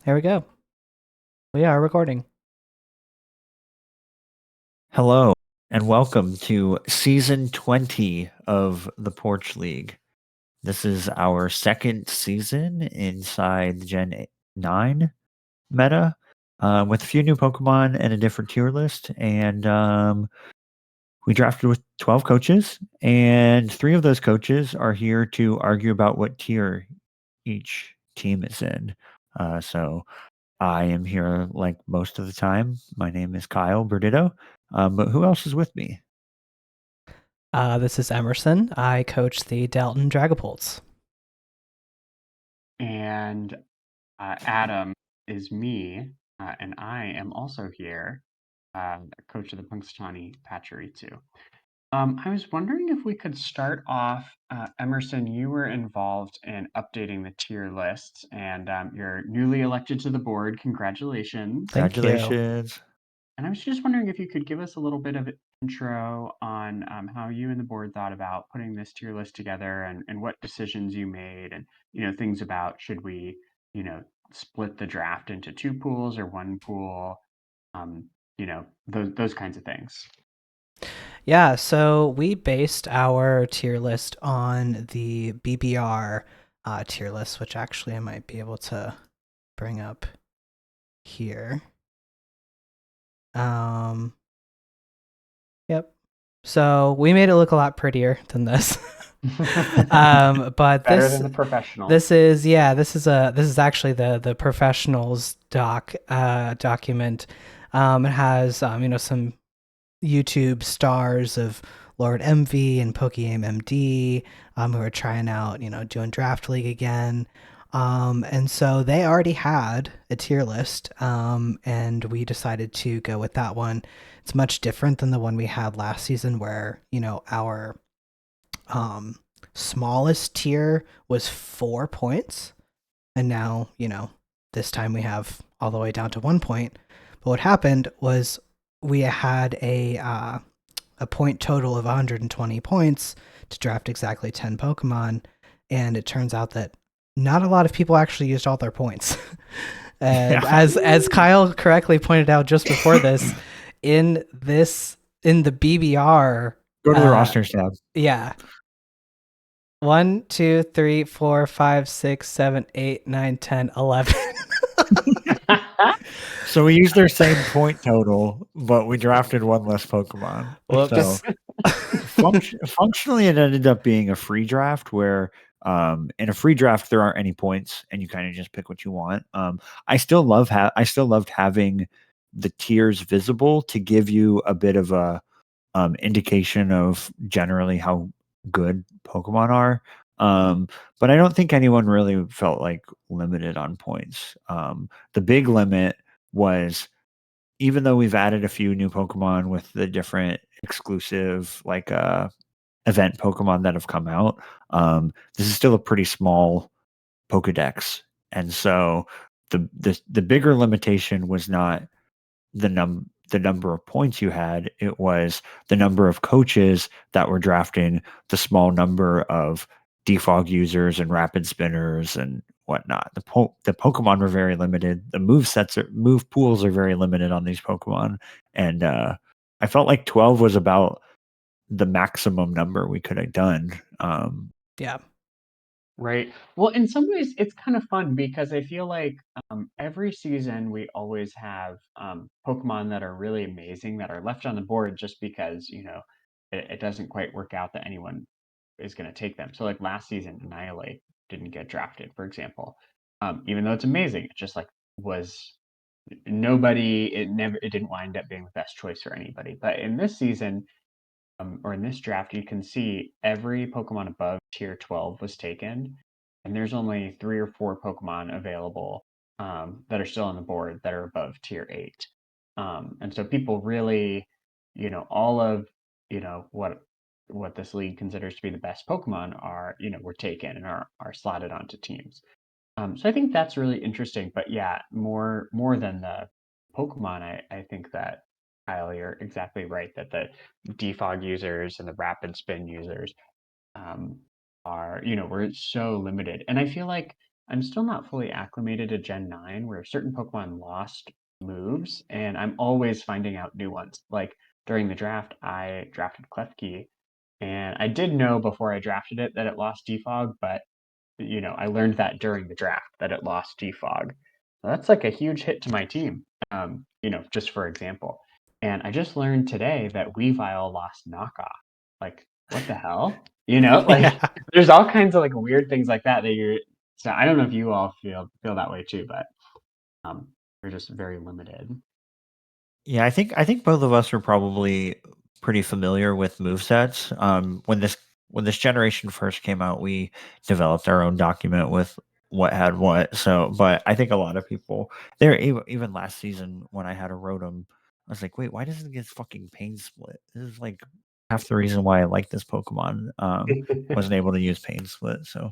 Here we go. We are recording. Hello, and welcome to season 20 of the Porch League. This is our second season inside Gen 9 meta, with a few new Pokemon and a different tier list. And we drafted with 12 coaches, and three of those coaches are here to argue about what tier each team is in. So I am here like most of the time. My name is Kyle Berditto, but who else is with me? This is Emerson. I coach the Dalton Dragapults. And Adam is me, and I am also here, coach of the Punxsutawny Pachirisu. I was wondering if we could start off. Emerson, you were involved in updating the tier lists, and you're newly elected to the board. Congratulations. Thank you. Congratulations. And I was just wondering if you could give us a little bit of intro on how you and the board thought about putting this tier list together and what decisions you made and, things about should we, split the draft into two pools or one pool, those kinds of things. Yeah, so we based our tier list on the BBR tier list, which actually I might be able to bring up here. Yep. So we made it look a lot prettier than this. But Better than the professional. this is actually the professionals document. It has some YouTube stars of Lord MV and Pokeaim MD who are trying out doing Draft League again. And so they already had a tier list, and we decided to go with that one. It's much different than the one we had last season, where our smallest tier was 4 points, and now this time we have all the way down to 1 point. But what happened was we had a point total of 120 points to draft exactly 10 Pokemon, and it turns out that not a lot of people actually used all their points. And as Kyle correctly pointed out just before this, in the BBR, Go to the rosters tab. yeah. 1, 2, 3, 4, 5, 6, 7, 8, 9, 10, 11. So we used their same point total, but we drafted one less Pokemon. Whoops. So functionally, it ended up being a free draft where in a free draft there aren't any points and you kind of just pick what you want. I still loved having the tiers visible to give you a bit of a indication of generally how good Pokemon are. But I don't think anyone really felt like limited on points. The big limit was, even though we've added a few new Pokemon with the different exclusive event Pokemon that have come out, this is still a pretty small Pokedex. And so the bigger limitation was not the number of points you had, it was the number of coaches that were drafting the small number of defog users and rapid spinners and whatnot. The Pokemon were very limited. The move pools are very limited on these Pokemon, and I felt like 12 was about the maximum number we could have done. Yeah. Right. Well, in some ways, it's kind of fun because I feel like every season we always have Pokemon that are really amazing that are left on the board just because, it doesn't quite work out that anyone is going to take them. So, like last season, Annihilate didn't get drafted, for example. Even though it's amazing, it just like was it didn't wind up being the best choice for anybody. But in this season, or in this draft, you can see every Pokemon above tier 12 was taken, and there's only 3 or 4 Pokemon available that are still on the board that are above tier 8. And so people really, all of what this league considers to be the best Pokemon are, were taken and are slotted onto teams. So I think that's really interesting. But yeah, more than the Pokemon, I think that Kyle, you're exactly right that the defog users and the rapid spin users um, are, we're so limited. And I feel like I'm still not fully acclimated to Gen 9, where certain Pokemon lost moves, and I'm always finding out new ones. Like during the draft, I drafted Klefki, and I did know before I drafted it that it lost Defog, but I learned that during the draft that it lost Defog. So that's like a huge hit to my team, just for example. And I just learned today that Weavile lost Knockoff. Like, what the hell? Yeah. There's all kinds of like weird things like that so I don't know if you all feel that way too, but we're just very limited. Yeah, I think both of us are probably pretty familiar with movesets. When this generation first came out, we developed our own document with what had what. So, but I think a lot of people there, even last season when I had a Rotom, I was like, wait, why doesn't it get fucking Pain Split? This is like half the reason why I like this Pokemon. Wasn't able to use Pain Split. So,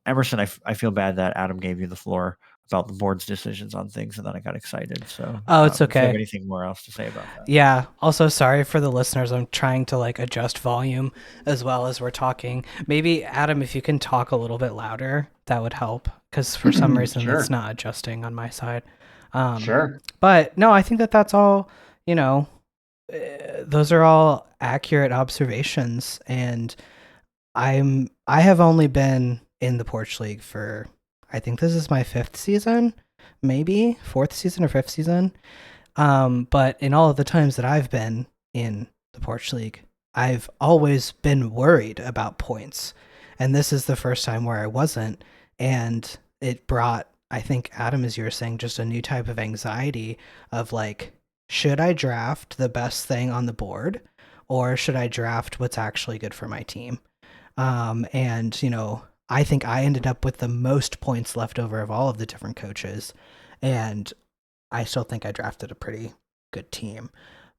Emerson, I feel bad that Adam gave you the floor about the board's decisions on things, and then I got excited. So, Oh, it's if you have okay. anything more else to say about that? Yeah. Also, sorry for the listeners. I'm trying to like adjust volume as well as we're talking. Maybe Adam, if you can talk a little bit louder, that would help. Because for some reason, Sure. it's not adjusting on my side. Sure. But no, I think that's all. Those are all accurate observations, and I have only been in the Porch League for, I think this is my 5th season, maybe 4th season or 5th season. But in all of the times that I've been in the Porch League, I've always been worried about points. And this is the first time where I wasn't. And it brought, I think, Adam, as you were saying, just a new type of anxiety of like, should I draft the best thing on the board? Or should I draft what's actually good for my team? And, I think I ended up with the most points left over of all of the different coaches. And I still think I drafted a pretty good team.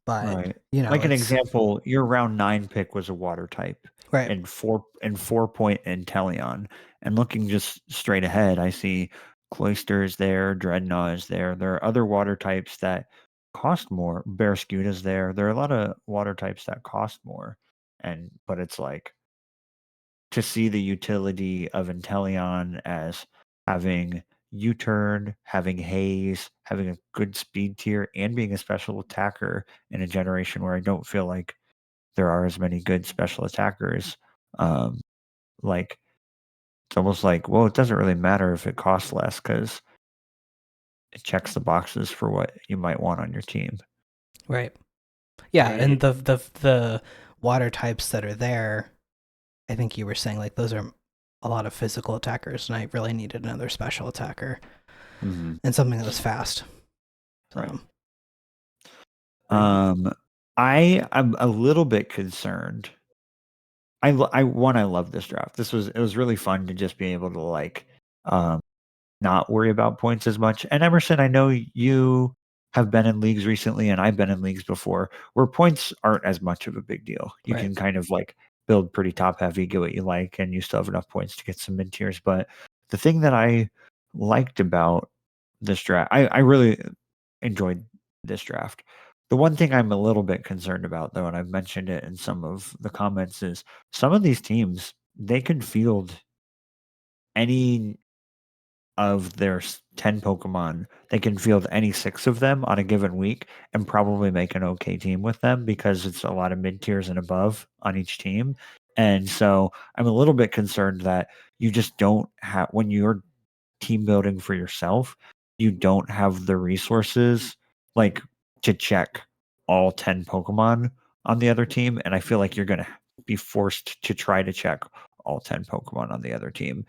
But, Right. Like an it's example, your round 9 pick was a water type right. and 4-point Inteleon. And looking just straight ahead, I see Cloyster is there, Dreadnought is there. There are other water types that cost more. Barraskewda's there. There are a lot of water types that cost more. But it's like to see the utility of Inteleon as having U-turn, having haze, having a good speed tier, and being a special attacker in a generation where I don't feel like there are as many good special attackers. Like it's almost like, well, it doesn't really matter if it costs less because it checks the boxes for what you might want on your team. Right. Yeah, Right. and the water types that are there, I think you were saying like those are a lot of physical attackers, and I really needed another special attacker and something that was fast. So. Right. I'm a little bit concerned. I love this draft. It was really fun to just be able to like not worry about points as much. And Emerson, I know you have been in leagues recently, and I've been in leagues before where points aren't as much of a big deal. You Right. can kind of like build pretty top heavy, get what you like, and you still have enough points to get some mid tiers. But the thing that I liked about this draft, I really enjoyed this draft. The one thing I'm a little bit concerned about, though, and I've mentioned it in some of the comments, is some of these teams, they can field any of their 10 Pokemon, they can field any 6 of them on a given week and probably make an okay team with them because it's a lot of mid tiers and above on each team. And so I'm a little bit concerned that you just don't have, when you're team building for yourself, you don't have the resources like to check all 10 Pokemon on the other team. And I feel like you're going to be forced to try to check all 10 Pokemon on the other team.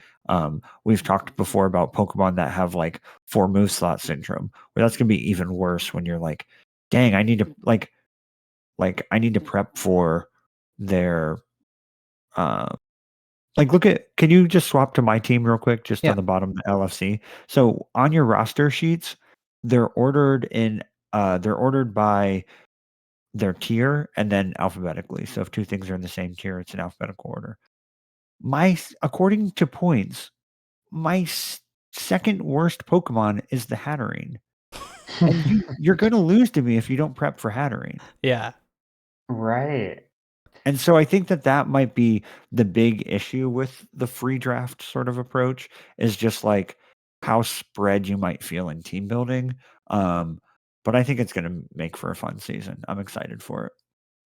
We've talked before about Pokemon that have like 4 move slot syndrome, where that's going to be even worse when you're like, dang, I need to I need to prep for their can you just swap to my team real quick, just on the bottom of the LFC? So on your roster sheets, they're ordered by their tier and then alphabetically. So if 2 things are in the same tier, it's in alphabetical order. According to points, my second worst Pokemon is the Hatterene. And you're going to lose to me if you don't prep for Hatterene. Yeah. Right. And so I think that might be the big issue with the free draft sort of approach, is just like how spread you might feel in team building. But I think it's going to make for a fun season. I'm excited for it.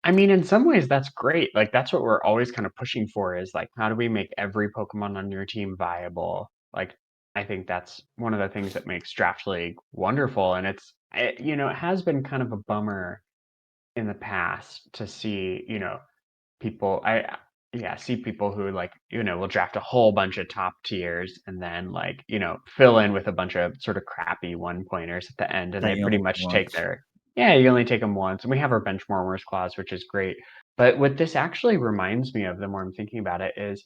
I mean, in some ways, that's great. Like, that's what we're always kind of pushing for is like, how do we make every Pokemon on your team viable? Like, I think that's one of the things that makes Draft League wonderful. And it has been kind of a bummer in the past to see, people see people who like will draft a whole bunch of top tiers and then like fill in with a bunch of sort of crappy one pointers at the end, and That they you pretty only much take once. their you only take them once, and we have our bench warmers clause, which is great. But what this actually reminds me of, the more I'm thinking about it, is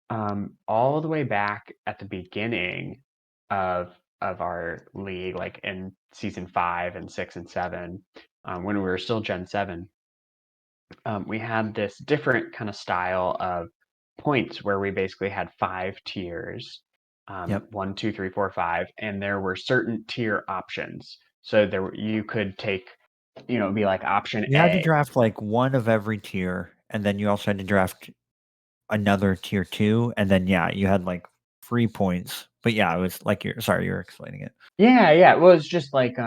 all the way back at the beginning of our league, like in season 5 and 6 and 7, when we were still Gen 7. We had this different kind of style of points where we basically had 5 tiers, Yep. 1, 2, 3, 4, 5, and there were certain tier options. So you could take, it'd be like option You had to A. draft like one of every tier, and then you also had to draft another tier 2, and then you had like free points. But it was like you're explaining it. Yeah. Well, it's just like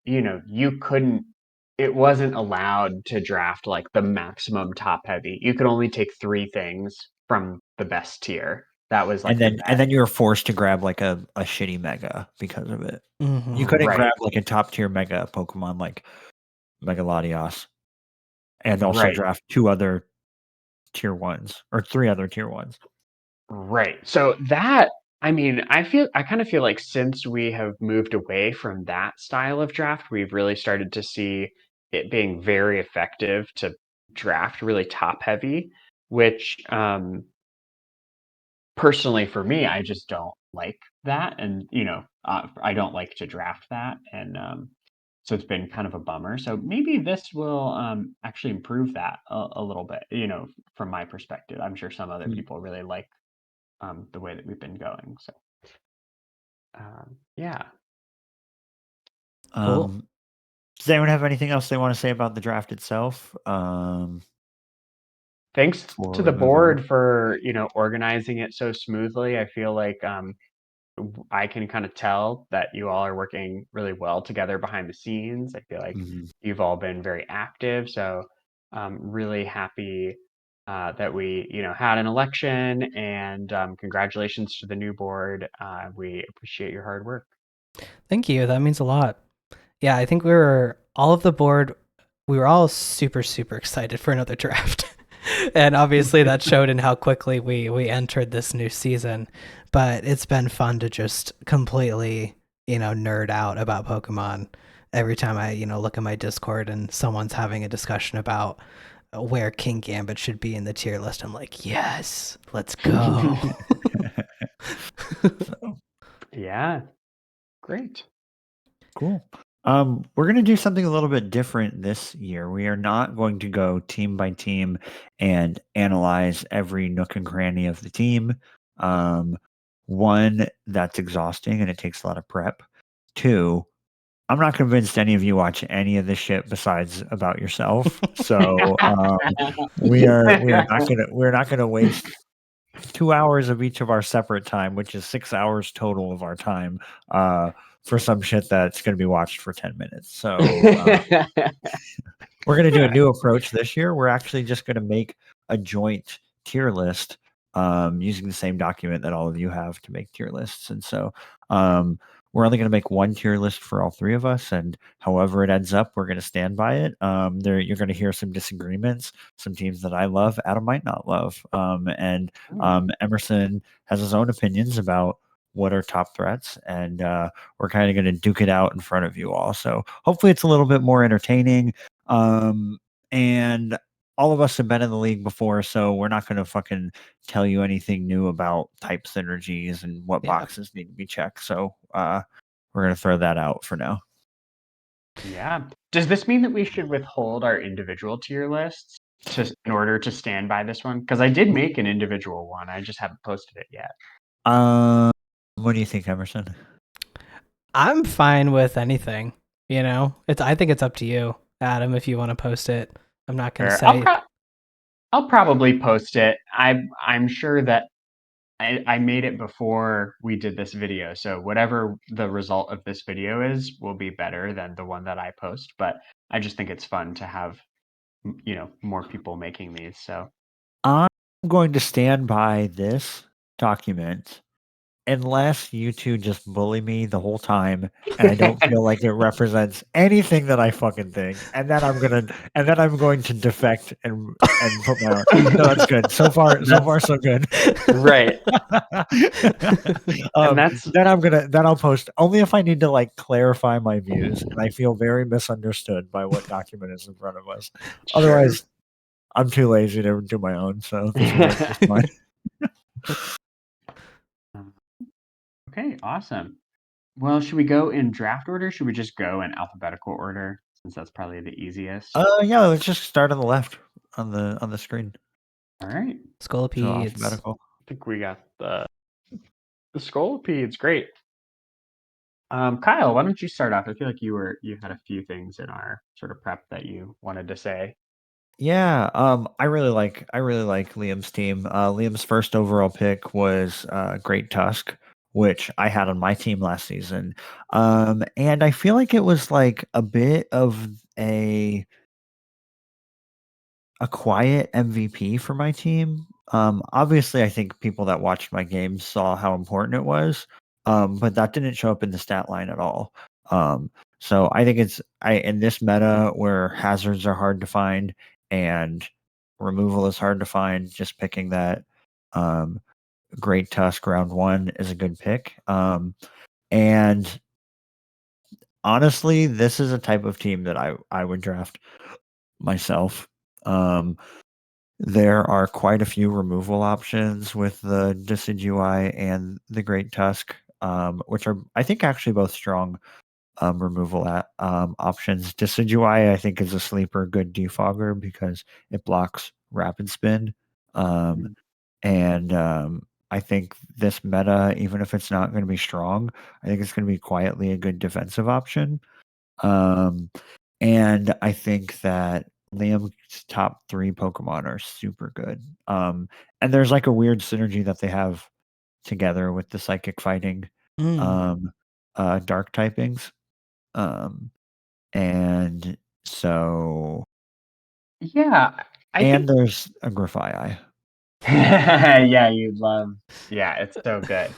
you couldn't. It wasn't allowed to draft like the maximum top heavy. You could only take 3 things from the best tier. That was And like the then you were forced to grab like a shitty mega because of it. You couldn't right, grab like a top tier mega Pokemon like Megalodios, and also right. draft 2 other tier 1s or 3 other tier 1s. Right. So that, I mean, I kind of feel like since we have moved away from that style of draft, we've really started to see it being very effective to draft really top heavy, which personally for me, I just don't like that. And, I don't like to draft that. And so it's been kind of a bummer. So maybe this will actually improve that a little bit, from my perspective. I'm sure some other people really like the way that we've been going. So, yeah. Cool. Does anyone have anything else they want to say about the draft itself? Thanks Before to we the move on. board for organizing it so smoothly. I feel like I can kind of tell that you all are working really well together behind the scenes. I feel like Mhm. you've all been very active. So, really happy that we had an election, and congratulations to the new board. We appreciate your hard work. Thank you. That means a lot. Yeah, I think we were all of the board. We were all super, super excited for another draft. And obviously that showed in how quickly we entered this new season. But it's been fun to just completely, nerd out about Pokemon every time I, look at my Discord and someone's having a discussion about where King Gambit should be in the tier list. I'm like, yes, let's go. So, Yeah, great. cool. We're going to do something a little bit different this year. We are not going to go team by team and analyze every nook and cranny of the team. One, that's exhausting and it takes a lot of prep. 2, I'm not convinced any of you watch any of this shit besides about yourself. So we're not gonna waste 2 hours of each of our separate time, which is 6 hours total of our time, for some shit that's gonna be watched for 10 minutes. So we're going to do a new approach this year. We're actually just going to make a joint tier list, using the same document that all of you have to make tier lists. And so we're only going to make one tier list for all 3 of us. And however it ends up, we're going to stand by it. You're going to hear some disagreements, some teams that I love, Adam might not love. And Emerson has his own opinions about what are top threats, and we're kind of going to duke it out in front of you all. So hopefully it's a little bit more entertaining. And all of us have been in the league before, so we're not going to fucking tell you anything new about type synergies and what Yeah. boxes need to be checked. So we're going to throw that out for now. Yeah. Does this mean that we should withhold our individual tier lists in order to stand by this one? Because I did make an individual one. I just haven't posted it yet. What do you think, Emerson? I'm fine with anything. I think it's up to you, Adam, if you want to post it. I'm not going to Fair. say. I'll probably post it. I'm sure that I made it before we did this video, so whatever the result of this video is will be better than the one that I post. But I just think it's fun to have more people making these. So I'm going to stand by this document unless you two just bully me the whole time and I don't feel like it represents anything that I fucking think, and then I'm going to defect and put my own. No, that's good. So far, so good. right. And Then I'll post only if I need to like clarify my views and I feel very misunderstood by what document is in front of us. Otherwise, I'm too lazy to do my own, so this will work just fine. Okay, awesome. Well, should we go in draft order? Should we just go in alphabetical order since that's probably the easiest? Yeah, let's just start on the left on the screen. All right. So Scolipedes. alphabetical. I think we got the Scolipedes. Great. Kyle, why don't you start off? I feel like you had a few things in our sort of prep that you wanted to say. Yeah, I really like Liam's team. Liam's first overall pick was Great Tusk, which I had on my team last season. And I feel like it was like a bit of a quiet MVP for my team. Obviously, I think people that watched my games saw how important it was, but that didn't show up in the stat line at all. So I think in this meta where hazards are hard to find and removal is hard to find, just picking that Great Tusk round 1 is a good pick. And honestly, this is a type of team that I would draft myself. There are quite a few removal options with the Decidueye and the Great Tusk, which are, I think, actually both strong removal options. Decidueye, I think, is a sleeper good defogger because it blocks Rapid Spin. And I think this meta, even if it's not going to be strong, I think it's going to be quietly a good defensive option. And I think that Liam's top 3 Pokemon are super good. And there's like a weird synergy that they have together with the psychic fighting dark typings. And so Yeah, there's a Grafaiai. yeah, you'd love. Yeah, it's so good.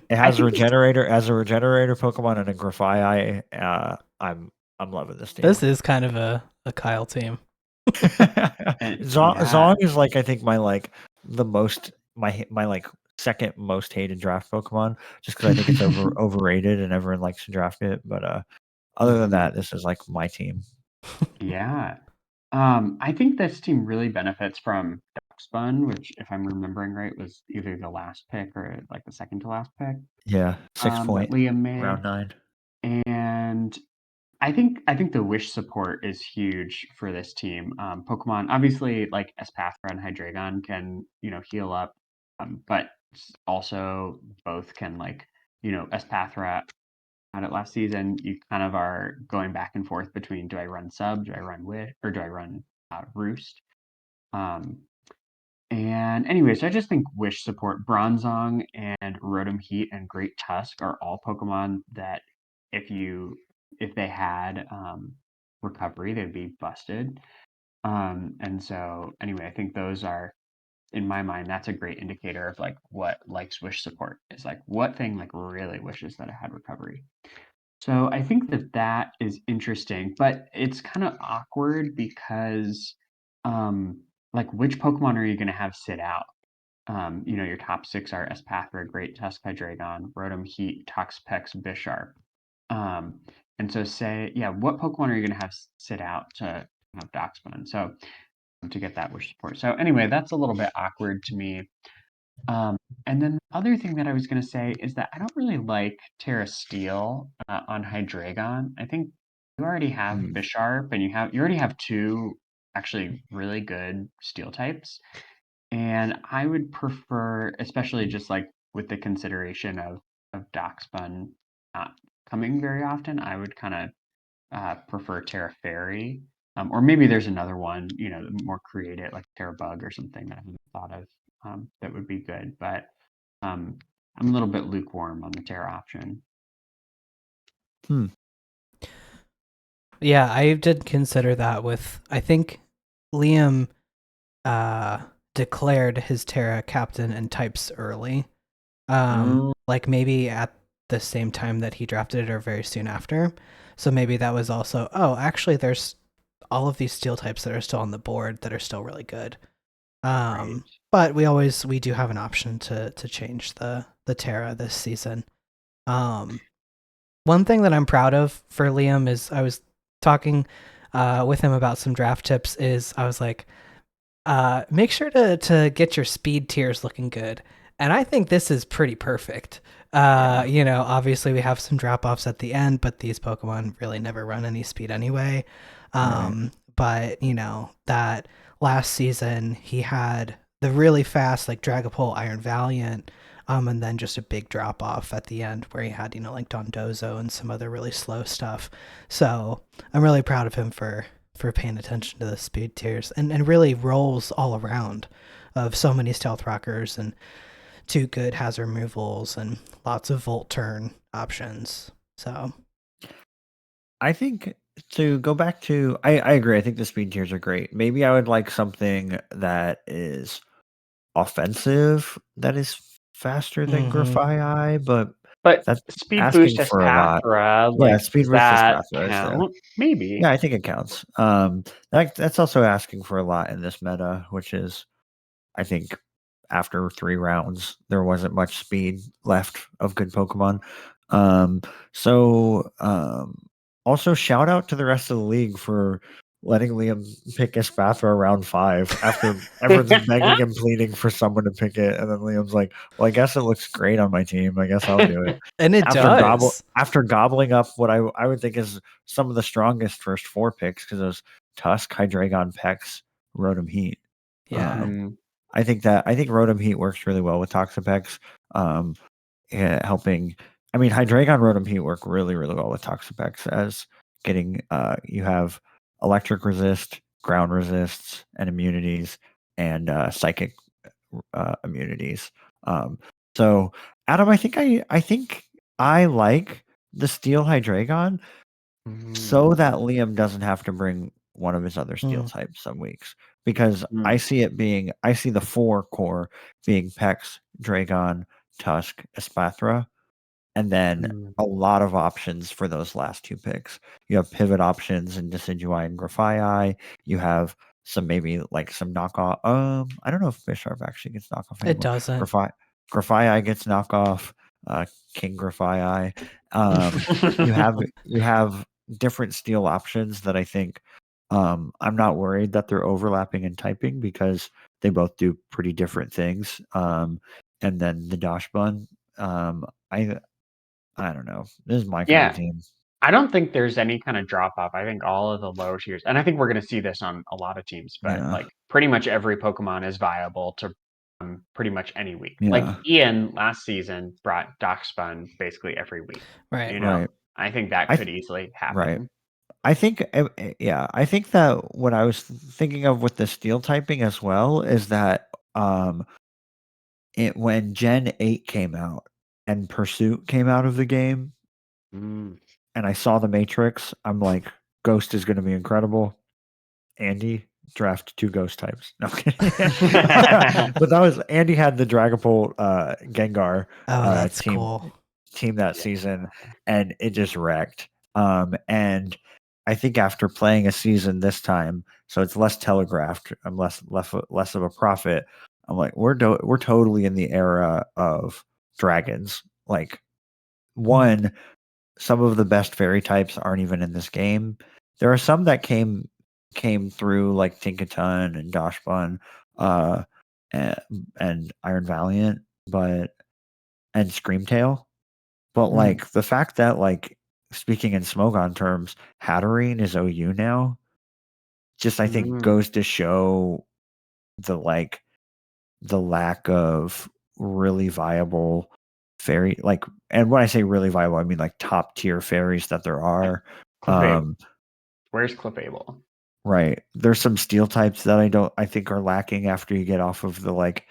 It has a regenerator Pokemon and a Grafaiai. I'm loving this team. This is kind of a Kyle team. Zong is like, I think my second most hated draft Pokemon, just because I think it's overrated and everyone likes to draft it. But other than that, this is like my team. Yeah. I think this team really benefits from Darkspun, which, if I'm remembering right, was either the last pick or like the second to last pick. Yeah, 6 point that Liam made. round 9. And I think the wish support is huge for this team. Pokemon, obviously, like Espathra and Hydreigon can, heal up, but also both can, like, Espathra had it last season. You kind of are going back and forth between, do I run Sub, do I run Wish, or do I run Roost? And anyways, I just think Wish support, Bronzong and Rotom Heat and Great Tusk are all Pokemon that if they had recovery, they'd be busted. And so anyway, I think those are, in my mind, that's a great indicator of like what likes wish support is, like what thing like really wishes that it had recovery. So I think that is interesting, but it's kind of awkward because like which Pokemon are you going to have sit out? Your top 6 are Espathra, Great Tusk, Hydreigon, Rotom Heat, Toxapex, Bisharp. And so what Pokemon are you going to have sit out to have Darkspun? So to get that wish support. So anyway, that's a little bit awkward to me. And then the other thing that I was going to say is that I don't really like Terra Steel on Hydreigon. I think you already have Bisharp, and you already have 2 actually really good Steel types. And I would prefer, especially just like with the consideration of Darkspun not coming very often, I would kind of prefer Terra Fairy or maybe there's another one, more creative, like Terrabug or something that I haven't thought of that would be good. But I'm a little bit lukewarm on the Terra option. Yeah, I did consider that with, I think Liam declared his Terra captain and types early. Like maybe at the same time that he drafted it or very soon after. So maybe that was also, actually there's all of these steel types that are still on the board that are still really good. Right. But we do have an option to change the Terra this season. One thing that I'm proud of for Liam is I was talking with him about some draft tips. Is I was like, make sure to get your speed tiers looking good, and I think this is pretty perfect. Obviously we have some drop offs at the end, but these Pokemon really never run any speed anyway. Right. But that last season he had the really fast like Dragapult, Iron Valiant, and then just a big drop off at the end where he had like Dondozo and some other really slow stuff. So I'm really proud of him for paying attention to the speed tiers and really rolls all around of so many stealth rockers and 2 good hazard removals and lots of volt turn options. So I think to go back to, I agree. I think the speed tiers are great. Maybe I would like something that is offensive, that is faster than Grafaiai, but that's Speed asking Boost for a lot. Espathra, Yeah, speed does boost that Espathra. count? Maybe. Yeah, I think it counts. That's also asking for a lot in this meta, which is, I think, after 3 rounds, there wasn't much speed left of good Pokemon. Also shout out to the rest of the league for letting Liam pick Espathra around 5 after everyone's begging and pleading for someone to pick it, and then Liam's like, "Well, I guess it looks great on my team. I guess I'll do it." and it does. After gobbling up what I would think is some of the strongest first 4 picks, because those Tusk, Hydreigon, Pex, Rotom Heat. Yeah. I think Rotom Heat works really well with Toxapex, helping. I mean, Hydreigon, Rotom Heat work really, really well with Toxapex, as getting you have electric resist, ground resists, and immunities, and psychic immunities. So, Adam, I think I like the Steel Hydreigon so that Liam doesn't have to bring one of his other steel types some weeks, because I see the 4 core being Pex, Dragon, Tusk, Espathra, and then a lot of options for those last 2 picks. You have pivot options in Decidueye and Grafaiai. You have maybe some knockoff. I don't know if Bisharp actually gets knockoff anymore. It doesn't. Grafaiai gets knockoff. King Grafaiai. You have different steel options that I think, I'm not worried that they're overlapping in typing, because they both do pretty different things. And then the Dosh Bun, I don't know. This is my kind of team. I don't think there's any kind of drop off. I think all of the low tiers, and I think we're going to see this on a lot of teams, but pretty much every Pokemon is viable to pretty much any week. Yeah. Like Ian last season brought Doxbun basically every week. Right. Right. I think that could easily happen. Right. I think that what I was thinking of with the steel typing as well is that when Gen 8 came out and Pursuit came out of the game, and I saw the Matrix, I'm like, Ghost is going to be incredible. Andy, draft 2 Ghost types. No, I'm kidding. But that was, Andy had the Dragapult Gengar that's cool. team that season, and it just wrecked. And I think after playing a season this time, so it's less telegraphed, I'm less of a prophet. I'm like, we're totally in the era of dragons. Like, one, some of the best fairy types aren't even in this game. There are some that came through, like Tinkaton and Doshbun, and Iron Valiant, and Screamtail. But like the fact that, like, speaking in Smogon terms, Hatterene is OU now, just I think goes to show the lack of really viable fairy, and when I say really viable, I mean like top tier fairies that there are. Where's Clefable? Right. There's some steel types that I think are lacking after you get off of the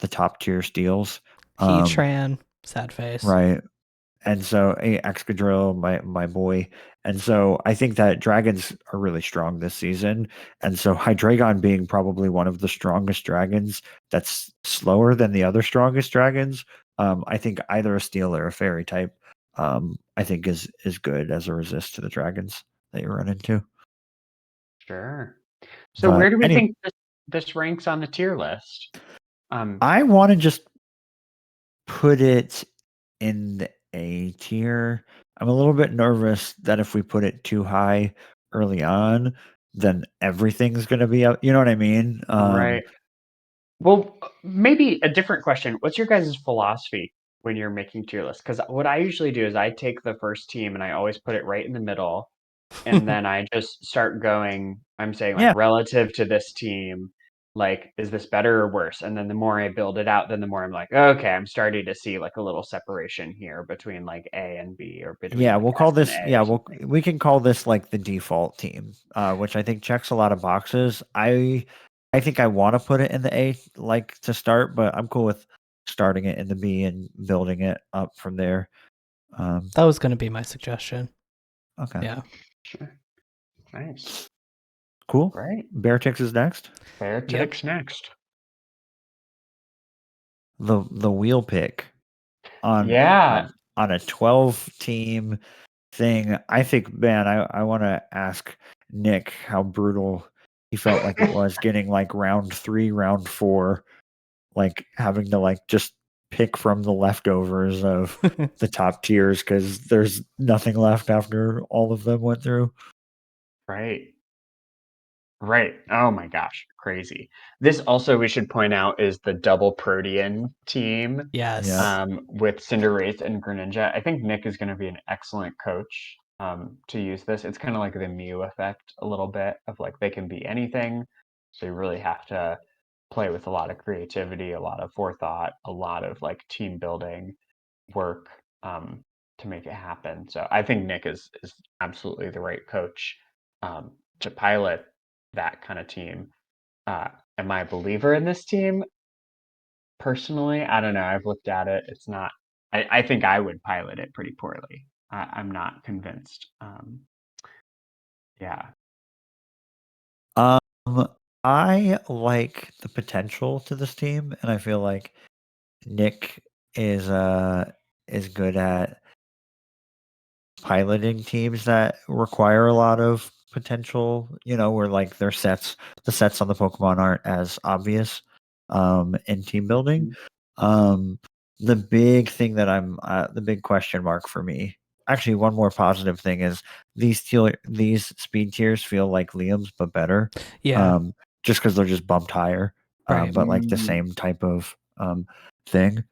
top tier steels. HÉireann, sad face. Right. And so Excadrill, my boy. And so I think that dragons are really strong this season. And so Hydreigon being probably one of the strongest dragons that's slower than the other strongest dragons. I think either a steel or a fairy type, I think is good as a resist to the dragons that you run into. Sure. So where do we Anyway, think this ranks on the tier list? I want to just put it in the A tier. I'm a little bit nervous that if we put it too high early on, then everything's going to be up. You know what I mean? Right. Well, maybe a different question. What's your guys' philosophy when you're making tier lists? Because what I usually do is I take the first team and I always put it right in the middle, and then I just start going. I'm saying like Yeah. relative to this team, like is this better or worse? And then the more I build it out, then the more I'm like, okay, I'm starting to see like a little separation here between like A and B, or between Yeah, like we'll call S and this. A Yeah, or something. we can call this like the default team, which I think checks a lot of boxes. I think I want to put it in the A like to start, but I'm cool with starting it in the B and building it up from there. That was going to be my suggestion. Okay. Yeah. Sure. Nice. Cool. Great. Beartics is next. Beartics next. The wheel pick on Yeah. on a 12 team thing. I think, man, I want to ask Nick how brutal he felt like it was getting like round 3, round 4, like having to like just pick from the leftovers of the top tiers because there's nothing left after all of them went through. Right. Right. Oh my gosh. Crazy. This also, we should point out, is the double Protean team Yes. Yeah. with Cinderace and Greninja. I think Nick is going to be an excellent coach to use this. It's kind of like the Mew effect a little bit of like they can be anything. So you really have to play with a lot of creativity, a lot of forethought, a lot of like team building work to make it happen. So I think Nick is absolutely the right coach to pilot that kind of team. Am I a believer in this team? Personally, I don't know. I've looked at it. It's not. I think I would pilot it pretty poorly. I'm not convinced. Yeah. Um, I like the potential to this team, and I feel like Nick is good at piloting teams that require a lot of potential, where like the sets on the Pokemon aren't as obvious in team building. The big thing that the big question mark for me, actually one more positive thing is these speed tiers feel like Liam's but better. Yeah. Just because they're just bumped higher. Right. But like the same type of thing.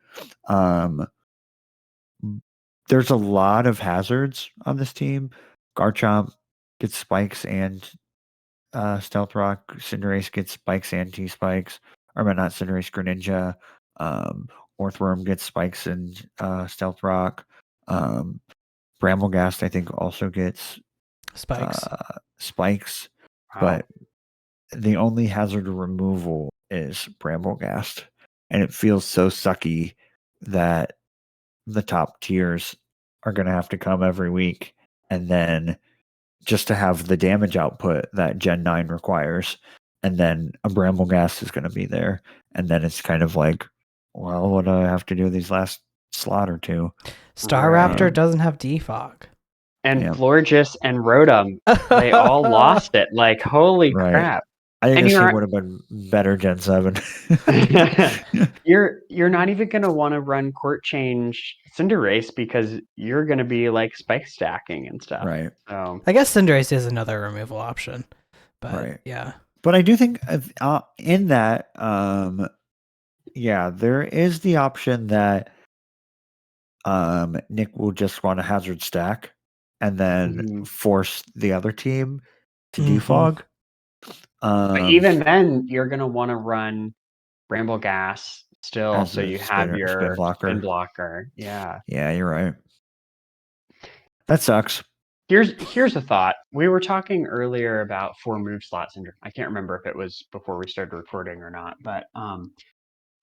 There's a lot of hazards on this team. Garchomp gets spikes and Stealth Rock. Cinderace gets spikes and T spikes. Or not Cinderace, Greninja. Orthworm gets spikes and Stealth Rock. Bramblegast, I think, also gets Spikes. spikes. Wow. But the only hazard removal is Bramblegast. And it feels so sucky that the top tiers are going to have to come every week, and then just to have the damage output that Gen 9 requires, and then a Bramblegast is going to be there, and then it's kind of like, well, what do I have to do these last slot or two? Staraptor doesn't have defog. And Florges and Rotom, they all lost it. Like, holy crap. I think And this you're- team would have been better Gen 7. You're not even going to want to run Court Change Cinderace because you're going to be like spike stacking and stuff. Right. So I guess Cinderace is another removal option. But yeah. But I do think in that, there is the option that Nick will just want a hazard stack and then force the other team to defog. But even then, you're going to want to run Bramblegas still, so you have your spin blocker. Yeah. Yeah, you're right. That sucks. Here's a thought. We were talking earlier about 4-move slot syndrome. I can't remember if it was before we started recording or not, but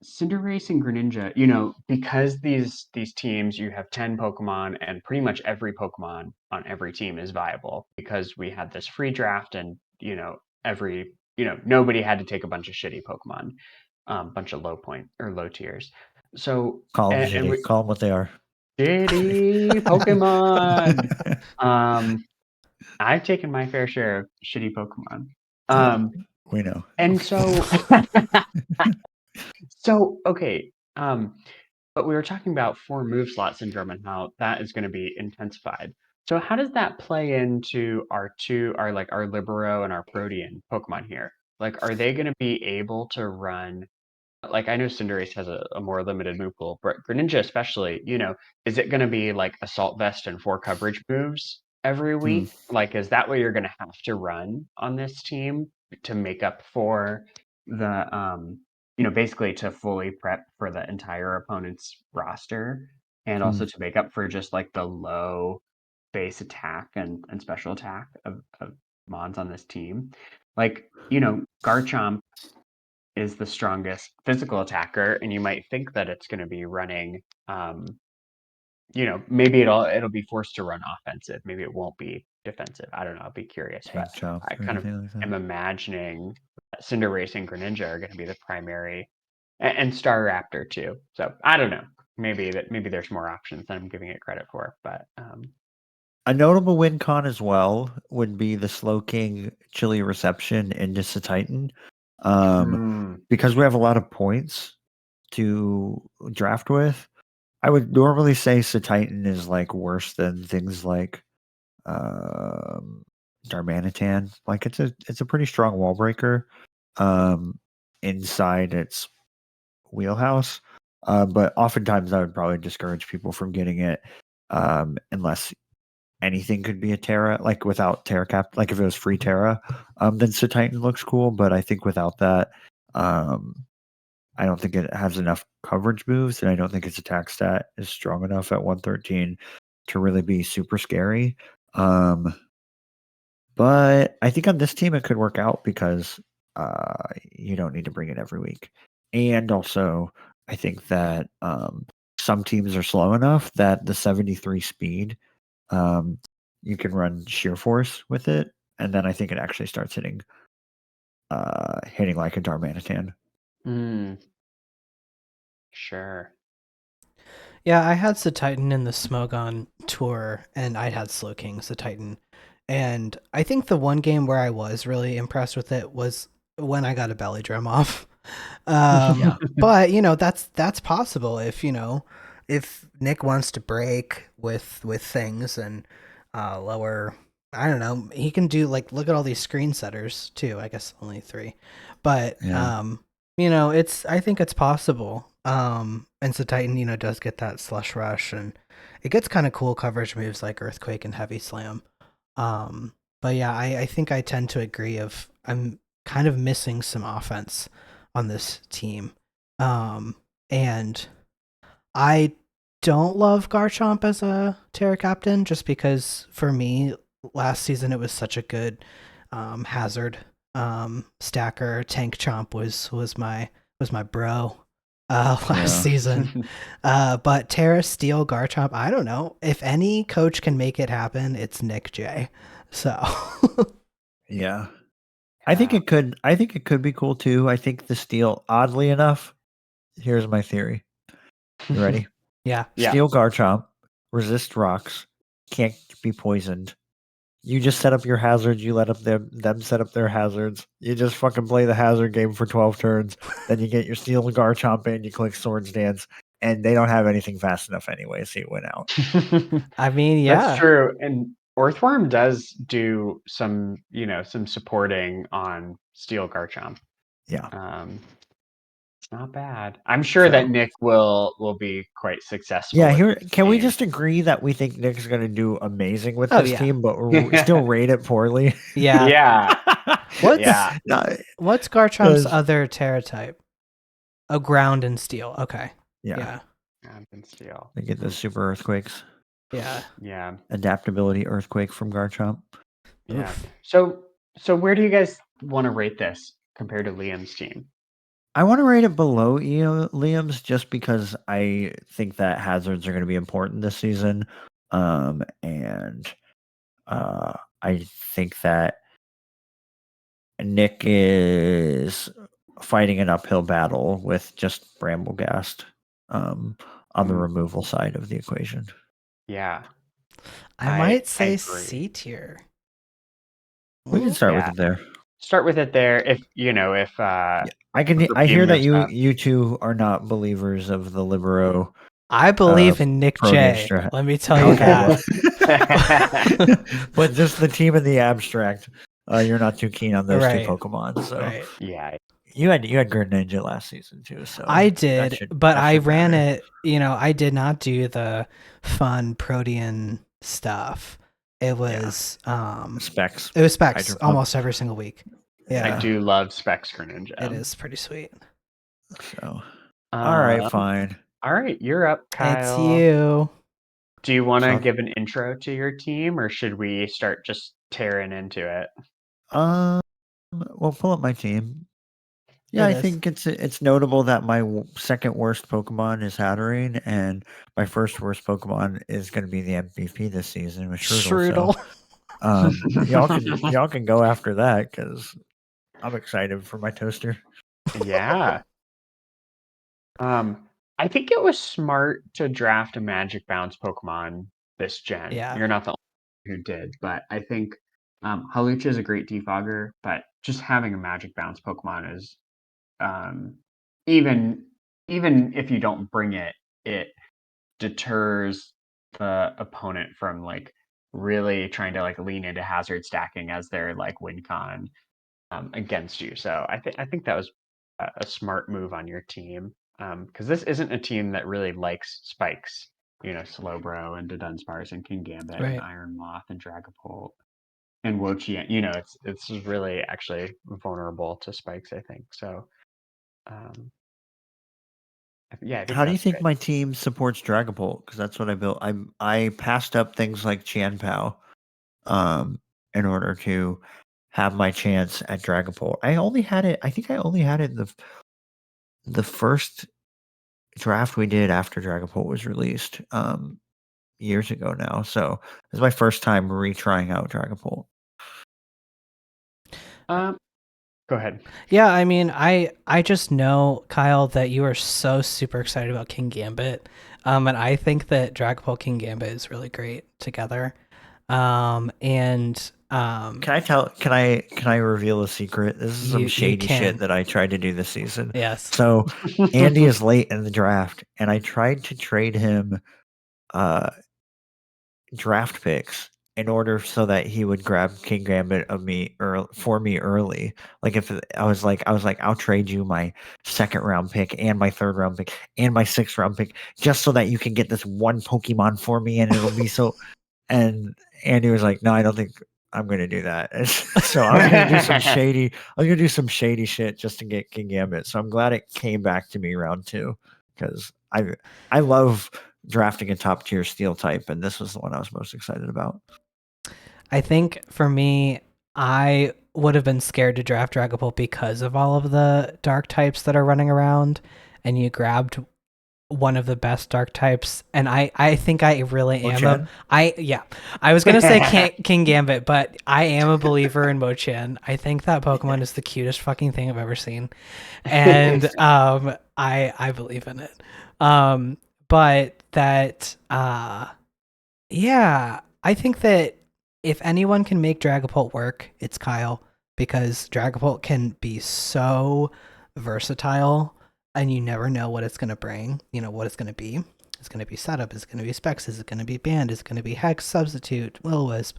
Cinderace and Greninja, because these teams, you have 10 Pokemon and pretty much every Pokemon on every team is viable because we had this free draft and, nobody had to take a bunch of shitty Pokemon, bunch of low tiers. So, Call them and shitty. we, Call them what they are. shitty Pokemon. I've taken my fair share of shitty Pokemon. We know. And so, okay. But we were talking about 4-move slot syndrome and how that is going to be intensified. So how does that play into our Libero and our Protean Pokemon here? Like, are they going to be able to run? Like, I know Cinderace has a more limited move pool, but Greninja especially, is it going to be like Assault Vest and 4 coverage moves every week? Like, is that what you're going to have to run on this team to make up for the, basically to fully prep for the entire opponent's roster and also to make up for just like the low base attack and special attack of Mons on this team? Like, Garchomp is the strongest physical attacker, and you might think that it's going to be running. Maybe it'll be forced to run offensive. Maybe it won't be defensive. I don't know. I'll be curious, but I kind of am imagining that Cinderace and Greninja are going to be the primary, and Staraptor too. So I don't know. Maybe there's more options than I'm giving it credit for, but. A notable win con as well would be the Slowking Chili Reception into Titan. Because we have a lot of points to draft with, I would normally say Titan is like worse than things like Darmanitan. Like it's a pretty strong wall breaker inside its wheelhouse. But oftentimes I would probably discourage people from getting it unless anything could be a Terra, like without Terra Cap, like if it was free Terra, then Titan looks cool. But I think without that, I don't think it has enough coverage moves, and I don't think its attack stat is strong enough at 113 to really be super scary. But I think on this team it could work out because you don't need to bring it every week. And also, I think that some teams are slow enough that the 73 speed, you can run sheer force with it, and then I think it actually starts hitting like a Darmanitan. Sure. Yeah, I had Titan in the Smogon tour, and I had Slowking Titan. And I think the one game where I was really impressed with it was when I got a belly drum off. But that's possible if if Nick wants to break with things and lower. I don't know. He can do look at all these screen setters too. I guess only 3, but I think it's possible. And Titan does get that Slush Rush, and it gets kind of cool coverage moves like Earthquake and Heavy Slam. But yeah, I think I tend to agree. I'm kind of missing some offense on this team, and I don't love Garchomp as a Terra Captain just because for me last season it was such a good hazard stacker. Tank Chomp was my bro last season. But Terra Steel Garchomp, I don't know. If any coach can make it happen, it's Nick J. So yeah. I think it could be cool too. I think the Steel, oddly enough, here's my theory. You ready? Yeah. Steel Garchomp, resist rocks, can't be poisoned. You just set up your hazards, you let up them set up their hazards. You just fucking play the hazard game for 12 turns. Then you get your Steel Garchomp in, you click Swords Dance, and they don't have anything fast enough anyway, so you win out. I mean, yeah. That's true. And Earthworm does do some supporting on Steel Garchomp. Yeah. It's not bad. I'm sure that Nick will be quite successful. Yeah, can we just agree that we think Nick's going to do amazing with this team, but we still rate it poorly? Yeah. What's Garchomp's other Terra type? Oh, ground and steel. Okay. Yeah. Ground and steel. They get the super earthquakes. Yeah. Yeah. Adaptability Earthquake from Garchomp. Yeah. Oof. So where do you guys want to rate this compared to Liam's team? I want to rate it below Liam's just because I think that hazards are going to be important this season. And I think that Nick is fighting an uphill battle with just Bramblegast on the removal side of the equation. Yeah. I might say agree. C tier. We can start with Yeah. it there. Start with it there. If I hear that you two are not believers of the Libero. I believe in Nick J. Let me tell you that. But just the team in the abstract, you're not too keen on those two Pokemon. So yeah, you had Greninja last season too. So I did, but I ran it. I did not do the fun Protean stuff. It was Specs. It was Specs almost every single week. Yeah, I do love Specs Greninja. It is pretty sweet. So, all right, fine. All right, you're up, Kyle. It's you. Do you want to give an intro to your team, or should we start just tearing into it? Well, pull up my team. Yeah, I think it's notable that my second worst Pokemon is Hatterene, and my first worst Pokemon is going to be the MVP this season with Shroodle. So, y'all can go after that because I'm excited for my toaster. Yeah. I think it was smart to draft a Magic Bounce Pokemon this gen. Yeah. You're not the only one who did, but I think Hawlucha is a great defogger, but just having a Magic Bounce Pokemon is even if you don't bring it, it deters the opponent from like really trying to like lean into hazard stacking as their like win con against you. So I think that was a smart move on your team because this isn't a team that really likes spikes. Slowbro and Dunsparce and King Gambit and Iron Moth and Dragapult and Wochi. It's really actually vulnerable to spikes, I think. So yeah. How do you think my team supports Dragapult? Because that's what I built. I passed up things like Chanpao in order to have my chance at Dragapult. I think I only had it the first draft we did after Dragapult was released years ago now. So it's my first time retrying out Dragapult. Go ahead. Yeah, I mean, I just know, Kyle, that you are so super excited about King Gambit. And I think that Dragapult King Gambit is really great together. Can I reveal a secret? This is some shady shit that I tried to do this season. Yes. So Andy is late in the draft, and I tried to trade him draft picks in order so that he would grab King Gambit for me early. Like if I was like, I'll trade you my second round pick and my third round pick and my sixth round pick just so that you can get this one Pokemon for me, and it'll be so. And Andy was like, no, I don't think I'm going to do that. So I'm going to do some shady. I'm going to do some shady shit just to get King Gambit. So I'm glad it came back to me round 2 because I love drafting a top tier steel type, and this was the one I was most excited about. I think for me, I would have been scared to draft Dragapult because of all of the dark types that are running around, and you grabbed one of the best dark types, and I think I really am I was gonna say King Gambit, but I am a believer in Mo-Chan. I think that Pokemon is the cutest fucking thing I've ever seen, and I believe in it. But that yeah, I think that if anyone can make Dragapult work, it's Kyle, because Dragapult can be so versatile and you never know what it's going to bring, what it's going to be. It's going to be setup, it's going to be specs, is it going to be banned, is it going to be hex, substitute, will-o-wisp.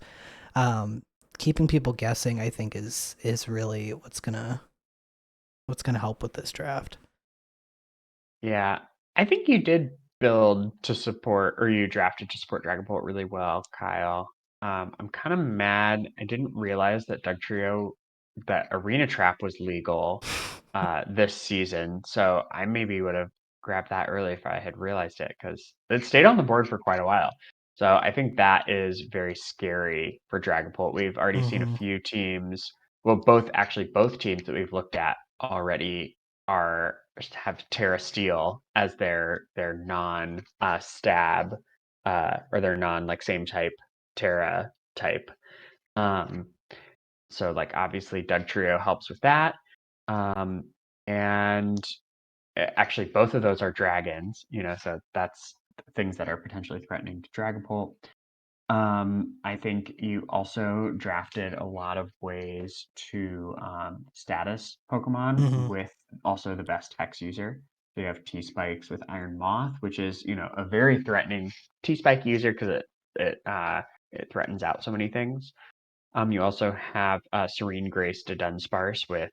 Keeping people guessing, I think, is really what's gonna help with this draft. Yeah, I think you did build to support, or you drafted to support Dragapult really well, Kyle. I'm kind of mad. I didn't realize that that Arena Trap was legal this season. So I maybe would have grabbed that early if I had realized it, because it stayed on the board for quite a while. So I think that is very scary for Dragapult. We've already seen a Mhm. few teams. Well, both teams that we've looked at already have Terra Steel as their non stab or their non like same type Terra type. So like obviously Dugtrio helps with that. And actually both of those are dragons, so that's things that are potentially threatening to Dragapult. I think you also drafted a lot of ways to status Pokemon Mhm. with also the best Hex user. So you have T-Spikes with Iron Moth, which is, a very threatening T-Spike user because it threatens out so many things. You also have Serene Grace to Dunsparce with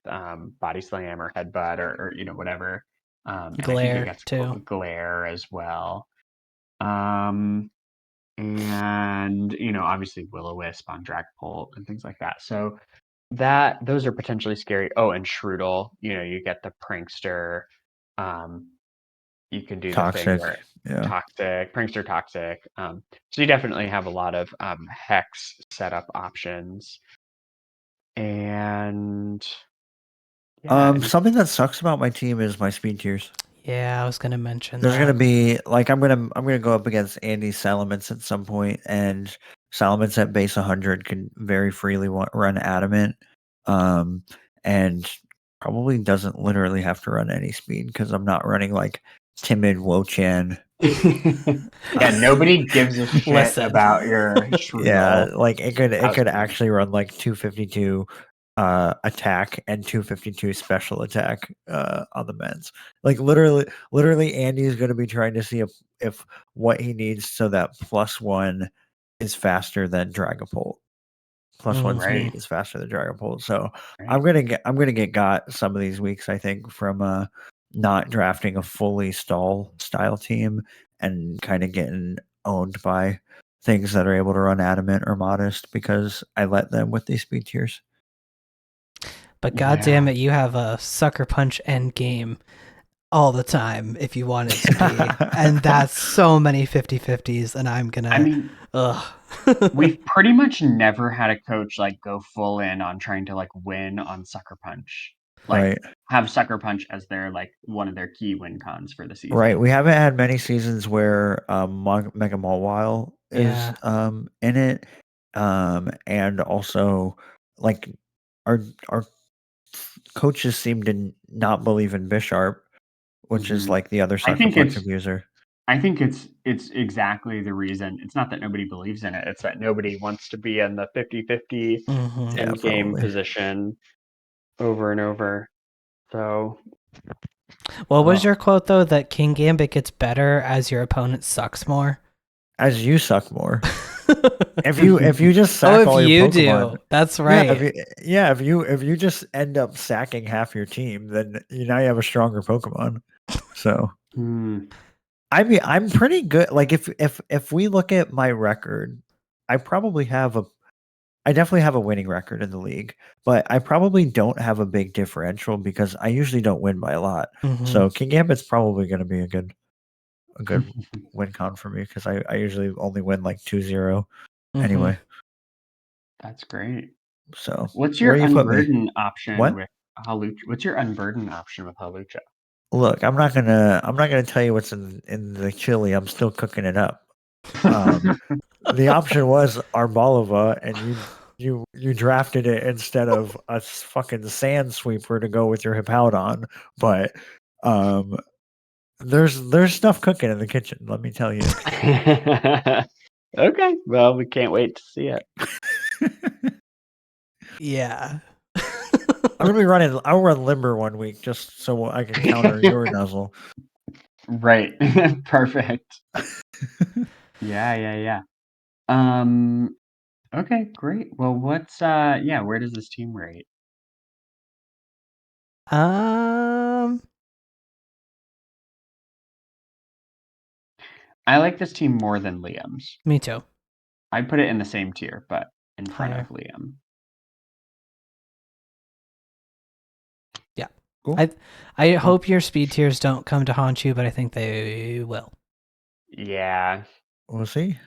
Body Slam or Headbutt or whatever. And I think it Glare gets too. Glare as well. And obviously Will-O-Wisp on Dragapult and things like that. So those are potentially scary. Oh, and Shroodle, you get the Prankster. You can do the thing Toxic. where Yeah. toxic, Prankster toxic. So you definitely have a lot of hex setup options. And yeah, Something that sucks about my team is my speed tiers. Yeah, I was gonna mention There's gonna that. be like I'm gonna go up against Andy's Salamence at some point, and Salamence at base 100 can very freely run Adamant, and probably doesn't literally have to run any speed because I'm not running like timid Wo-Chan. yeah, nobody gives a shit Listen. about your Yeah, Shroodle. like it could outspeed. actually run like 252 attack and 252 special attack on the men's. Like literally Andy is going to be trying to see if what he needs so that +1 is faster than Dragapult. +1 Right. speed is faster than Dragapult. So Right. I'm gonna get got some of these weeks, I think, from not drafting a fully stall style team and kind of getting owned by things that are able to run Adamant or Modest because I let them with these speed tiers. But Yeah. goddamn it, you have a Sucker Punch end game all the time if you want it to be. And that's so many 50-50s, and I'm gonna I mean, ugh. we've pretty much never had a coach like go full in on trying to like win on Sucker Punch. Like Right. have Sucker Punch as their like one of their key win cons for the season. Right. We haven't had many seasons where Mega Mawile is Yeah. in it. And also like our coaches seem to not believe in Bisharp, which is Mhm. like the other I Sucker think Punch it's abuser. I think it's exactly the reason. It's not that nobody believes in it. It's that nobody wants to be in the 50-50 Mhm. Yeah, end game probably. position over and over. So What was your quote though? That King Gambit gets better as your opponent sucks more. As you suck more. If you just sack if all your you Pokemon, do, that's right. if you just end up sacking half your team, then now you have a stronger Pokemon. So I mean, I'm pretty good. Like if we look at my record, I definitely have a winning record in the league, but I probably don't have a big differential because I usually don't win by a lot. Mhm. So King Gambit's probably going to be a good win con for me because I usually only win like 2-0 anyway. That's great. So What's where your do you put me? unburden option What? with Halucha? What's your unburden option with Halucha? Look, I'm not gonna tell you what's in the chili. I'm still cooking it up. The option was Arbalova, and you drafted it instead of a fucking sand sweeper to go with your Hippowdon. But there's stuff cooking in the kitchen. Let me tell you. Okay, well, we can't wait to see it. Yeah. I'm gonna be running. I'll run Limber one week just so I can counter your nuzzle. Right. Perfect. Yeah. Okay, great. Well, where does this team rate? I like this team more than Liam's. Me too. I put it in the same tier, but in front Higher. of Liam. Yeah. Cool. I hope your speed tiers don't come to haunt you, but I think they will. Yeah. We'll see.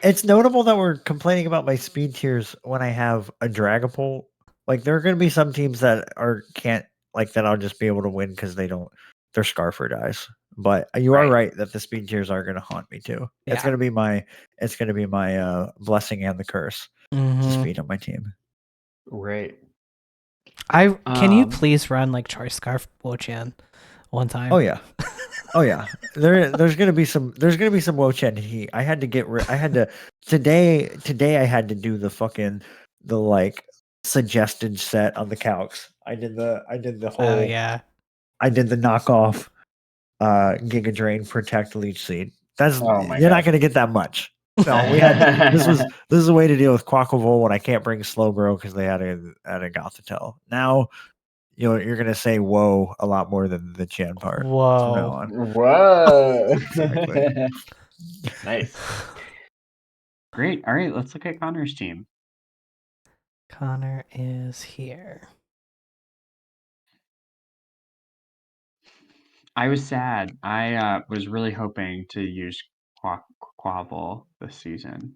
It's notable that we're complaining about my speed tiers when I have a Dragapult. Like there are going to be some teams that can't like that. I'll just be able to win because they're Scarfer dies. But you are right that the speed tiers are going to haunt me too. Yeah. It's going to be my blessing and the curse to speed on my team. Right. Can you please run like Choice Scarf Wo-Chan one time? Oh yeah. Oh yeah. There's gonna be some Wo-Chen heat. I had to today I had to do the like suggested set on the calcs. I did the whole I did the knockoff Giga Drain Protect Leech Seed. You're not gonna get that much. No, we had this is a way to deal with Quaquaval when I can't bring Slowbro because they had a Gothitelle. Now you're gonna say "whoa" a lot more than the Chan part. Whoa! From now on. Whoa! Exactly. Nice. Great. All right, let's look at Connor's team. Connor is here. I was sad. I was really hoping to use Quavel this season.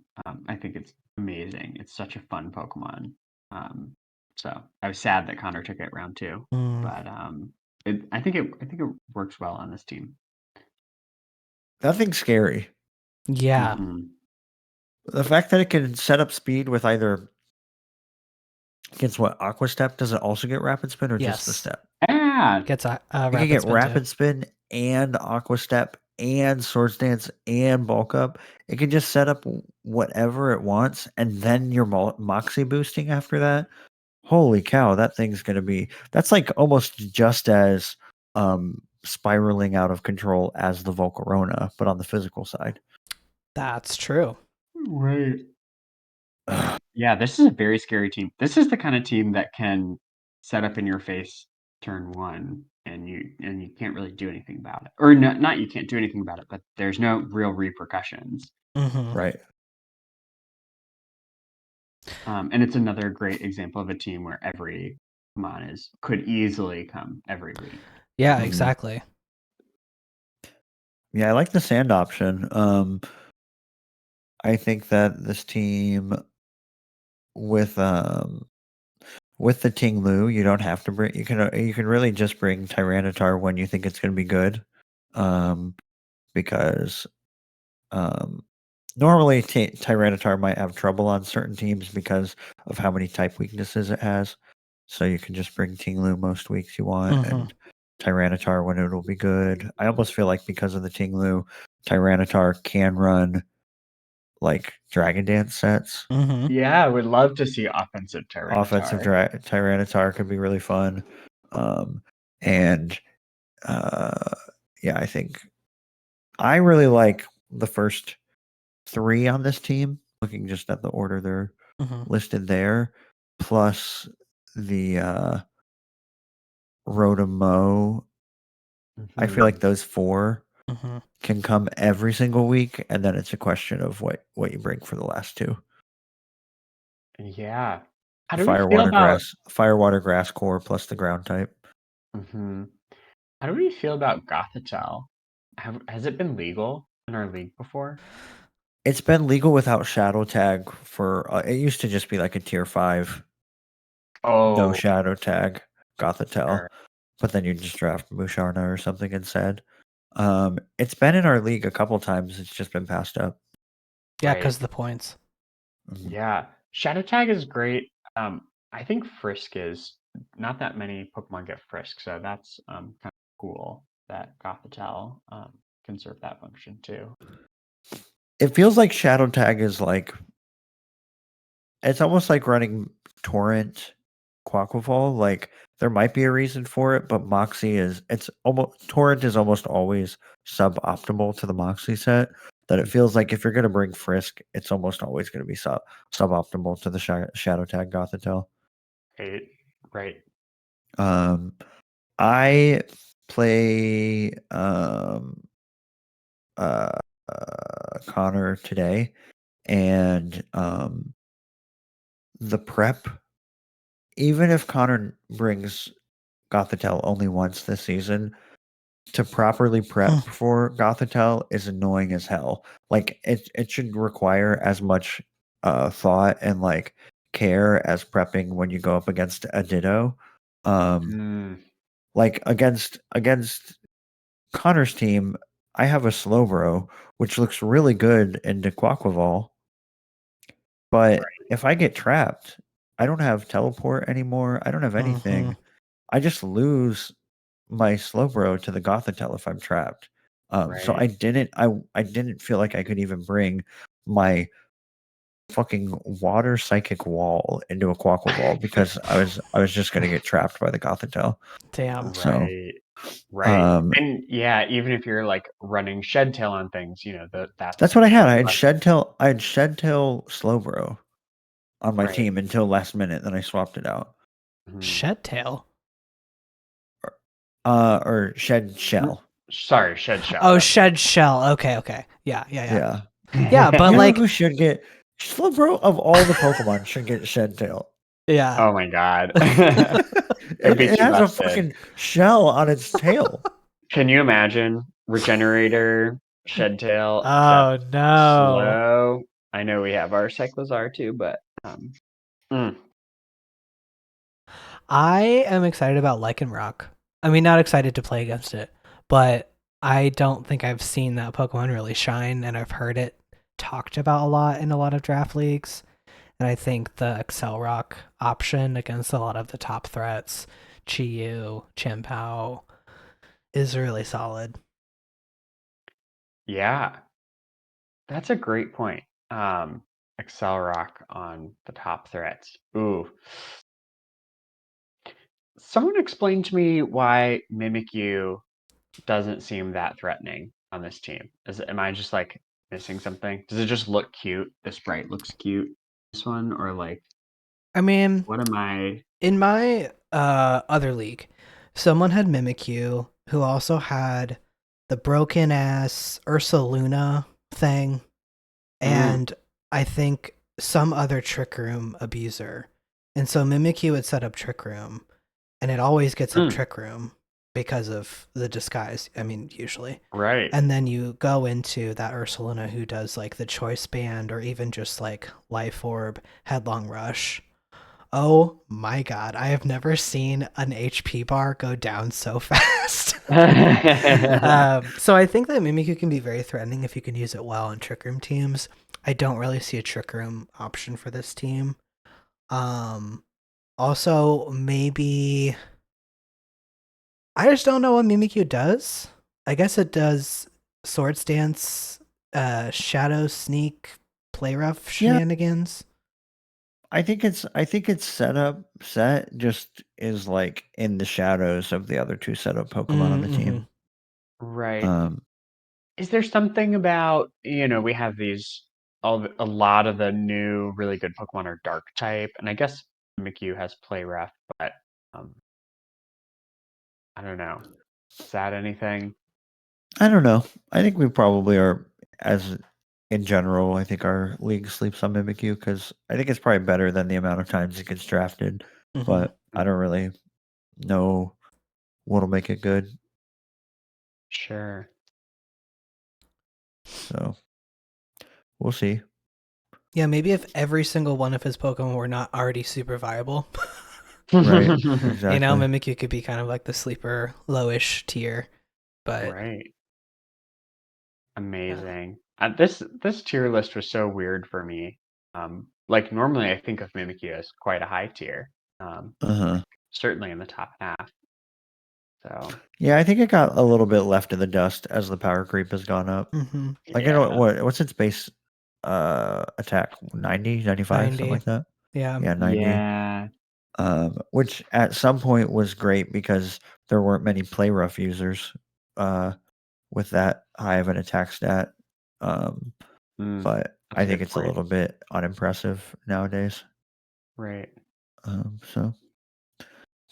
I think it's amazing. It's such a fun Pokemon. So I was sad that Connor took it round 2, but I think it works well on this team. Nothing's scary. Yeah. The fact that it can set up speed with either gets Aqua Step, does it also get Rapid Spin or just the step? Yeah. Gets a it can get Rapid Spin and Aqua Step and Swords Dance and Bulk Up. It can just set up whatever it wants and then you're Moxie boosting after that. Holy cow, that thing's going to be that's like almost just as spiraling out of control as the Volcarona, but on the physical side. That's true. Right. Yeah, this is a very scary team. This is the kind of team that can set up in your face turn 1 and you can't really do anything about it. Or not you can't do anything about it, but there's no real repercussions. Right. And it's another great example of a team where every Pokemon could easily come every week. Yeah, exactly. Yeah, I like the sand option. I think that this team with the Tinglu, you don't have to bring. You can really just bring Tyranitar when you think it's going to be good, because normally Tyranitar might have trouble on certain teams because of how many type weaknesses it has. So you can just bring Tinglu most weeks you want, and Tyranitar when it'll be good. I almost feel like because of the Tinglu, Tyranitar can run like Dragon Dance sets. Yeah, I would love to see offensive Tyranitar. Offensive Tyranitar could be really fun. Yeah, I think I really like the first 3 on this team, looking just at the order they're listed there, plus the Rotom-Mow. I feel like those 4 can come every single week, and then it's a question of what you bring for the last 2. Yeah. How do Fire, we feel water, about grass, fire, water, grass core plus the ground type. How do we feel about Gothitelle? Has it been legal in our league before? It's been legal without Shadow Tag for. It used to just be like a tier 5. No Shadow Tag Gothitelle, but then you just draft Musharna or something instead. It's been in our league a couple times. It's just been passed up. Yeah, because of the points. Yeah, Shadow Tag is great. I think Frisk is not that many Pokemon get Frisk, so that's kind of cool that Gothitelle can serve that function too. It feels like Shadow Tag is like it's almost like running Torrent Quaquaval. Like there might be a reason for it, but Moxie Torrent is almost always suboptimal to the Moxie set. That it feels like if you're going to bring Frisk, it's almost always going to be suboptimal to the Shadow Tag Gothitelle. Right. I play Connor today, and the prep. Even if Connor brings Gothitelle only once this season, to properly prep for Gothitelle is annoying as hell. Like it should require as much thought and like care as prepping when you go up against a Ditto. Like against Connor's team, I have a Slowbro, which looks really good into Quaquaval. But if I get trapped, I don't have teleport anymore. I don't have anything. I just lose my Slowbro to the Gothitelle if I'm trapped. So I didn't feel like I could even bring my fucking water psychic wall into a Quaquaval because I was just gonna get trapped by the Gothitelle. Damn. So Right. And yeah, even if you're like running Shed Tail on things, that's what I had. I had Shed Tail Slowbro on my team until last minute, then I swapped it out. Shed Tail? Or Shed Shell. Sorry, Shed Shell. Oh, Shed Shell. Okay. Yeah, but you like know who should get Slowbro of all the Pokemon should get Shed Tail. Yeah. Oh my god. it has a fucking shell on its tail. Can you imagine Regenerator, Shed Tail? Oh no. Slow. I know we have our Cyclizar too, but I am excited about Lycanroc. I mean, not excited to play against it, but I don't think I've seen that Pokemon really shine, and I've heard it talked about a lot in a lot of draft leagues. And I think the Accelerock option against a lot of the top threats, Chi-Yu, Chien-Pao, is really solid. Yeah. That's a great point. Accelerock on the top threats. Ooh. Someone explain to me why Mimikyu doesn't seem that threatening on this team. Am I just like missing something? Does it just look cute? The sprite looks cute. This one, or like, I mean, what am I? In my other league, someone had Mimikyu who also had the broken ass Ursaluna thing, and I think some other Trick Room abuser. And so Mimikyu would set up Trick Room, and it always gets up Trick Room because of the disguise. I mean, usually. Right. And then you go into that Ursaluna who does like the Choice Band or even just like Life Orb, Headlong Rush. Oh my god, I have never seen an HP bar go down so fast. So I think that Mimikyu can be very threatening if you can use it well on Trick Room teams. I don't really see a Trick Room option for this team. Also, maybe... I just don't know what Mimikyu does. I guess it does Swords Dance, Shadow Sneak, Play Rough shenanigans. I think its set just is like in the shadows of the other two setup Pokemon on the team. Right. Is there something about, we have a lot of the new really good Pokemon are dark type, and I guess Mimikyu has Play Rough, but I don't know. Is that anything? I don't know. I think we probably are, as in general, I think our league sleeps on Mimikyu because I think it's probably better than the amount of times it gets drafted. But I don't really know what'll make it good. Sure. So we'll see. Yeah, maybe if every single one of his Pokemon were not already super viable. Right. Exactly. You know, Mimikyu could be kind of like the sleeper lowish tier. But right. Amazing. This tier list was so weird for me. Like normally I think of Mimikyu as quite a high tier. Certainly in the top half. So yeah, I think it got a little bit left in the dust as the power creep has gone up. Like I know what's its base attack? 90, 95, 90. something like that. Yeah. Yeah, 90. Yeah. Which at some point was great because there weren't many play rough users with that high of an attack stat. But I think it's a little bit unimpressive nowadays. Right.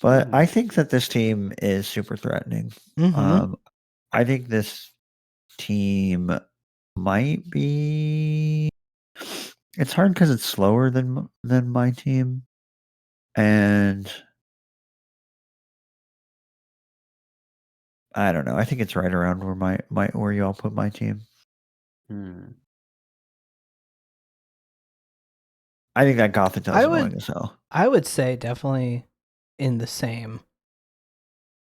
But I think that this team is super threatening. I think this team might be. It's hard because it's slower than my team, and I don't know. I think it's right around where where y'all put my team. I think that Gothitel's annoying as hell. I would say definitely in the same.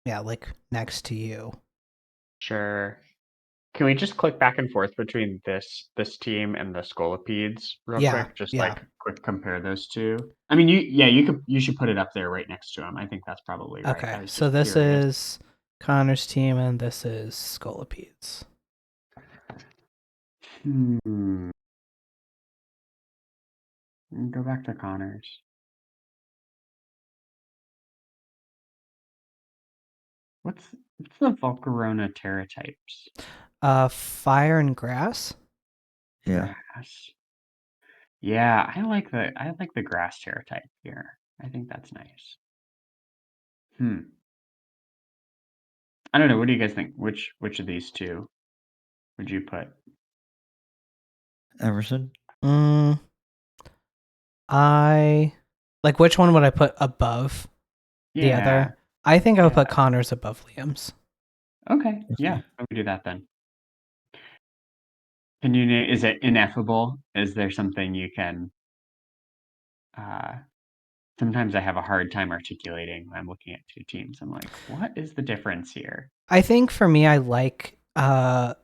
Yeah, like next to you. Sure. Can we just click back and forth between this team and the Scolipedes real quick? Just like quick compare those two. I mean, you should put it up there right next to them. I think that's probably right. Okay, so this is Connor's team and this is Scolipedes. Go back to Connor's. What's the Volcarona Terra types? Fire and grass. Yeah. Grass. Yeah, I like the grass Terra type here. I think that's nice. I don't know. What do you guys think? Which of these two would you put? Emerson. I like which one would I put above the other? I think I would put Connor's above Liam's. Okay. Yeah, I would do that then. Can you name? Is it ineffable? Is there something you can? Sometimes I have a hard time articulating when I'm looking at two teams. I'm like, what is the difference here? I think for me, I like Kyle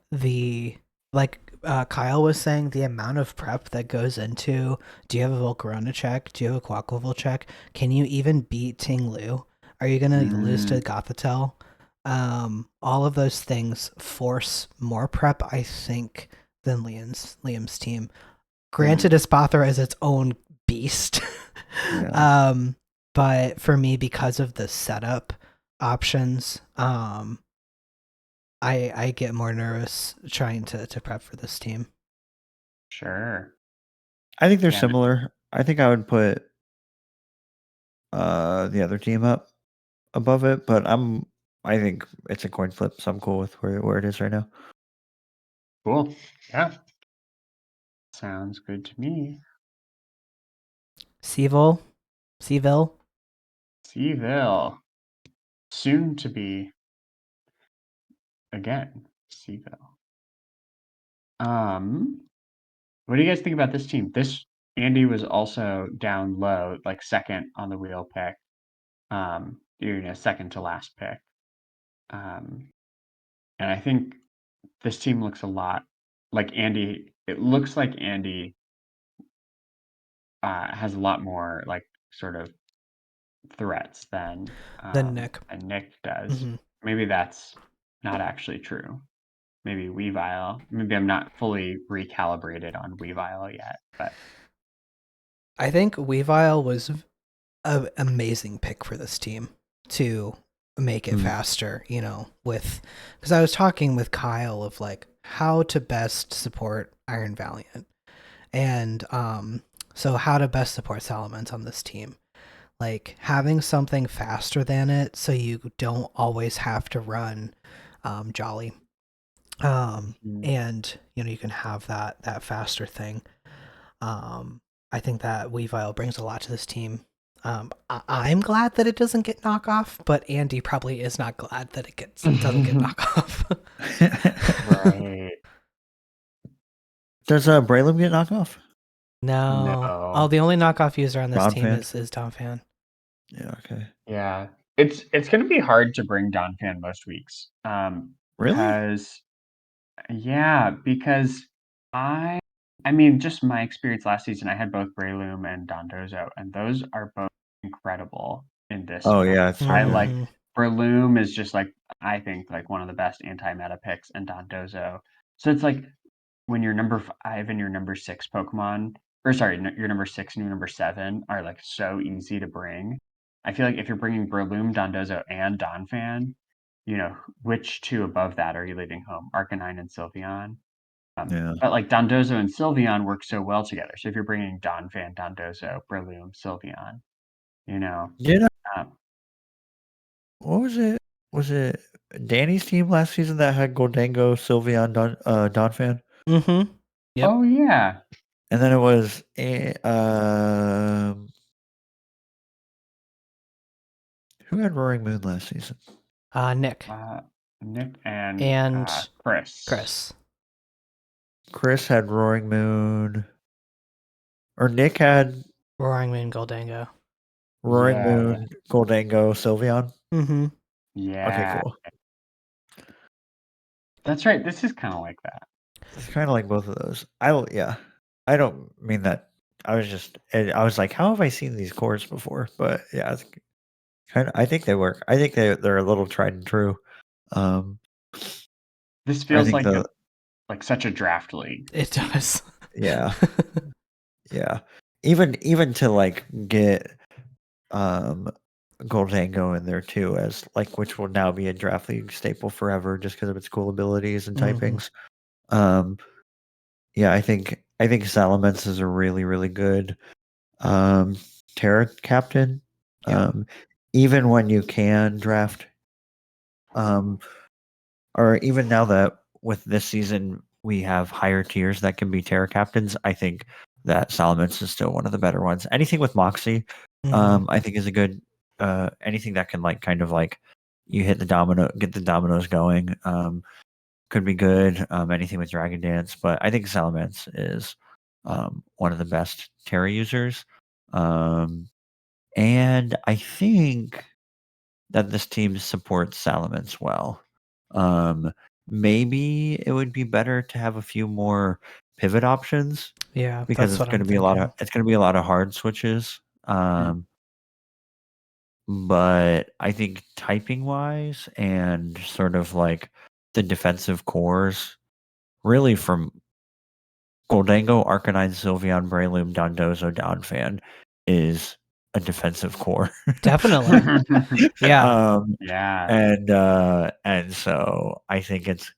was saying, the amount of prep that goes into, do you have a Volcarona check? Do you have a Quaquaval check? Can you even beat Ting Lu? Are you going to lose to Gothitelle? All of those things force more prep, I think, than Liam's team. Granted, Espathra is its own beast. But for me, because of the setup options, I get more nervous trying to prep for this team. Sure. I think they're similar. I think I would put the other team up above it, but I think it's a coin flip, so I'm cool with where it is right now. Cool. Yeah. Sounds good to me. Cville. Soon to be again. Cville. What do you guys think about this team? Andy was also down low, like second on the wheel pick. Second to last pick. And I think this team looks a lot like Andy. It looks like Andy has a lot more like sort of threats than Nick. And Nick does. Maybe that's not actually true. Maybe Weavile. Maybe I'm not fully recalibrated on Weavile yet, but I think Weavile was an amazing pick for this team to make it faster, because I was talking with Kyle of like how to best support Iron Valiant, and so how to best support Salamence on this team. Like having something faster than it so you don't always have to run Jolly. And you can have that faster thing. I think that Weavile brings a lot to this team. I'm glad that it doesn't get knockoff, but Andy probably is not glad that it doesn't get knockoff. right. Does Braylon get knockoff? No. Oh, the only knockoff user on this team is Donphan. Yeah, okay. Yeah. It's gonna be hard to bring Donphan most weeks. Really? Because I mean, just my experience last season, I had both Breloom and Dondozo, and those are both incredible in this. Oh yeah, I like Breloom is just like I think like one of the best anti-meta picks, and Dondozo. So it's like when your number 5 and your number 6 Pokemon, or sorry, your number 6 and your number 7 are like so easy to bring. I feel like if you're bringing Breloom, Dondozo, and Donphan, which two above that are you leaving home? Arcanine and Sylveon. But like Dondozo and Sylveon work so well together. So if you're bringing Donphan, Dondozo, Breloom, Sylveon, what was it? Was it Danny's team last season that had Goldango, Sylveon, Donphan? Yep. Oh yeah. And then it was who had Roaring Moon last season? Nick. Nick and And Chris. Chris had Roaring Moon, or Nick had Roaring Moon, Goldango. Roaring Yeah. Moon, Goldango, Sylveon. Mm-hmm. Yeah. Okay, cool. That's right. This is kind of like that. It's kind of like both of those. I don't mean that. I was like, how have I seen these cores before? But yeah, it's kind of. I think they work. I think they're a little tried and true. This I feels think like such a draft league. It does. Yeah. Yeah. Even to like get Goldango in there too, as like, which will now be a draft league staple forever just because of its cool abilities and typings. Yeah, I think Salamence is a really, really good Terra captain. Yeah. Even when you can draft, or even now that with this season we have higher tiers that can be Terra captains, I think that Salamence is still one of the better ones. Anything with Moxie, I think is a good. Anything that can like kind of like you hit get the dominoes going, could be good. Anything with Dragon Dance, but I think Salamence is one of the best Terra users. And I think that this team supports Salamence well. Maybe it would be better to have a few more pivot options. Yeah, because that's it's what going I'm to be a lot thinking. of hard switches. But I think typing wise and sort of like the defensive cores, really from Goldango, Arcanine, Sylveon, Breloom, Dondozo, Donphan is a defensive core. Definitely. Yeah. Yeah. And so I think it's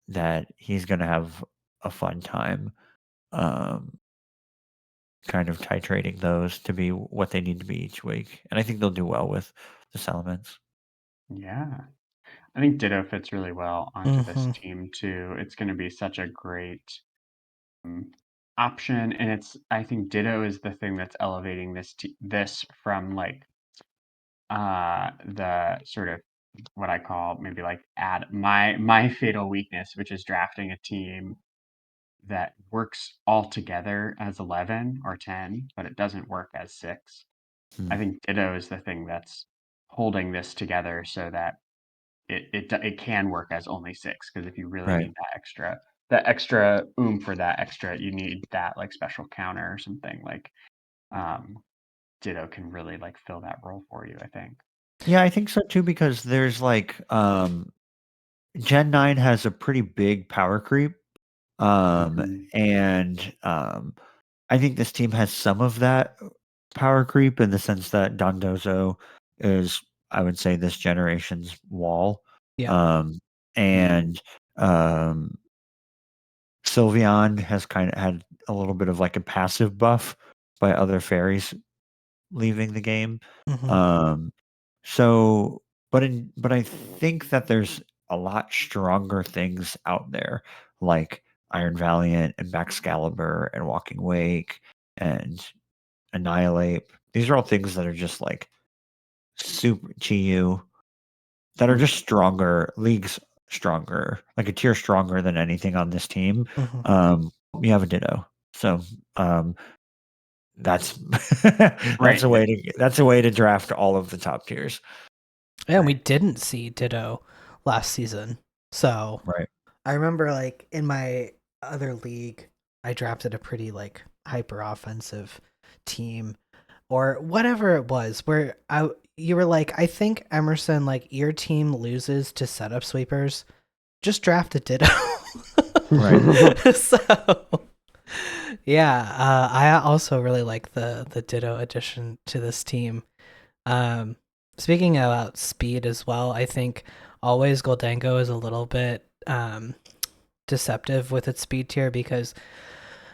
that he's gonna have a fun time kind of titrating those to be what they need to be each week. And I think they'll do well with the Salamence. Yeah. I think Ditto fits really well onto this team too. It's going to be such a great option, and I think Ditto is the thing that's elevating this from like the sort of what I call maybe like add my fatal weakness, which is drafting a team that works all together as 11 or 10, but it doesn't work as 6. I think Ditto is the thing that's holding this together so that it can work as only 6, because if you really Right. need that extra for that extra, you need that like special counter or something like Ditto can really like fill that role for you, I think. Yeah, I think so too, because there's like Gen 9 has a pretty big power creep. And I think this team has some of that power creep in the sense that Dondozo is, I would say, this generation's wall. Yeah. And Sylveon has kind of had a little bit of like a passive buff by other fairies leaving the game. So, but I think that there's a lot stronger things out there, like Iron Valiant and Baxcalibur and Walking Wake and Annihilate. These are all things that are just like super Chiyu that are just stronger, leagues stronger, like a tier stronger than anything on this team. You have a Ditto. So that's Right. that's a way to draft all of the top tiers. Yeah, and we didn't see Ditto last season. So Right. I remember like in my other league, I drafted a pretty like hyper offensive team or whatever it was where you were like, I think Emerson, like your team loses to setup sweepers. Just draft a Ditto. Right. So yeah, I also really like the Ditto addition to this team. Speaking about speed as well, I think always Goldango is a little bit deceptive with its speed tier because,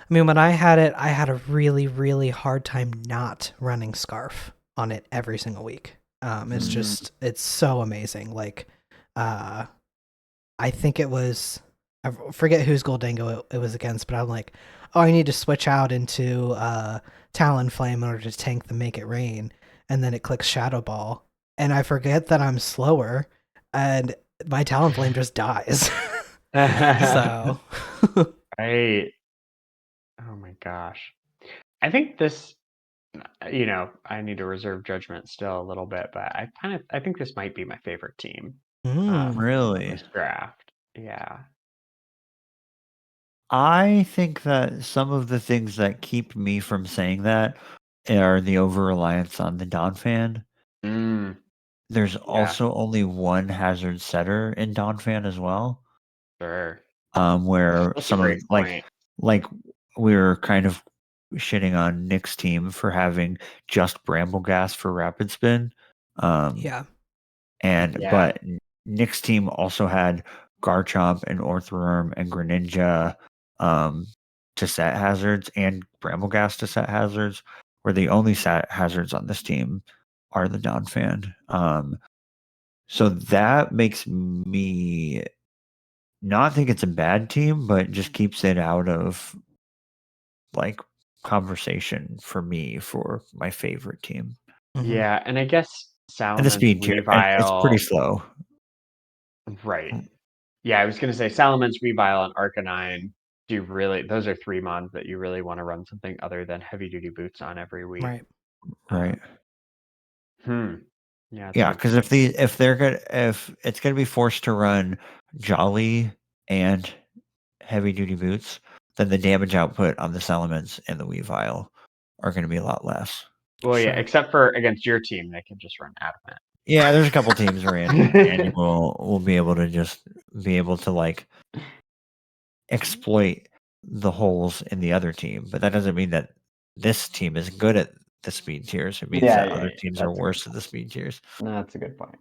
I mean, when I had it, I had a really, really hard time not running Scarf on it every single week. It's just, it's so amazing. Like, I think it was, I forget whose Goldango it was against, but I'm like, oh, I need to switch out into Talonflame in order to tank the Make It Rain. And then it clicks Shadow Ball. and I forget that I'm slower, and my Talonflame just dies. So, Right. Oh my gosh. I think this, I need to reserve judgment still a little bit, but I think this might be my favorite team from Really? this draft. Yeah. I think that some of the things that keep me from saying that are the over-reliance on the Donphan. Mm, There's yeah, also only one hazard setter in Donphan as well. sure. Where That's a some of great point. like we were kind of shitting on Nick's team for having just Brambleghast for Rapid Spin. yeah. Yeah. But Nick's team also had Garchomp and Orthworm and Greninja to set hazards and Brambleghast to set hazards, where the only set hazards on this team are the Donphan. So that makes me not think it's a bad team, but just keeps it out of like conversation for me for my favorite team. Mhm. Yeah, and I guess And the Salamence, speed tier, and it's pretty Weavile, slow. right. Yeah, I was gonna say Salamence, Weavile, and Arcanine. Those are 3 mons that you really want to run something other than heavy duty boots on every week. Right. Right. Yeah, it's Yeah, good. because if it's gonna be forced to run Jolly and heavy duty boots, then the damage output on the Salamence and the Weavile are gonna be a lot less. Well, yeah, Sure. except for against your team, they can just run Adamant. Yeah, there's a couple teams where Andy will be able to like exploit the holes in the other team, but that doesn't mean that this team is good at the speed tiers. It means that other teams are worse at the speed tiers. No, that's a good point.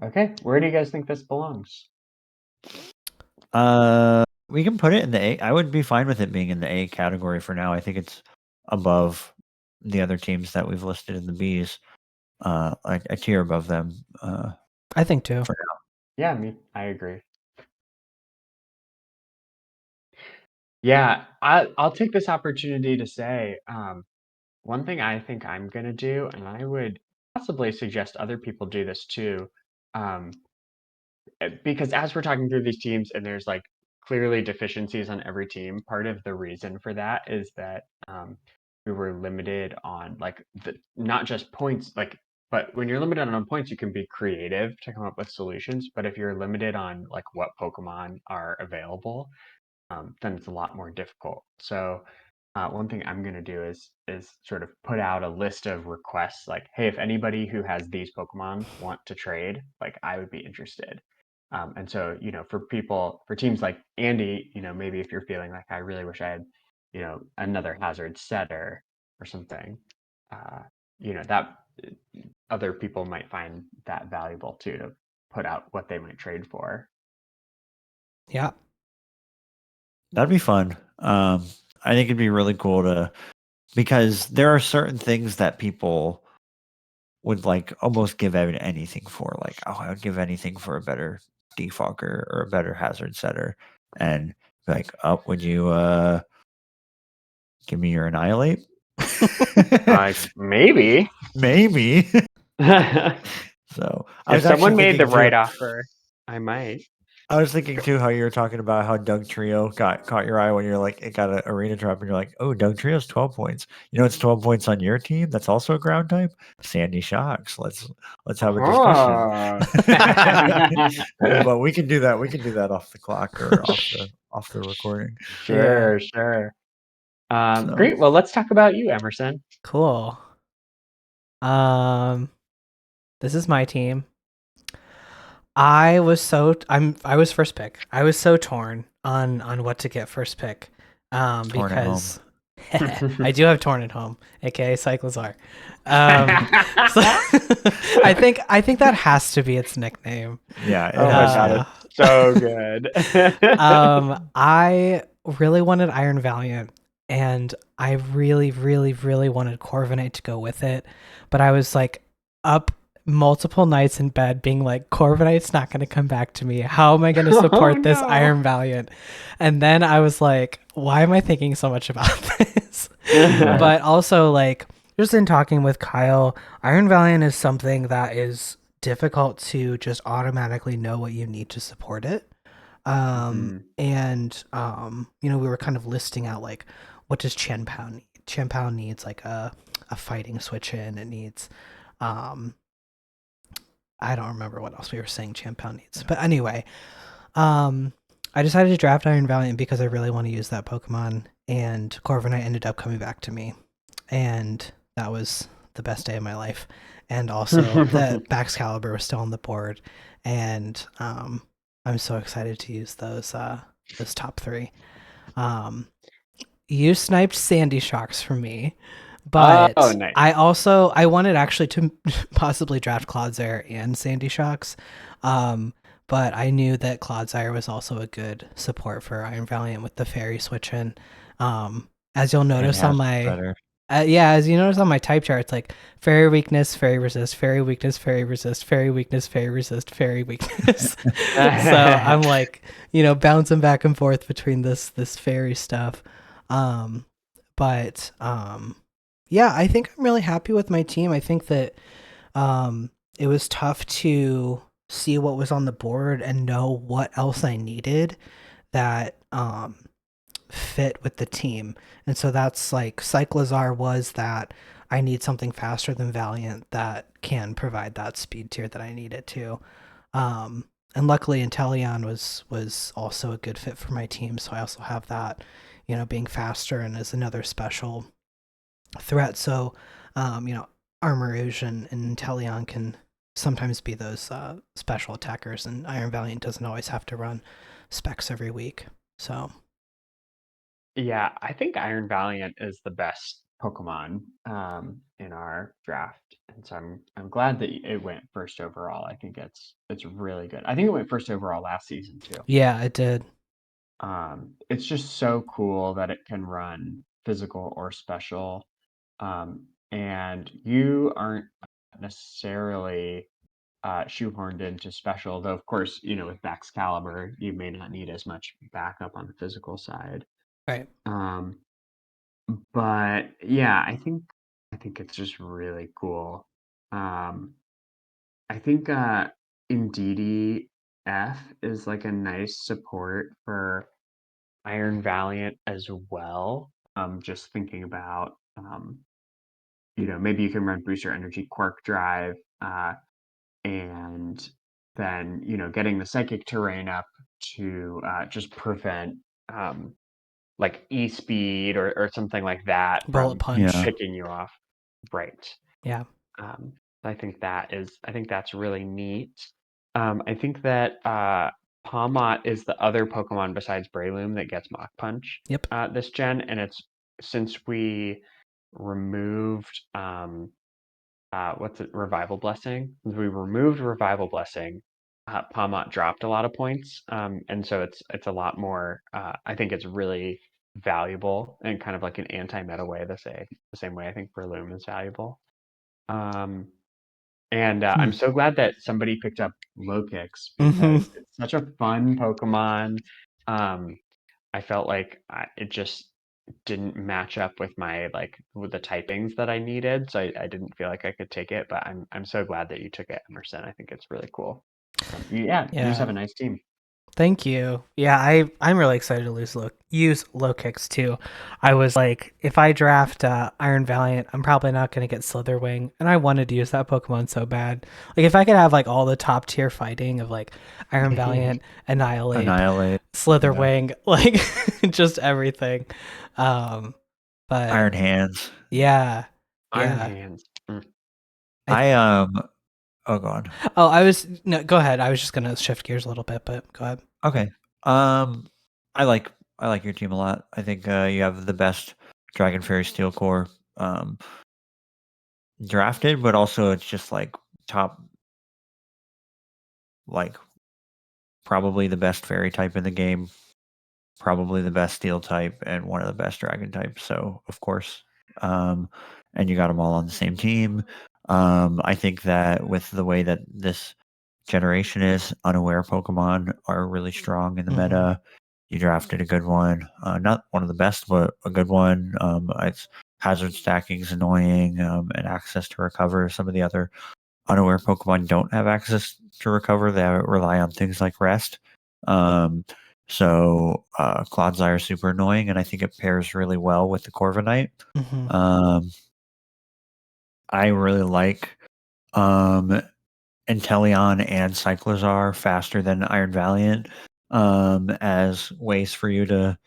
Okay, where do you guys think this belongs? We can put it in the A. I would be fine with it being in the A category for now. I think it's above the other teams that we've listed in the Bs. Like a tier above them. I think too. For now. Yeah, I agree. Yeah, I'll take this opportunity to say one thing I think I'm gonna do, and I would possibly suggest other people do this too, because as we're talking through these teams, and there's like clearly deficiencies on every team. Part of the reason for that is that we were limited on like not just points, but when you're limited on points, you can be creative to come up with solutions. But if you're limited on like what Pokemon are available, then it's a lot more difficult. So one thing I'm going to do is sort of put out a list of requests like, hey, if anybody who has these Pokemon want to trade, like I would be interested. And so, for teams like Andy, maybe if you're feeling like I really wish I had, another hazard setter or something, that other people might find that valuable too, to put out what they might trade for. Yeah. That'd be fun. I think it'd be really cool because there are certain things that people would like almost give out anything for. Like, oh, I would give anything for a better defogger or a better hazard setter. And like, oh, would you give me your Annihilate? Maybe. Maybe. So if someone made the right offer, I might. I was thinking too how you were talking about how Doug Trio caught your eye when you're like it got an arena drop and you're like, oh, Doug Trio's 12 points. You know, it's 12 points on your team. That's also a ground type. Sandy Shocks. Let's have a discussion. But we can do that. We can do that off the clock or off the recording. Sure. Great. Well, let's talk about you, Emerson. Cool. This is my team. I was first pick. I was so torn on what to get first pick. Because I do have Torn at home, aka Cyclozar. So I think that has to be its nickname. Yeah. Oh my god, it's so good. I really wanted Iron Valiant, and I really, really, really wanted Corviknight to go with it, but I was like up multiple nights in bed being like, Corviknight's not going to come back to me. How am I going to support this Iron Valiant? And then I was like, why am I thinking so much about this? But also like just in talking with Kyle, Iron Valiant is something that is difficult to just automatically know what you need to support it. And we were kind of listing out like, what does Chen Pao need? Chen Pao needs like a fighting switch in. It needs I don't remember what else we were saying Chen Pao needs. But anyway, I decided to draft Iron Valiant because I really want to use that Pokemon, and Corviknight ended up coming back to me. And that was the best day of my life. And also the Baxcalibur was still on the board. And I'm so excited to use those top three. You sniped Sandy Shocks from me, but nice. I wanted actually to possibly draft Clodsire and Sandy Shocks, but I knew that Clodsire was also a good support for Iron Valiant with the fairy switch in. As you'll notice on my as you notice on my type chart, it's like fairy weakness, fairy resist, fairy weakness, fairy resist, fairy weakness, fairy resist, fairy weakness. So I'm like, bouncing back and forth between this fairy stuff. But yeah, I think I'm really happy with my team. I think that it was tough to see what was on the board and know what else I needed that fit with the team. And so that's like Cyclizar was that I need something faster than Valiant that can provide that speed tier that I needed to. And luckily Inteleon was also a good fit for my team. So I also have that, being faster and is another special threat. So, Armourouge and Inteleon can sometimes be those special attackers, and Iron Valiant doesn't always have to run specs every week. So yeah, I think Iron Valiant is the best Pokemon in our draft, and so I'm glad that it went first overall. I think it's really good. I think it went first overall last season too. yeah, it did. It's just so cool that it can run physical or special, and you aren't necessarily shoehorned into special, though of course, with Baxcalibur, you may not need as much backup on the physical side. Right. But yeah, I think it's just really cool. I think Indeedee F is like a nice support for Iron Valiant as well. Just thinking about maybe you can run Booster Energy Quark Drive, and then getting the Psychic Terrain up to just prevent like E-Speed or something like that Bullet from Punch. picking you off. Right. Yeah. I think that's really neat. I think that Pawmot is the other Pokemon besides Breloom that gets Mach Punch. Yep. This gen, and it's since we removed Revival Blessing. Since we removed Revival Blessing, Pawmot dropped a lot of points, and so it's a lot more. I think it's really valuable and kind of like an anti-meta way. The same way I think Breloom is valuable. And I'm so glad that somebody picked up Lokix because it's such a fun Pokemon. I felt like it just didn't match up with with the typings that I needed, so I didn't feel like I could take it. But I'm so glad that you took it, Emerson. I think it's really cool. You just have a nice team. Thank you. Yeah, I'm really excited to use Lokix too. I was like, if I draft Iron Valiant, I'm probably not going to get Slitherwing, and I wanted to use that Pokemon so bad. Like, if I could have like all the top tier fighting of like Iron Valiant, Annihilate, Slitherwing, like just everything. But Iron Hands. Yeah. Iron Hands. Oh, go on. Oh, go ahead. I was just gonna shift gears a little bit, but go ahead. Okay. I like your team a lot. I think you have the best Dragon Fairy Steel Core drafted, but also it's just like top, like probably the best fairy type in the game, probably the best steel type, and one of the best dragon types. So of course, and you got them all on the same team. I think that with the way that this generation is, unaware Pokemon are really strong in the meta. You drafted a good one, not one of the best, but a good one. It's hazard stacking is annoying, and access to recover. Some of the other unaware Pokemon don't have access to recover. They rely on things like rest. So Clodsire is super annoying, and I think it pairs really well with the Corviknight. Mm-hmm. I really like Inteleon and Cyclizar faster than Iron Valiant as ways for you to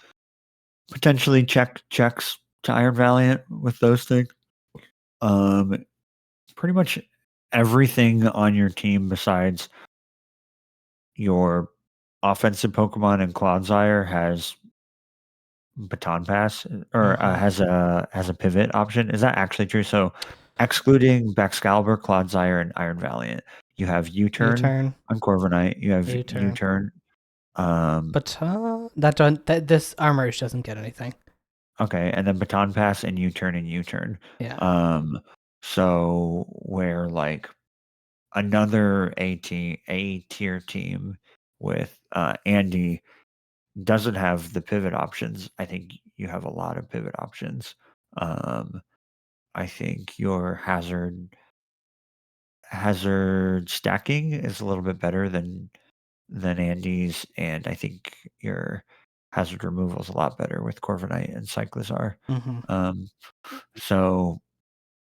potentially check checks to Iron Valiant with those things. Pretty much everything on your team besides your offensive Pokemon and Clodsire has Baton Pass or has a pivot option. Is that actually true? So excluding Baxcalibur, Clodsire, and Iron Valiant, you have U-turn on Corviknight. You have U-turn. But this Armor doesn't get anything. Okay, and then Baton Pass and U-turn and U-turn. Yeah. So where like another A tier team with Andy doesn't have the pivot options. I think you have a lot of pivot options. I think your hazard stacking is a little bit better than Andy's, and I think your hazard removal is a lot better with Corviknight and Cyclizar. Mm-hmm. So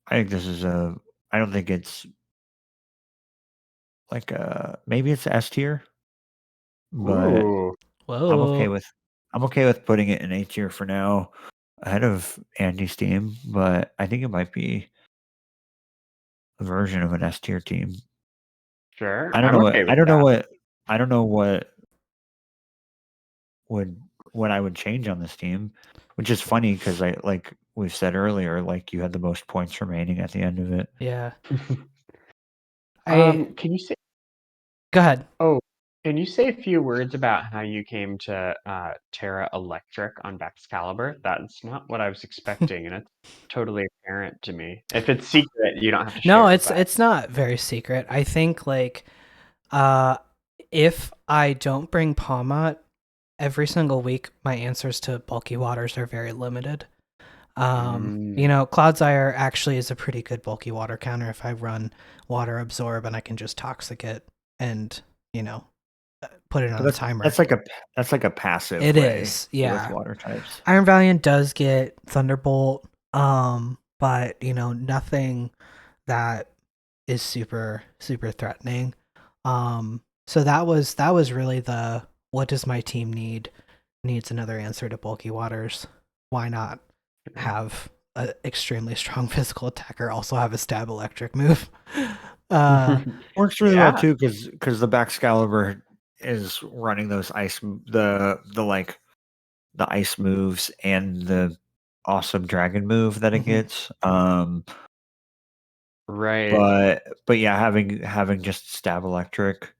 I think this is I don't think it's like maybe it's S tier, but Ooh. I'm okay with putting it in A tier for now, ahead of Andy's team. But I think it might be a version of an S tier team. Sure. I don't know what I would change on this team, which is funny because I like we've said earlier, like you had the most points remaining at the end of it. Yeah. Can you say? Go ahead. Oh, can you say a few words about how you came to Terra Electric on Baxcalibur? That's not what I was expecting, and it's totally apparent to me. If it's secret, you don't have to share. No, it's not very secret. I think like if I don't bring Palmot every single week, my answers to bulky waters are very limited. Clodsire actually is a pretty good bulky water counter if I run Water Absorb and I can just Toxic it and, put it on a timer. That's like a passive. It is, yeah. With water types. Iron Valiant does get Thunderbolt, but nothing that is super super threatening. So that was really the what does my team needs another answer to bulky waters. Why not have an extremely strong physical attacker also have a stab electric move? Works really well too because the Baxcalibur is running those ice the ice moves and the awesome dragon move that it gets. Right. But yeah, having just stab electric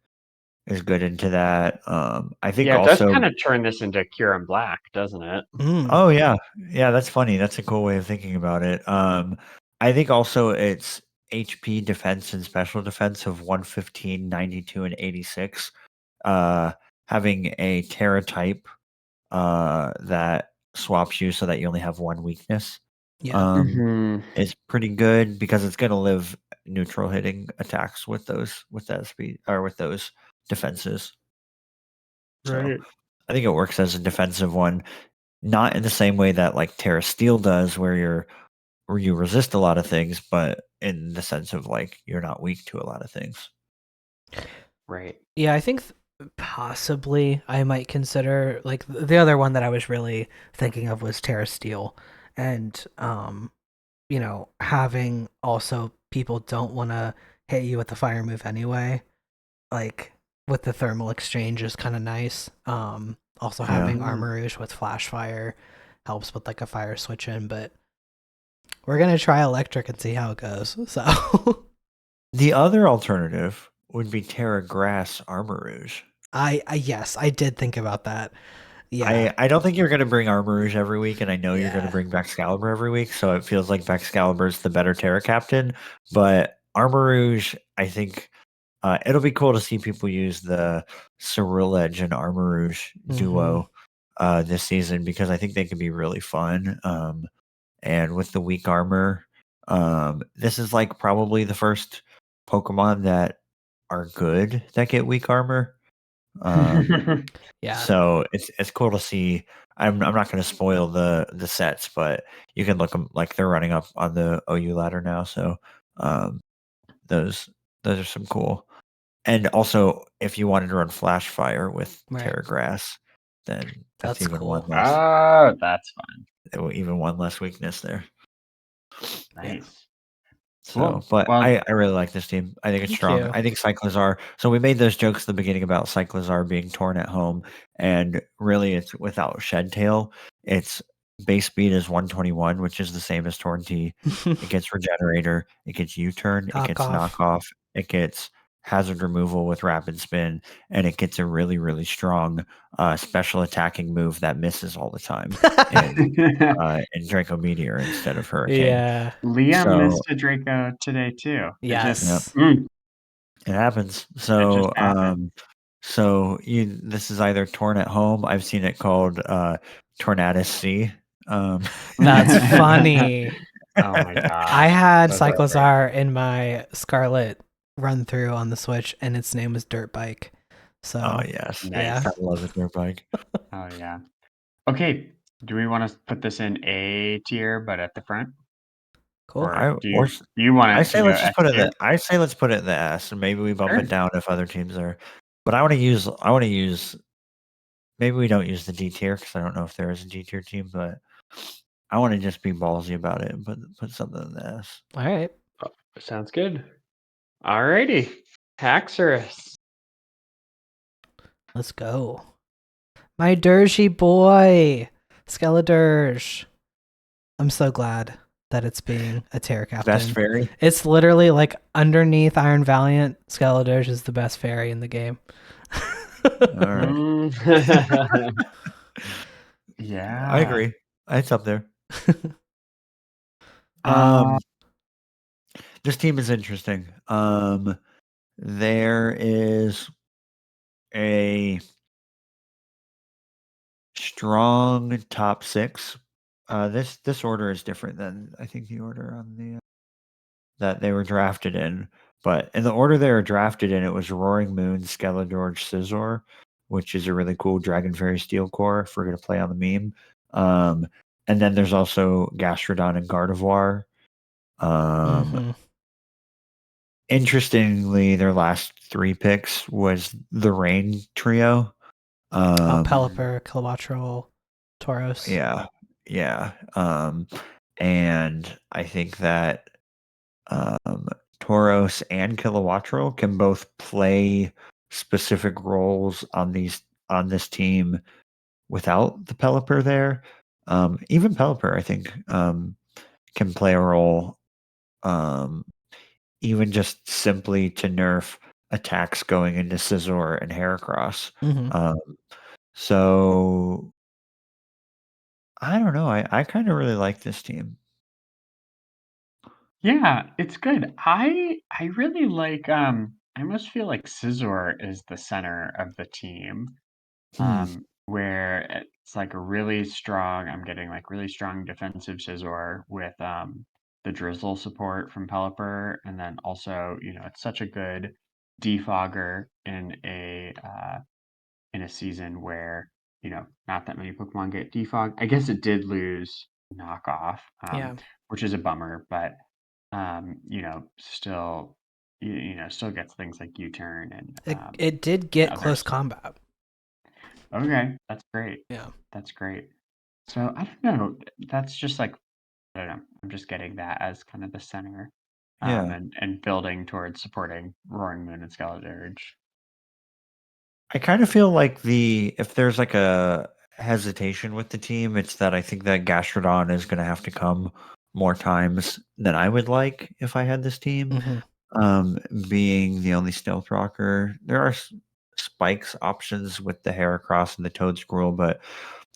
is good into that. I think it also does kind of turn this into HÉireann Black, doesn't it? Oh yeah. That's funny. That's a cool way of thinking about it. I think also it's HP defense and special defense of 115, 92, and 86. Having a Terra type that swaps you so that you only have one weakness. Yeah. Is pretty good because it's going to live neutral hitting attacks with that speed or with those defenses. Right. So I think it works as a defensive one, not in the same way that like Terra Steel does, where you resist a lot of things, but in the sense of like you're not weak to a lot of things. Right. Yeah, I think possibly I might consider like the other one that I was really thinking of was Terra Steel, and having also people don't want to hit you with the fire move anyway, like with the thermal exchange is kind of nice. Also having Armarouge with Flash Fire helps with like a fire switch in, but we're gonna try electric and see how it goes. So the other alternative would be Terra Grass Armarouge. Yes, I did think about that. Yeah. I don't think you're going to bring Armarouge every week, and I know you're going to bring Baxcalibur every week, so it feels like Baxcalibur is the better Terra captain. But Armarouge, I think it'll be cool to see people use the Ceruledge and Armarouge duo this season because I think they can be really fun. and with the weak armor, this is like probably the first Pokemon that are good that get weak armor. Yeah. So it's cool to see. I'm not going to spoil the sets, but you can look them like they're running up on the OU ladder now. So those are some cool. And also, if you wanted to run Flash Fire with Right. Terra Grass, then that's That's even cool. one less. Oh, that's fun. Even one less weakness there. Nice. So, Cool. but Well, I really like this team. I think it's Me strong. too. I think Cyclizar. So we made those jokes at the beginning about Cyclizar being torn at home, and really it's without Shed Tail. Its base speed is 121, which is the same as Torn T. It gets Regenerator. It gets U-turn. It gets Knockoff. It gets Hazard Removal with Rapid Spin, and it gets a really, really strong special attacking move that misses all the time in Draco Meteor instead of Hurricane. Yeah. Liam missed a Draco today too. Yes. It happens. So, just happened. This is either torn at home. I've seen it called Tornadus C. That's funny. Oh my god! I had Those are Cyclizar in my Scarlet run through on the Switch, and its name was Dirt Bike. So, oh yes, yeah. I love a dirt bike. Oh yeah. Okay. Do we want to put this in A tier, but at the front? Cool. Or do you want I it say to let's go just put it. S tier? I say let's put it in the S, and maybe we bump Sure. it down if other teams are. But I want to use. Maybe we don't use the D tier because I don't know if there is a D tier team, but I want to just be ballsy about it and put something in the S. All right. Sounds good. Alrighty. Haxorus. Let's go. My Durgy boy, Skeledirge. I'm so glad that it's being a Terra Captain. Best fairy. It's literally like underneath Iron Valiant, Skeledirge is the best fairy in the game. All right. Yeah. I agree. It's up there. This team is interesting. There is a strong top 6. This order is different than I think the order on the that they were drafted in. But in the order they were drafted in, it was Roaring Moon, Skeledirge, Scizor, which is a really cool Dragon Fairy Steel Core if we're going to play on the meme. And then there's also Gastrodon and Gardevoir. Interestingly, their last 3 picks was the Rain trio. Pelipper, Kilowattrel, Tauros. Yeah. And I think that Tauros and Kilowattrel can both play specific roles on this team without the Pelipper there. Even Pelipper, I think, can play a role, even just simply to nerf attacks going into Scizor and Heracross. So I don't know. I kind of really like this team. Yeah, it's good. I really like I almost feel like Scizor is the center of the team. Where it's like a really strong, I'm getting like really strong defensive Scizor with the Drizzle support from Pelipper, and then also, it's such a good defogger in a season where, not that many Pokemon get defogged. I guess it did lose knockoff, which is a bummer, but still still gets things like U-turn and it did get close combat. Okay, that's great. Yeah. That's great. So I don't know. That's just like, I don't know. I'm just getting that as kind of the center. And building towards supporting Roaring Moon and Skeledirge. I kind of feel like if there's like a hesitation with the team, it's that I think that Gastrodon is going to have to come more times than I would like if I had this team. Being the only stealth rocker, there are spikes options with the Heracross and the Toedscruel, but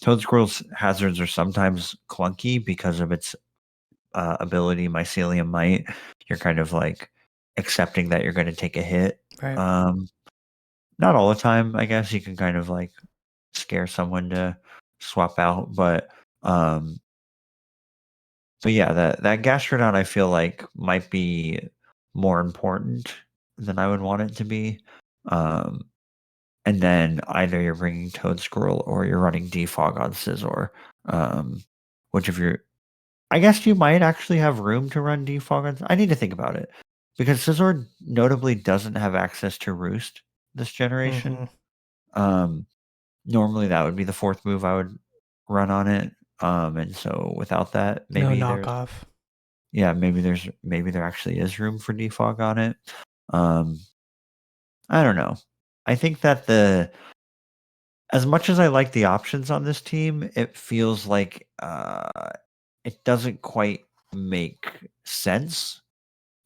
Toedscruel's hazards are sometimes clunky because of its ability, Mycelium Might. You're kind of like accepting that you're going to take a hit. Right. Not all the time, I guess. You can kind of like scare someone to swap out, but But yeah, that Gastrodon I feel like might be more important than I would want it to be. And then either you're bringing Toad Squirrel or you're running Defog on Scizor. Which if you're, I guess you might actually have room to run Defog on. I need to think about it because Scizor notably doesn't have access to Roost this generation. Normally that would be the fourth move I would run on it. And so without that, maybe No there's knockoff. maybe there actually is room for defog on it. I don't know. I think that as much as I like the options on this team, it feels like it doesn't quite make sense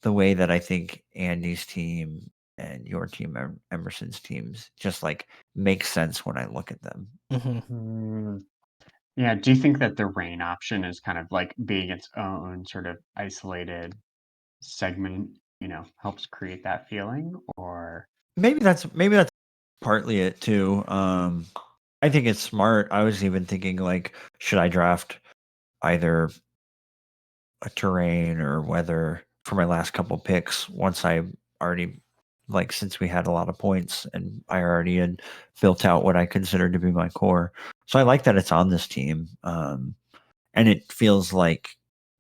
the way that I think Andy's team and your team, Emerson's teams, just like make sense when I look at them. Yeah, do you think that the rain option is kind of like being its own sort of isolated segment, helps create that feeling? Or Maybe that's partly it too. I think it's smart. I was even thinking like, should I draft either a terrain or weather for my last couple picks once I already since we had a lot of points and I already had built out what I considered to be my core. So I like that it's on this team. And it feels like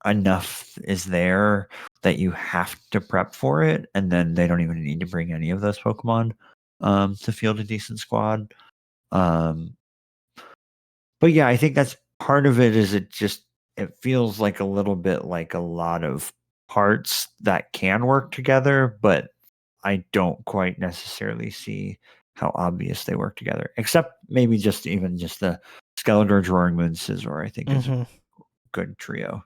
enough is there that you have to prep for it, and then they don't even need to bring any of those Pokemon to field a decent squad. But yeah, I think that's part of it. Is it feels like a little bit like a lot of parts that can work together, but I don't quite necessarily see how obvious they work together. Except maybe just the Skeletor, Roaring Moon, Scizor, I think is a good trio.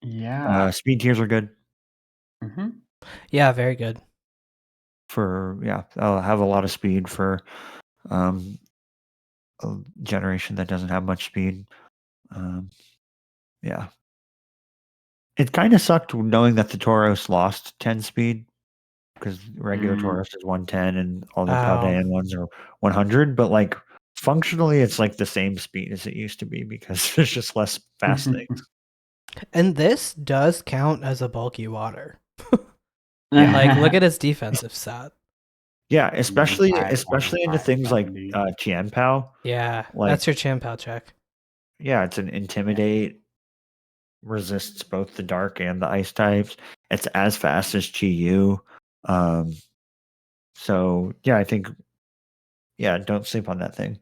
Yeah. Speed tiers are good. Yeah, very good. I'll have a lot of speed for a generation that doesn't have much speed. Yeah. It kind of sucked knowing that the Tauros lost 10 speed because regular Tauros is 110 and all the Paldean ones are 100. But functionally, it's like the same speed as it used to be because there's just less fast things. And this does count as a bulky water. Yeah. Look at its defensive stat. Yeah, especially into things like Tianpao. Yeah, that's your Tianpao check. Yeah, it's an Intimidate, resists both the dark and the ice types. It's as fast as Chi-Yu. So yeah, I think don't sleep on that thing.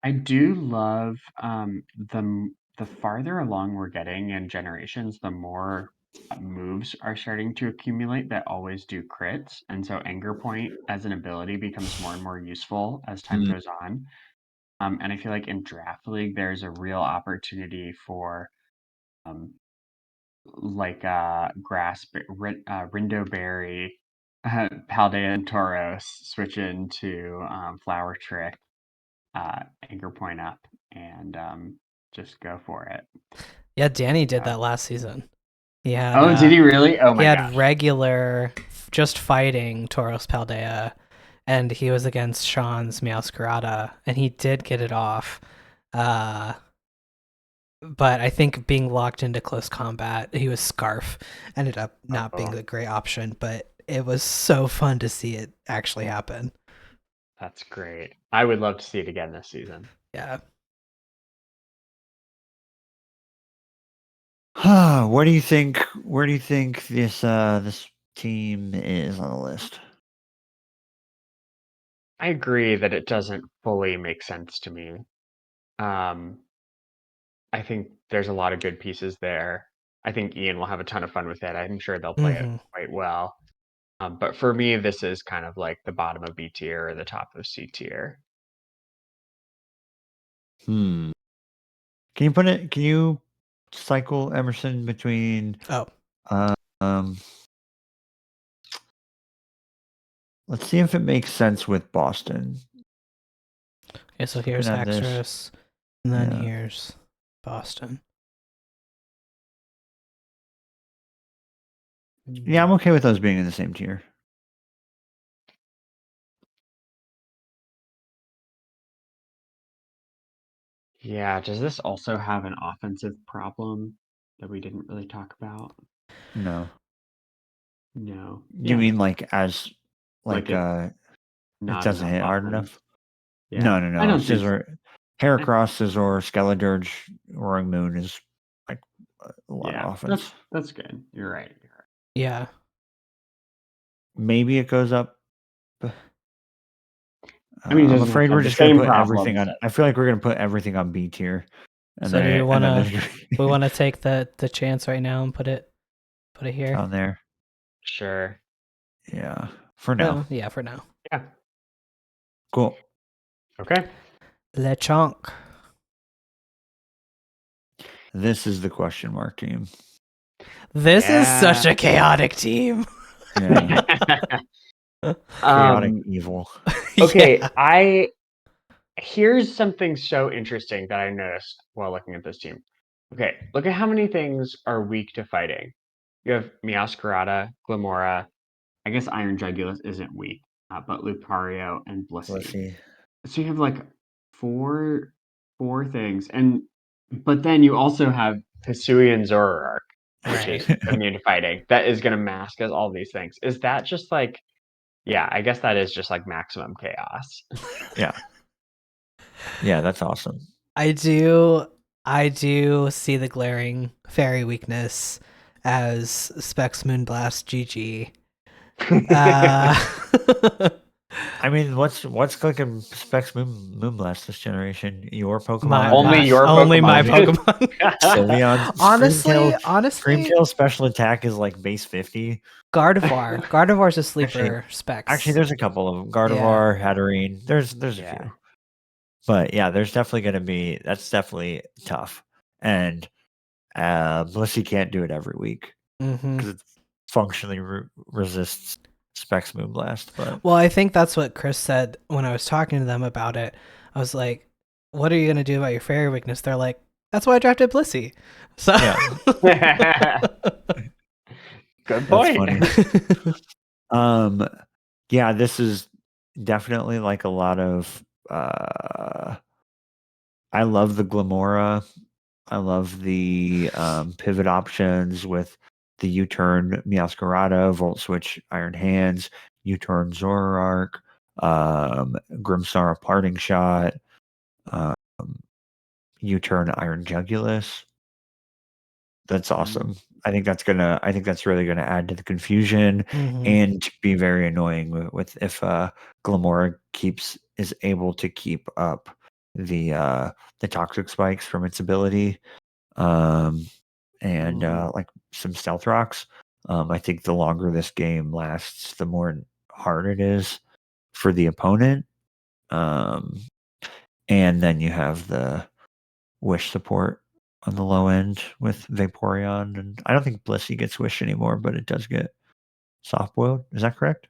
I do love the farther along we're getting in generations, the more moves are starting to accumulate that always do crits, and so Anger Point as an ability becomes more and more useful as time goes on. And I feel like in Draft League, there's a real opportunity for Rindo Berry, Paldea and Tauros switch into Flower Trick, Anger Point up, and just go for it. Yeah, Danny did that last season. He had. Oh, did he really? Oh my gosh. He gosh. had regular, just fighting Tauros Paldea, and he was against Sean's Meowscarada, and he did get it off. But I think being locked into close combat, he was Scarf, ended up not being a great option, but it was so fun to see it actually happen. That's great. I would love to see it again this season. Yeah. Where do you think this team is on the list? I agree that it doesn't fully make sense to me. I think there's a lot of good pieces there. I think Ian will have a ton of fun with it. I'm sure they'll play it quite well. But for me, this is kind of like the bottom of B tier or the top of C tier. Can you cycle Emerson between let's see if it makes sense with Boston. Okay, so here's Haxorus, and then here's Boston. Yeah, I'm okay with those being in the same tier. Yeah, does this also have an offensive problem that we didn't really talk about? No. No. You mean like as Like it not doesn't enough hit hard offense? enough? Yeah. No. I don't think so. Scissor, Heracross, Scizor, Skeledirge, Roaring Moon is like a lot of offense. That's good. You're right. Yeah. Maybe it goes up. I mean, it I'm doesn't have afraid to we're have the just going to same put everything problems on. I feel like we're going to put everything on B tier. And So do we want then to? We want to take the chance right now and put it here. on there. Sure. Yeah, for now. Well, yeah, for now. Yeah. Cool. Okay. Lechonk. This is the question mark team. This is such a chaotic team. Yeah. Chaotic evil. Okay, Yeah. here's something so interesting that I noticed while looking at this team. Okay, look at how many things are weak to fighting. You have Meowscarada, Glamora. I guess Iron Jugulus isn't weak, but Lucario and Let's Blissey. see. So you have like four things, but then you also have Hisuian Zoroark, which is immune to fighting. That is going to mask as all these things. Is that just like? Yeah, I guess that is just like maximum chaos. Yeah. Yeah, that's awesome. I do see the glaring fairy weakness as Specs Moonblast GG. I mean, what's clicking Specs Moonblast this generation? Your Pokemon? My Pokemon. Sylveon. Honestly, Screamtail special attack is like base 50. Gardevoir's a sleeper. Specs. Actually, there's a couple of them. Gardevoir, Hatterene. There's a few. But yeah, there's definitely going to be. That's definitely tough. And Blissey can't do it every week because it functionally resists Specs Moonblast. But well, I think that's what Chris said when I was talking to them about it. I was like, "What are you going to do about your fairy weakness?" They're like, "That's why I drafted Blissey." So yeah. Good point. That's funny. Yeah, this is definitely like a lot of. I love the Glamora. I love the pivot options with the U-turn Meowscarada, Volt Switch Iron Hands, U-turn Zoroark, Grimmsnarl Parting Shot, U-turn Iron Jugulus. That's awesome. I think that's really gonna add to the confusion and be very annoying with if Glamora is able to keep up the toxic spikes from its ability. And like some stealth rocks. I think the longer this game lasts, the more hard it is for the opponent. And then you have the wish support on the low end with Vaporeon, and I don't think Blissey gets wish anymore, but it does get soft boiled. Is that correct?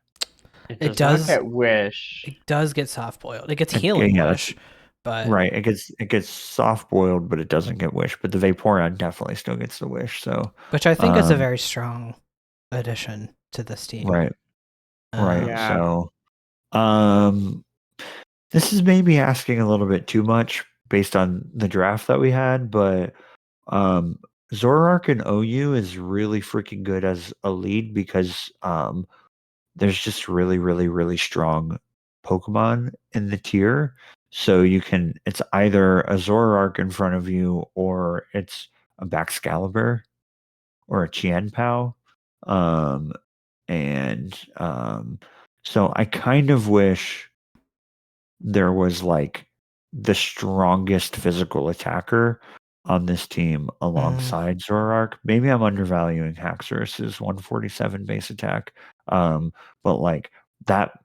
It does not get wish. It does get soft boiled. It gets healing wish. But right, it gets soft boiled, but it doesn't get wish. But the Vaporeon definitely still gets the wish. So, which I think is a very strong addition to this team. Right. So, this is maybe asking a little bit too much based on the draft that we had, but Zoroark and OU is really freaking good as a lead because there's just really, really, really strong Pokemon in the tier. So it's either a Zoroark in front of you or it's a Baxcalibur or a Qianpao. So I kind of wish there was like the strongest physical attacker on this team alongside Zoroark. Maybe I'm undervaluing Haxorus's 147 base attack. But like that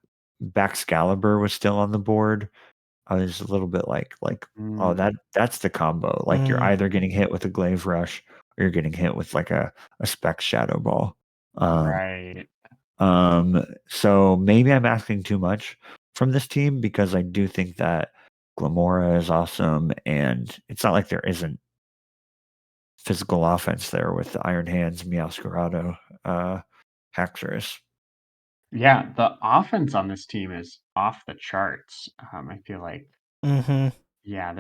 Baxcalibur was still on the board. I was a little bit like, oh, that's the combo. Like you're either getting hit with a Glaive Rush or you're getting hit with like a Specs Shadow Ball. Right. So maybe I'm asking too much from this team because I do think that Glamora is awesome, and it's not like there isn't physical offense there with the Iron Hands, Meowscarada, Haxorus. Yeah, the offense on this team is off the charts. I feel like Yeah,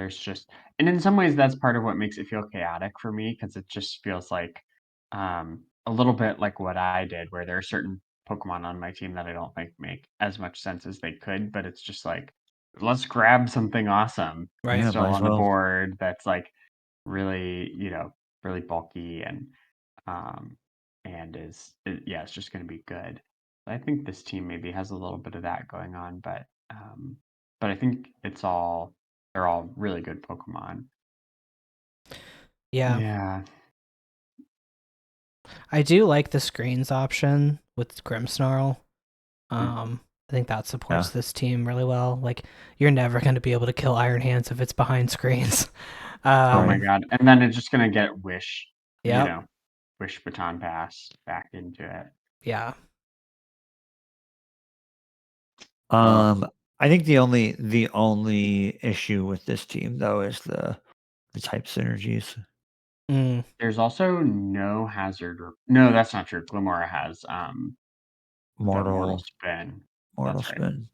and in some ways that's part of what makes it feel chaotic for me, because it just feels like a little bit like what I did, where there are certain Pokemon on my team that I don't think make as much sense as they could, but it's just like, let's grab something awesome Right. Yeah, still might as on the well. board that's like really, really bulky um and it's just going to be good. I think this team maybe has a little bit of that going on, but I think they're all really good Pokemon. Yeah. Yeah. I do like the screens option with Grimmsnarl. Mm. I think that supports this team really well. Like, you're never going to be able to kill Iron Hands if it's behind screens. Oh my Right. god. And then it's just going to get Wish, Yep. Wish Baton Pass back into it. Yeah. I think the only issue with this team though is the type synergies. Mm. There's also no hazard. No, that's not true. Glimora has the Mortal Spin. Mortal That's right. Spin.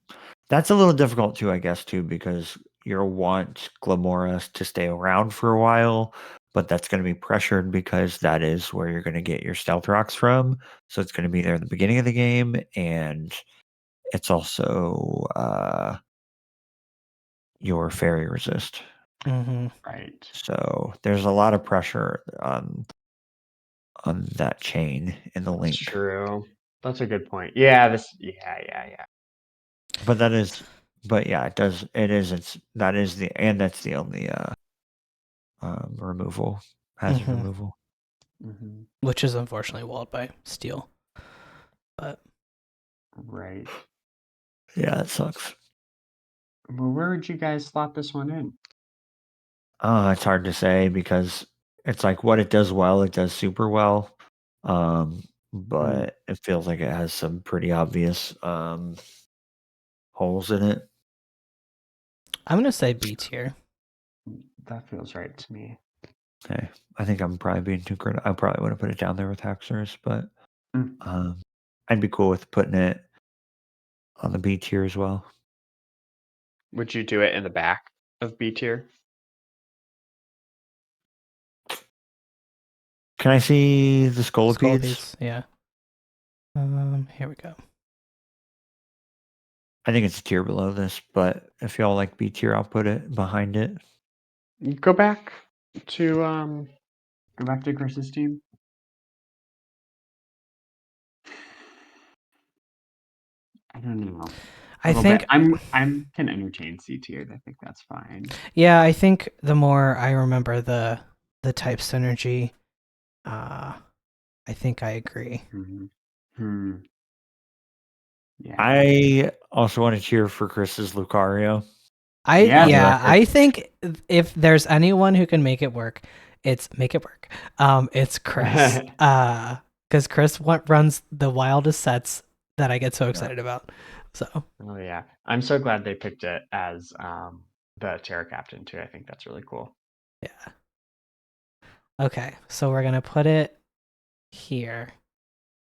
That's a little difficult too, I guess, too, because you'll want Glimora to stay around for a while, but that's going to be pressured because that is where you're going to get your Stealth Rocks from. So it's going to be there at the beginning of the game, and it's also your Fairy Resist. Mm-hmm. Right. So there's a lot of pressure on that chain in the link. That's true. That's a good point. Yeah, yeah. But that is, but yeah, it does. It is. That's the only removal, hazard Mhm. removal. Mm-hmm. Which is unfortunately walled by steel. But Right. Yeah, it sucks. Well, where would you guys slot this one in? It's hard to say because it's like what it does well, it does super well. But it feels like it has some pretty obvious holes in it. I'm gonna say B tier. That feels right to me. Okay. I think I'm probably being too critical. I probably would have put it down there with Haxorus, but I'd be cool with putting it on the B tier as well. Would you do it in the back of B tier? Can I see the Scolipedes? Scolipedes, yeah. Here we go. I think it's a tier below this, but if y'all like B tier, I'll put it behind it. Go back to Chris's team. I don't know. I think I'm can entertain C tier. I think that's fine. Yeah, I think the more I remember the type synergy, I think I agree. Yeah. I also want to cheer for Chris's Lucario. I think if there's anyone who can make it work, it's It's Chris. Because Chris runs the wildest sets that I get so excited about. So. Oh yeah, I'm so glad they picked it as the Terra Captain too. I think that's really cool. Yeah. Okay, so we're gonna put it here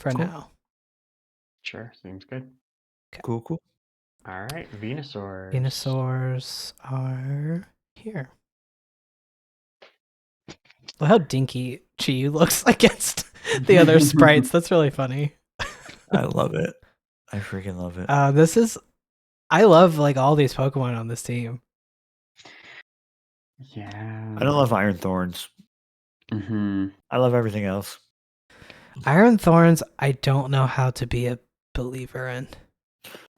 for now. Sure, seems good. Okay. Cool. All right, Venusaurs. Venusaurs are here. Well, how dinky Chi looks against the other sprites. That's really funny. I love it. I freaking love it. I love like all these Pokemon on this team. Yeah. I don't love Iron Thorns. I love everything else. Iron Thorns, I don't know how to be a believer in.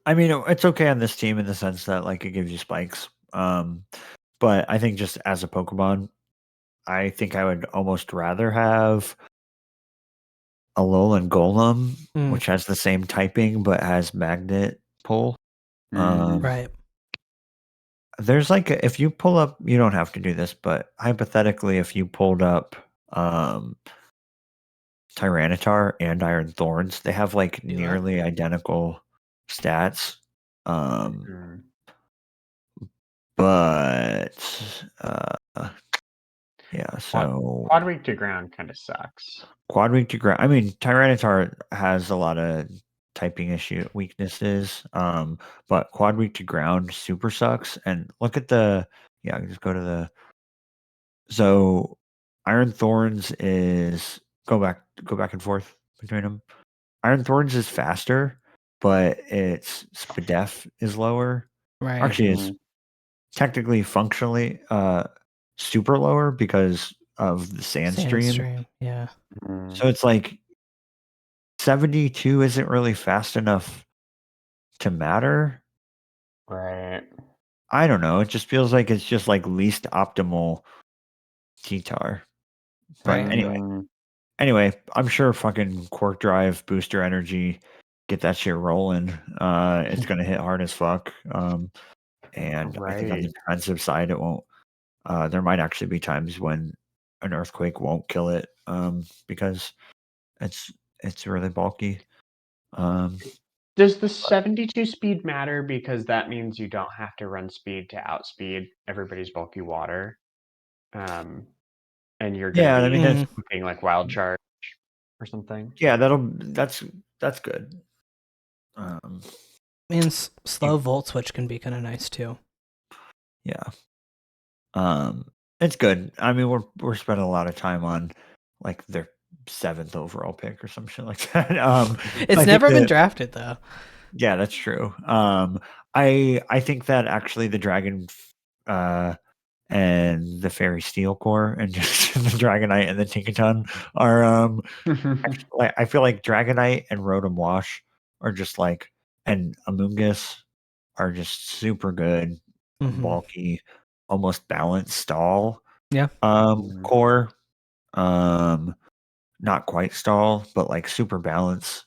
I mean, it's okay on this team in the sense that like it gives you spikes. But I think just as a Pokemon, I think I would almost rather have Alolan Golem, which has the same typing but has magnet pull. Right. There's like if you pull up, you don't have to do this, but hypothetically, if you pulled up Tyranitar and Iron Thorns, they have like nearly identical stats. But yeah, so Quad weak to ground kind of sucks. Quad weak to ground. I mean, Tyranitar has a lot of typing weaknesses. But quad weak to ground super sucks. And look at the Yeah, just go to the. So Iron Thorns is go back and forth between them. Iron Thorns is faster, but its SPDEF is lower. Right. Actually, it's technically functionally super lower because of the Sandstream. Sandstream, yeah. So it's like 72 isn't really fast enough to matter. Right. I don't know. It just feels like it's just like least optimal T-Tar. But Right. anyway, I'm sure fucking Quark Drive, Booster Energy, get that shit rolling. It's gonna hit hard as fuck. And I think on the defensive side, it won't. There might actually be times when an earthquake won't kill it because it's really bulky. Does the 72 speed matter because that means you don't have to run speed to outspeed everybody's bulky water? And you're going to be looking like Wild Charge or something? Yeah, that's good. And slow Volt Switch can be kind of nice too. Yeah. It's good. I mean, we're spending a lot of time on like their 7th overall pick or some shit like that. It's never been drafted though. Yeah, that's true. I think that actually the Dragon and the Fairy Steel Core and just the Dragonite and the Tinkaton are actually, I feel like Dragonite and Rotom Wash are just like, and Amoonguss are just super good, bulky, almost balanced stall. Yeah. Core. Not quite stall, but like super balance.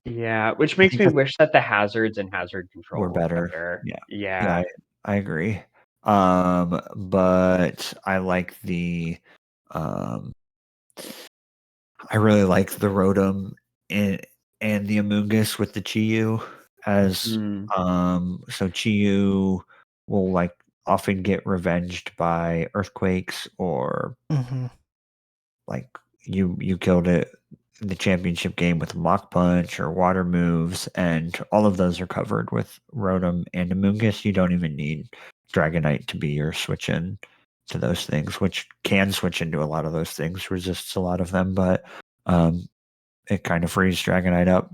Yeah, which makes me wish that the hazards and hazard control were better. Yeah, I agree. But I like the I really like the Rotom and the Amoonguss with the Chi-Yu as so Chi-Yu will like often get revenged by earthquakes or like you killed it in the championship game with Mach Punch or water moves, and all of those are covered with Rotom and Amoonguss. You don't even need Dragonite to be your switch in to those things, which can switch into a lot of those things, resists a lot of them, but it kind of frees Dragonite up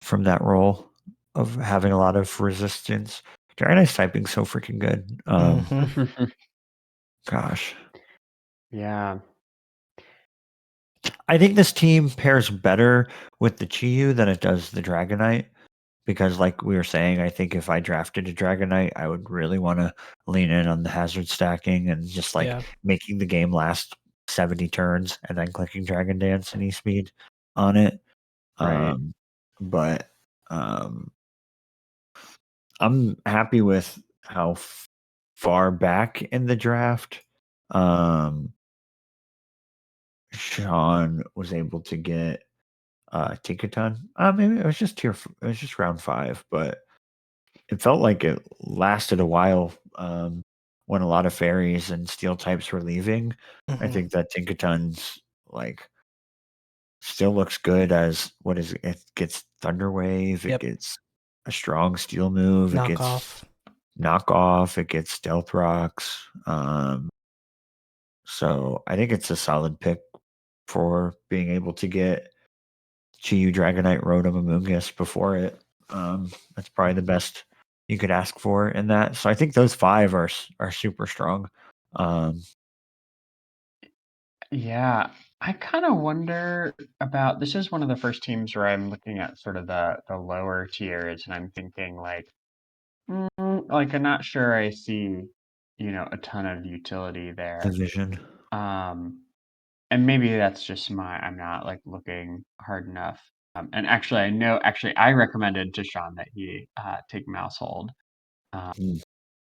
from that role of having a lot of resistance. Dragonite's typing so freaking good. Gosh. Yeah. I think this team pairs better with the Chi-Yu than it does the Dragonite. Because like we were saying, I think if I drafted a Dragonite, I would really want to lean in on the hazard stacking and just like making the game last 70 turns and then clicking Dragon Dance and E-Speed on it. But I'm happy with how far back in the draft Sean was able to get Tinkaton. Maybe it was just round 5, but it felt like it lasted a while when a lot of fairies and steel types were leaving. I think that Tinkaton's like still looks good as it gets Thunder Wave, it gets a strong steel move, it gets knock off, it gets Stealth Rocks. So I think it's a solid pick for being able to get Chi-Yu, Dragonite, Rotom, Amoonguss before it. That's probably the best you could ask for in that. So I think those 5 are super strong. Yeah, I kind of wonder about this. Is one of the first teams where I'm looking at sort of the lower tiers, and I'm thinking like I'm not sure I see a ton of utility there. Division. And maybe that's just I'm not like looking hard enough. And actually, I recommended to Sean that he take Mousehold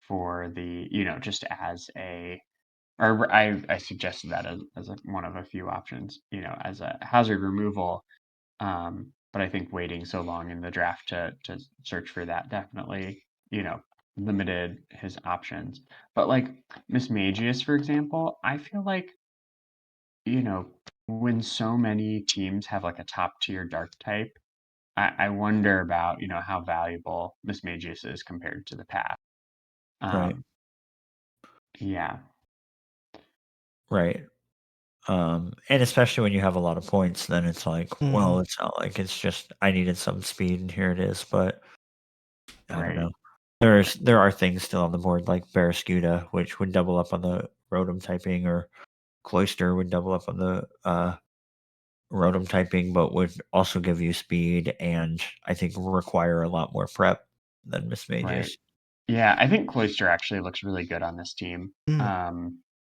for the just as a or I suggested that as one of a few options, as a hazard removal. But I think waiting so long in the draft to search for that definitely, limited his options. But like Miss Magius, for example, I feel like, when so many teams have like a top tier dark type, I wonder about, how valuable Miss Magius is compared to the past. Right. Yeah. Right. And especially when you have a lot of points, then it's like, well, it's not like it's just I needed some speed and here it is, but I don't Right. know. There are things still on the board like Barraskewda, which would double up on the Rotom typing, or Cloyster would double up on the Rotom typing, but would also give you speed and I think require a lot more prep than Miss Mages. Right. Yeah, I think Cloyster actually looks really good on this team.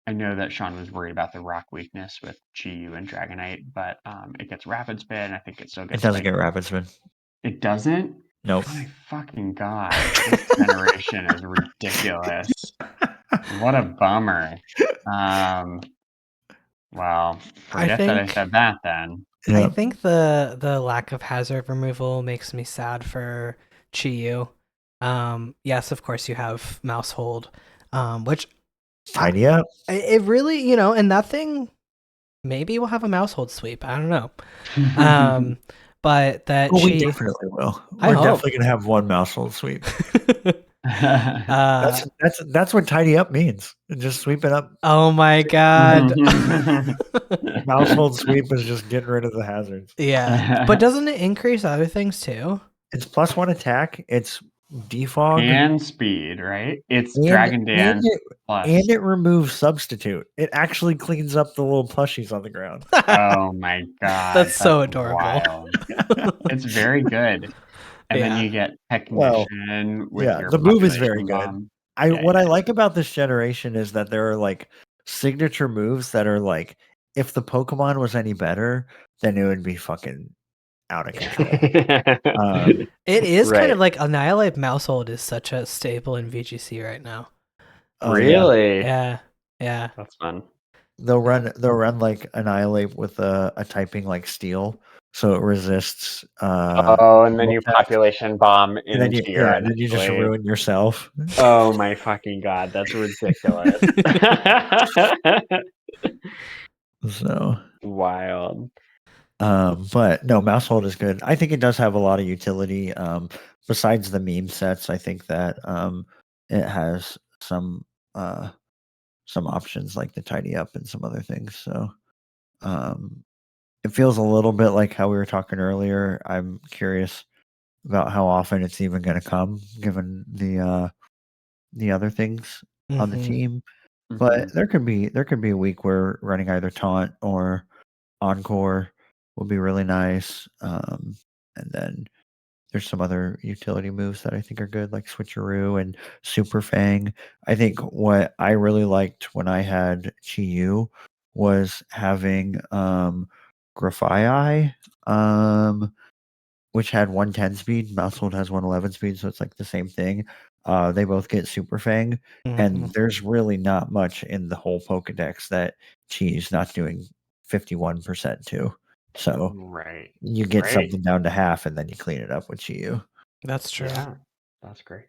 I know that Sean was worried about the rock weakness with Chi-Yu and Dragonite, but it gets Rapid Spin. I think it still It gets. doesn't get Rapid Spin. It doesn't? Nope. Oh my fucking god. This generation is ridiculous. What a bummer. Well, forget that I said that then. I think the lack of hazard removal makes me sad for Chi-Yu. Yes, of course you have Mouse Hold, which Tidy up. It really, and that thing maybe we'll have a Mouse Hold sweep. I don't know. But that we definitely will. We're definitely gonna have one Mouse Hold sweep. That's what tidy up means. Just sweep it up. Oh my god. Mouse Hold sweep is just getting rid of the hazards. Yeah. But doesn't it increase other things too? It's +1 attack. It's defog and speed, right? It's Dragon Dance plus. And it removes substitute. It actually cleans up the little plushies on the ground. Oh my god. That's so adorable. It's very good. And then you get Technician with your the move is very bomb. good. What I like about this generation is that there are like signature moves that are like, if the Pokemon was any better, then it would be fucking out of control. It is kind of like Annihilate Mousehold is such a staple in VGC right now. Really? Yeah. That's fun. They'll run like Annihilate with a typing like Steel, so it resists. And then you population bomb into your. And then you just ruin yourself. Oh my fucking god, that's ridiculous. So wild. But no, Mousehold is good. I think it does have a lot of utility. Besides the meme sets, I think that it has some options like the tidy up and some other things. So it feels a little bit like how we were talking earlier. I'm curious about how often it's even going to come, given the other things on the team. But there could be a week where running either Taunt or Encore will be really nice. And then there's some other utility moves that I think are good, like Switcheroo and Super Fang. I think what I really liked when I had Chi-Yu was having Grafai, which had 110 speed. Mousehold has 111 speed, so it's like the same thing. They both get Super Fang, and there's really not much in the whole Pokedex that Chi's not doing 51% to. So you get something down to half, and then you clean it up with Chi-Yu. That's true. Yeah, that's great.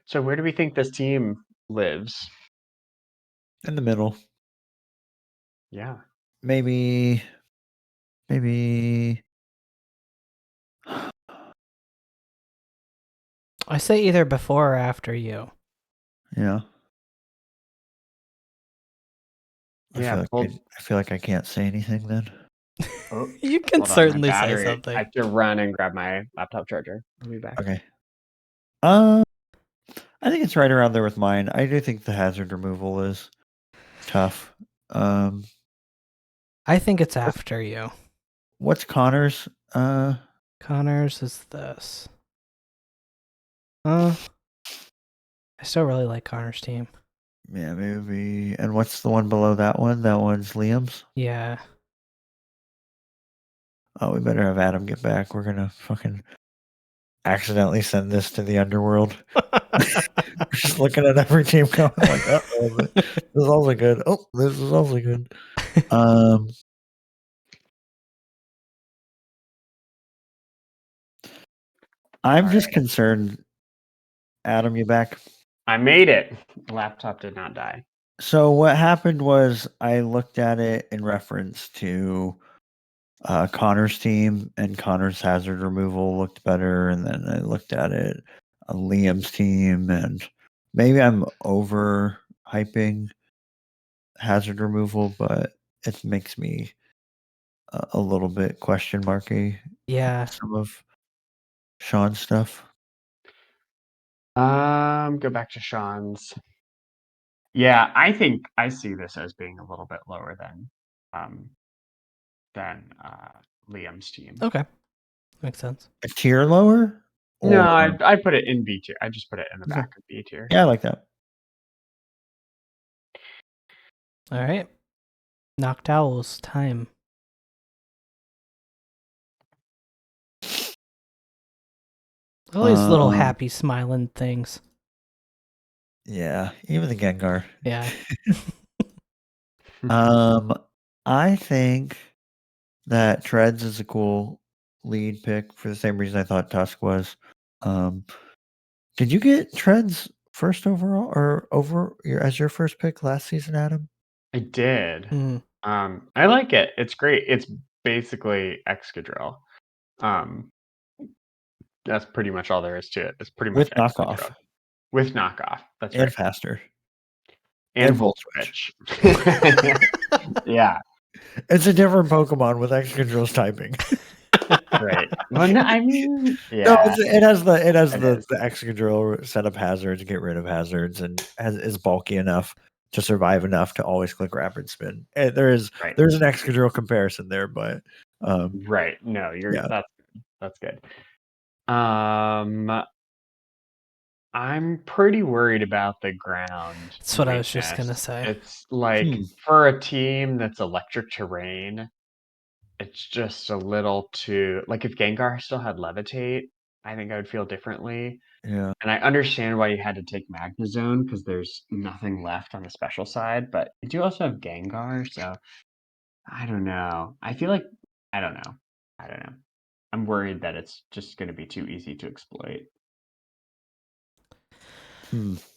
So where do we think this team lives? In the middle. Yeah. Maybe. I say either before or after you. Yeah. Yeah. I feel like I can't say anything then. Oh, you can certainly say something. I have to run and grab my laptop charger. I'll be back. Okay. I think it's right around there with mine. I do think the hazard removal is tough. I think it's after you. What's Connor's? Connor's is this. I still really like Connor's team. Yeah, maybe. And what's the one below that one? That one's Liam's? Yeah. Oh, we better have Adam get back. We're gonna fucking accidentally send this to the underworld. We're just looking at every team going like, this is also good. Oh, this is also good. I'm just concerned. Adam, you back? I made it. The laptop did not die. So what happened was I looked at it in reference to Connor's team, and Connor's hazard removal looked better. And then I looked at it on Liam's team, and maybe I'm over hyping hazard removal, but it makes me a little bit question marky. Yeah. Some of Sean's stuff. Go back to Sean's. Yeah, I think I see this as being a little bit lower than Liam's team. Okay. Makes sense. A tier lower? No, Or I put it in B tier. I just put it in the Okay. back of B tier. yeah, I like that. All right. Noctowls time. All these little happy smiling things. Yeah, even the Gengar. Yeah. I think that Treads is a cool lead pick for the same reason I thought Tusk was. Did you get Treads first overall or as your first pick last season, Adam? I did. Mm. I like it. It's great. It's basically Excadrill. That's pretty much all there is to it. It's pretty much With knockoff. Excadrill. With knockoff. That's And right. faster. And Volt Volt Switch. Yeah. It's a different Pokemon with Excadrill's typing. Right. Well, no, I mean, yeah. No, it has the is. Excadrill set up hazards, get rid of hazards, and is bulky enough to survive enough to always click Rapid Spin. There's an Excadrill comparison there, but right. No, that's good. I'm pretty worried about the ground. That's what I was just gonna say. It's like for a team that's electric terrain, it's just a little too like if Gengar still had Levitate, I think I would feel differently. Yeah. And I understand why you had to take Magnezone because there's nothing left on the special side, but you do also have Gengar, so I don't know. I feel like I don't know. I'm worried that it's just going to be too easy to exploit.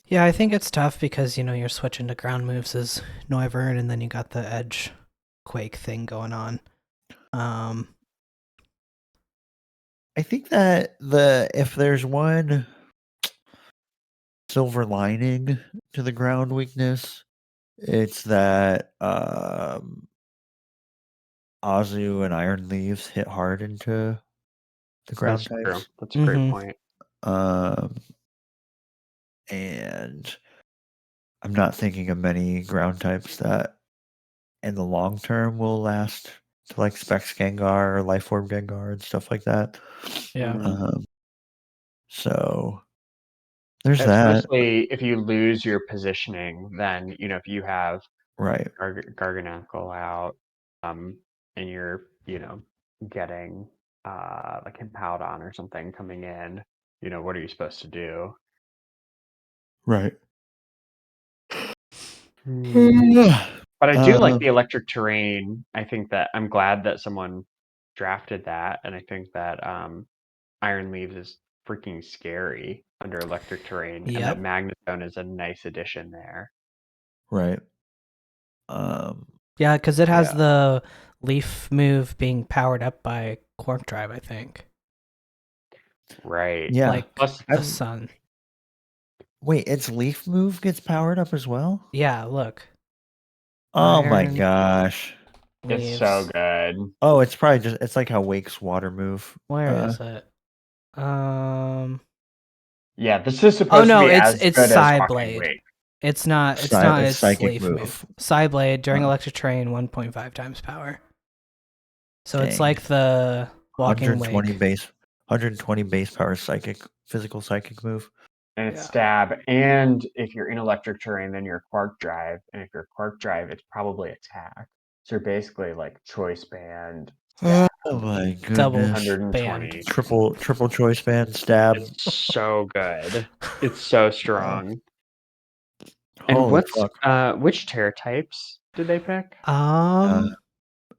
Yeah, I think it's tough because, you're switching to ground moves as Noivern, and then you got the edge quake thing going on. I think that if there's one silver lining to the ground weakness, it's that Azu and Iron Leaves hit hard into the ground types. True. That's a great point. And I'm not thinking of many ground types that in the long term will last to like Specs Gengar or Life Orb Gengar and stuff like that. Yeah. So there's that. Especially if you lose your positioning, then if you have Garganacl out, and you're getting like Hippowdon or something coming in, what are you supposed to do? Right. But I do like the electric terrain. I think that I'm glad that someone drafted that, and I think that Iron Leaves is freaking scary under electric terrain, and that Magnezone is a nice addition there. Right. Yeah, because it has the leaf move being powered up by Quark Drive, I think. Right. Yeah. Like the sun. Wait, its leaf move gets powered up as well? Yeah, look. Oh my gosh. Leaves. It's so good. Oh, it's probably it's like how Wake's water move. Where is it? Yeah, this is supposed to be as good as Psyblade. Wake. It's not its psychic leaf move. Psyblade during electric terrain 1.5 times power. So it's like the walking 120 Wake. 120 base power physical psychic move. And it's stab. And if you're in electric terrain, then you're Quark Drive. And if you're Quark Drive, it's probably attack. So you're basically like choice band. Stab. Oh my goodness. Double 120. Triple choice band stab. It's so good. It's so strong. And Holy fuck. Which Terra types did they pick?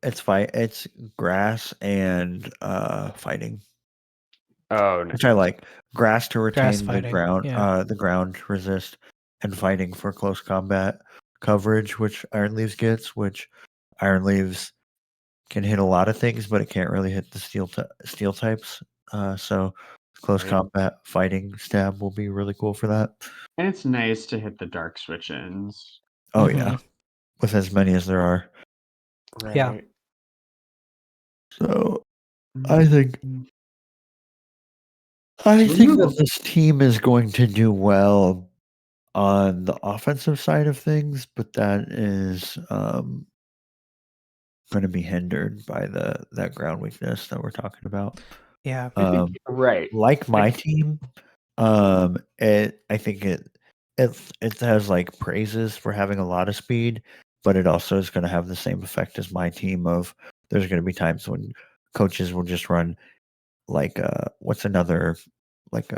It's grass and fighting. Oh, no. Which I like. Grass to retain fighting, the ground resist, and fighting for close combat coverage, which Iron Leaves gets, which Iron Leaves can hit a lot of things, but it can't really hit the steel types. So Close Right. combat fighting stab will be really cool for that. And it's nice to hit the dark switch-ins. Oh Mhm. yeah, with as many as there are. Right. Yeah. So I think Mhm. I So think you- that this team is going to do well on the offensive side of things, but that is going to be hindered by that ground weakness that we're talking about. Yeah. I think right. Like my team, I think it has like praises for having a lot of speed, but it also is going to have the same effect as my team. Of there's going to be times when coaches will just run like what's another like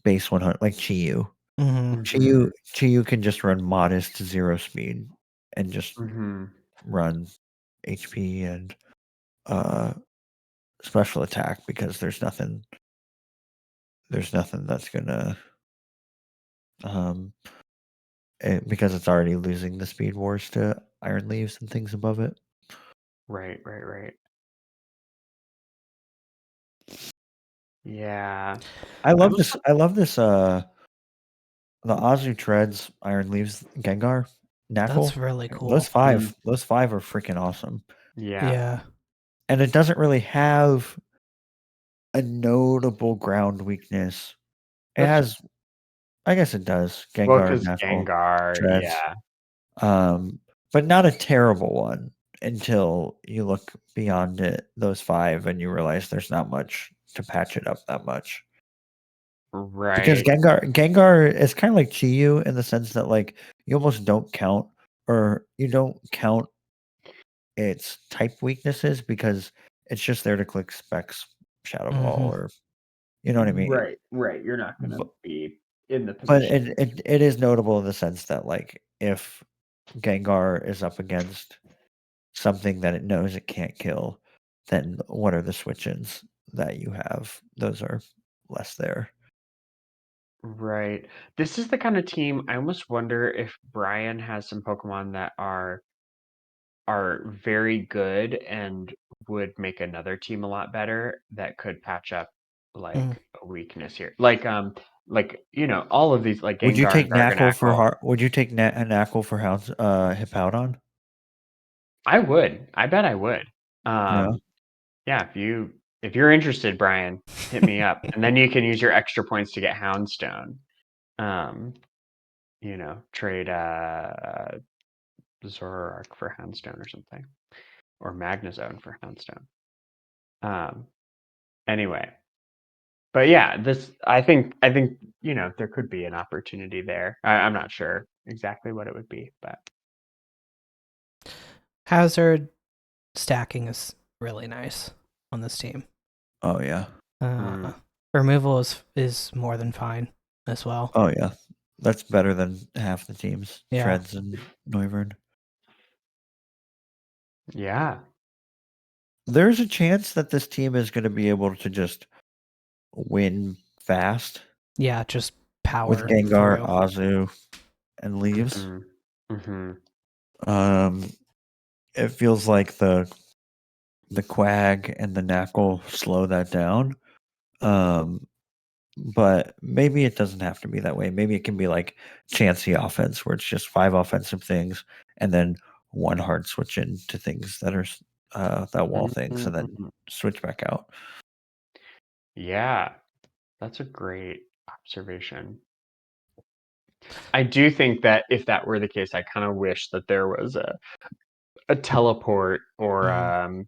base 100 like Chiyu. Mhm. Chiyu can just run modest 0 speed and just Mm-hmm. run HP and uh special attack because there's nothing that's gonna because it's already losing the speed wars to Iron Leaves and things above it. Right. Yeah. I love this the Azu Treads, Iron Leaves, Gengar, That's Knackle. really cool. Those five are freaking awesome. Yeah. Yeah. And it doesn't really have a notable ground weakness. It has, I guess it does. Well, Gengar, because Knackle, Gengar, Treads. yeah. But not a terrible one until you look beyond it, those five, and you realize there's not much to patch it up that much. Because Right. Gengar is kind of like Chiyu in the sense that like you almost don't count its type weaknesses because it's just there to click specs Shadow Ball Mhm. or you know what I mean. Right. You're not going to But, be in the but position. it is notable in the sense that like if Gengar is up against something that it knows it can't kill, then what are the switch-ins that you have? Those are less there. Right. This is the kind of team I almost wonder if Brian has some Pokemon that are very good and would make another team a lot better that could patch up like a weakness here. Like all of these like Would you Gengar take and Garganacl. Would you take Knackle for Hippowdon? I would. I bet I would. Yeah. Yeah, if you're interested, Brian, hit me up. And then you can use your extra points to get Houndstone. Trade Zoroark for Houndstone or something. Or Magnezone for Houndstone. Anyway. But yeah, I think there could be an opportunity there. I'm not sure exactly what it would be, but Hazard stacking is really nice on this team. Oh yeah. Removal is more than fine as well. Oh yeah. That's better than half the teams. Yeah. Treads and Noivern. yeah. There's a chance that this team is going to be able to just win fast Yeah, just power with Gengar, through. Azu, and Leaves. Mm-hmm. It feels like the Quag and the Knackle slow that down. But maybe it doesn't have to be that way. Maybe it can be like chancy offense where it's just 5 offensive things and then 1 hard switch into things that are that wall things and then switch back out. Yeah, that's a great observation. I do think that if that were the case, I kind of wish that there was a teleport or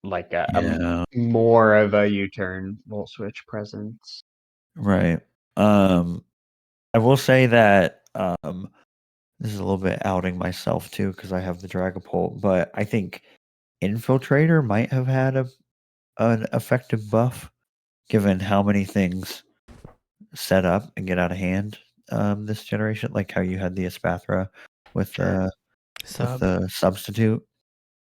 like a more of a U-turn volt switch presence. Right. I will say that this is a little bit outing myself too because I have the Dragapult, but I think Infiltrator might have had an effective buff given how many things set up and get out of hand this generation, like how you had the Espathra with the substitute.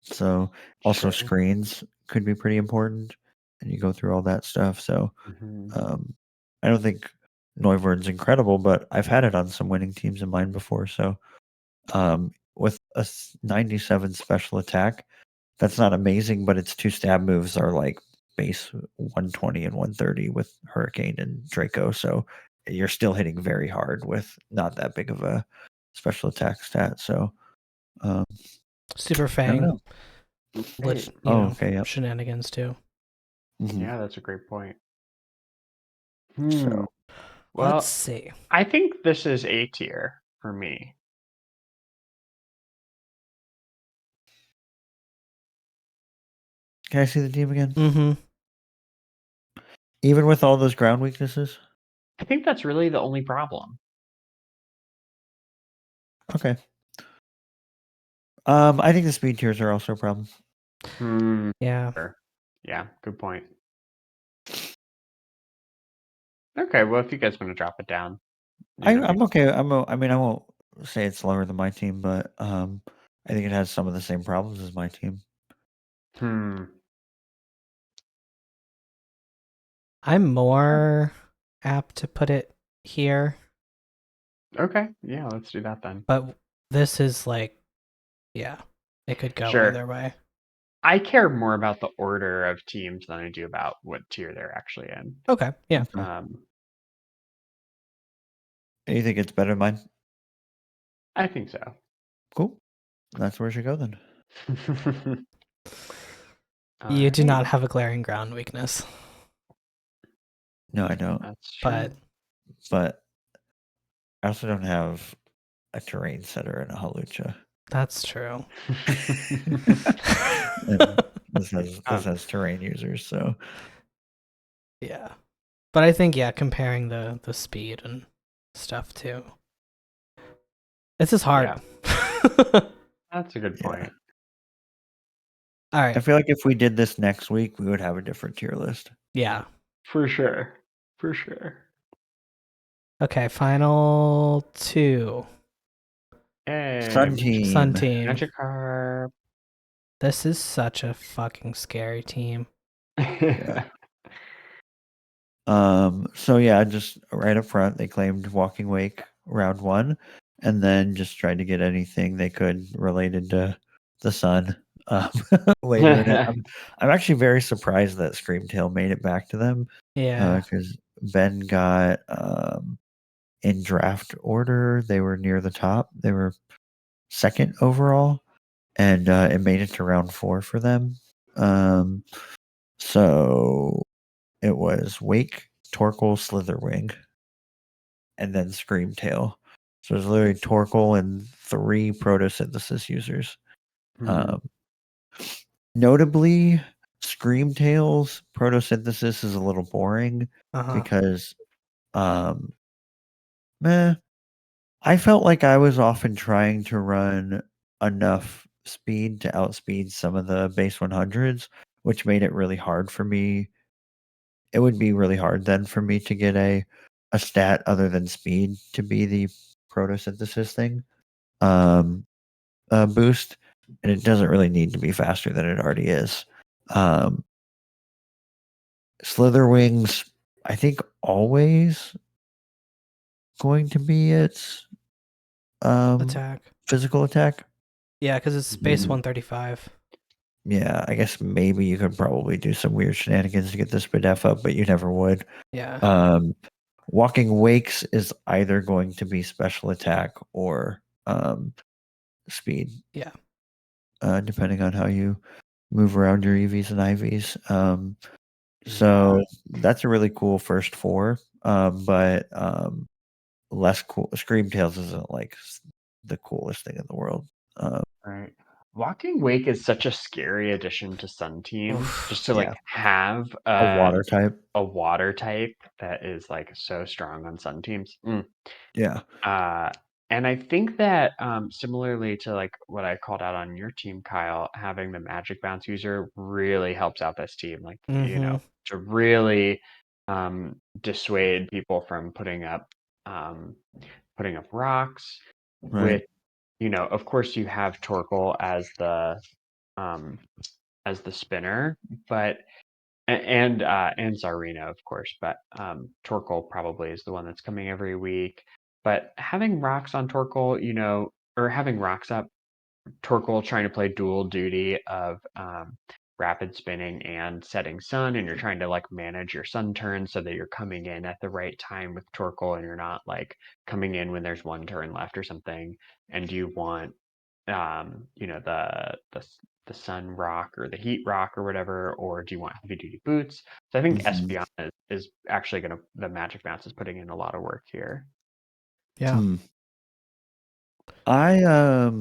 So also screens could be pretty important, and you go through all that stuff. So I don't think Noivern's incredible, but I've had it on some winning teams of mine before. So with a 97 special attack, that's not amazing, but its 2 stab moves are like base 120 and 130 with Hurricane and Draco. So you're still hitting very hard with not that big of a special attack stat. So Super I don't Fang, know. Great. Okay, yep. shenanigans too. Mhm. Yeah, that's a great point. So Well, Let's see. I think this is A tier for me. can I see the team again? Mm-hmm. Even with all those ground weaknesses? I think that's really the only problem. Okay. I think the speed tiers are also a problem. Yeah. Sure. Yeah, good point. Okay, well, if you guys want to drop it down, I'm okay. I mean, I won't say it's lower than my team, but I think it has some of the same problems as my team. I'm more apt to put it here, Okay, yeah, let's do that then. but this is like, yeah, it could go Sure. either way. I care more about the order of teams than I do about what tier they're actually in. Okay. Yeah. And you think it's better than mine? I think so. Cool. That's where it should go then. You do Alright, not have a glaring ground weakness, No, I don't. that's true. but I also don't have a terrain setter and a halucha. that's true. And this has terrain users, so Yeah. But I think, yeah, comparing the speed and stuff too. This is hard. That's a good Yeah. point. All I right. feel like if we did this next week, we would have a different tier list. Yeah. For sure. For sure. Okay, final two. Hey, Sun team. Sun team. Magicarp. This is such a fucking scary team. Yeah. So yeah, just right up front, they claimed Walking Wake round 1, and then just tried to get anything they could related to the sun later in it. I'm actually very surprised that Screamtail made it back to them. Yeah. Because Ben got in draft order, they were near the top. They were second overall, and it made it to round 4 for them. So it was Wake, Torkoal, Slitherwing, and then Screamtail. So it was literally Torkoal and 3 photosynthesis users. Notably, Screamtail's photosynthesis is a little boring because I felt like I was often trying to run enough speed to outspeed some of the base 100s, which made it really hard for me. It would be really hard then for me to get a stat other than speed to be the photosynthesis thing boost, and it doesn't really need to be faster than it already is. Slitherwings, I think, always going to be its Attack. physical attack. Yeah, because it's base 135. Yeah, I guess maybe you could probably do some weird shenanigans to get this Spadef up, but you never would. Yeah. Walking Wakes is either going to be special attack or speed. Yeah. Depending on how you move around your EVs and IVs. So that's a really cool first 4. But less cool. Screamtails isn't like the coolest thing in the world. Right. Walking Wake is such a scary addition to Sun Team. Just to like have a water type. a water type that is like so strong on Sun teams. Yeah. And I think that similarly to like what I called out on your team, Kyle, having the Magic Bounce user really helps out this team. Like to really dissuade people from putting up rocks. Right. With of course, you have Torkoal as the spinner, but and Zarina, of course, but Torkoal probably is the one that's coming every week. But having rocks on Torkoal, or having rocks up Torkoal trying to play dual duty of rapid spinning and setting sun, and you're trying to like manage your sun turn so that you're coming in at the right time with Torkoal, and you're not like coming in when there's one turn left or something. And you want the sun rock or the heat rock or whatever, or do you want heavy duty boots? So I think Mhm. Espeon is actually the Magic Mouse is putting in a lot of work here. Yeah. I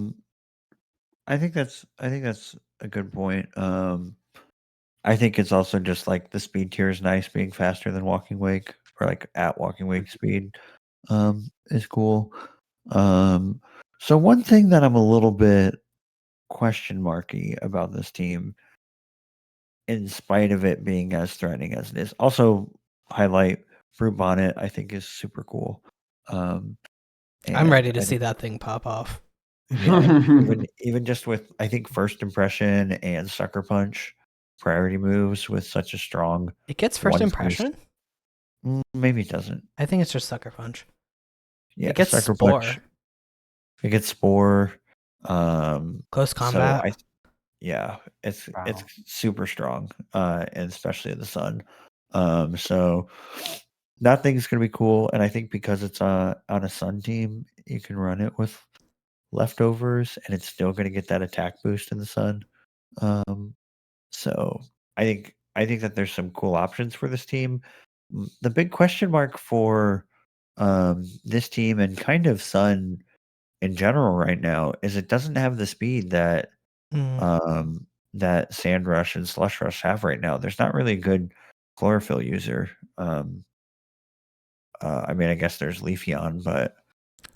think that's a good point. I think it's also just like the speed tier is nice, being faster than Walking Wake or like at Walking Wake speed is cool. So one thing that I'm a little bit question marky about this team, in spite of it being as threatening as it is, also highlight Brute Bonnet, I think is super cool. I'm And ready to I see think, that thing pop off. yeah, even just with I think First Impression and Sucker Punch priority moves with such a strong It gets first 1/2. impression? Maybe it doesn't. I think it's just Sucker Punch. Yeah, It gets Sucker Spore. Punch. It gets Spore. Close combat. So it's Wow. it's super strong, and especially in the sun. So that thing's gonna be cool, and I think because it's on a sun team, you can run it with leftovers, and it's still gonna get that attack boost in the sun. So I think that there's some cool options for this team. The big question mark for this team and kind of Sun in general right now is it doesn't have the speed that that Sand Rush and Slush Rush have right now. There's not really a good chlorophyll user. I mean, I guess there's Leafeon, but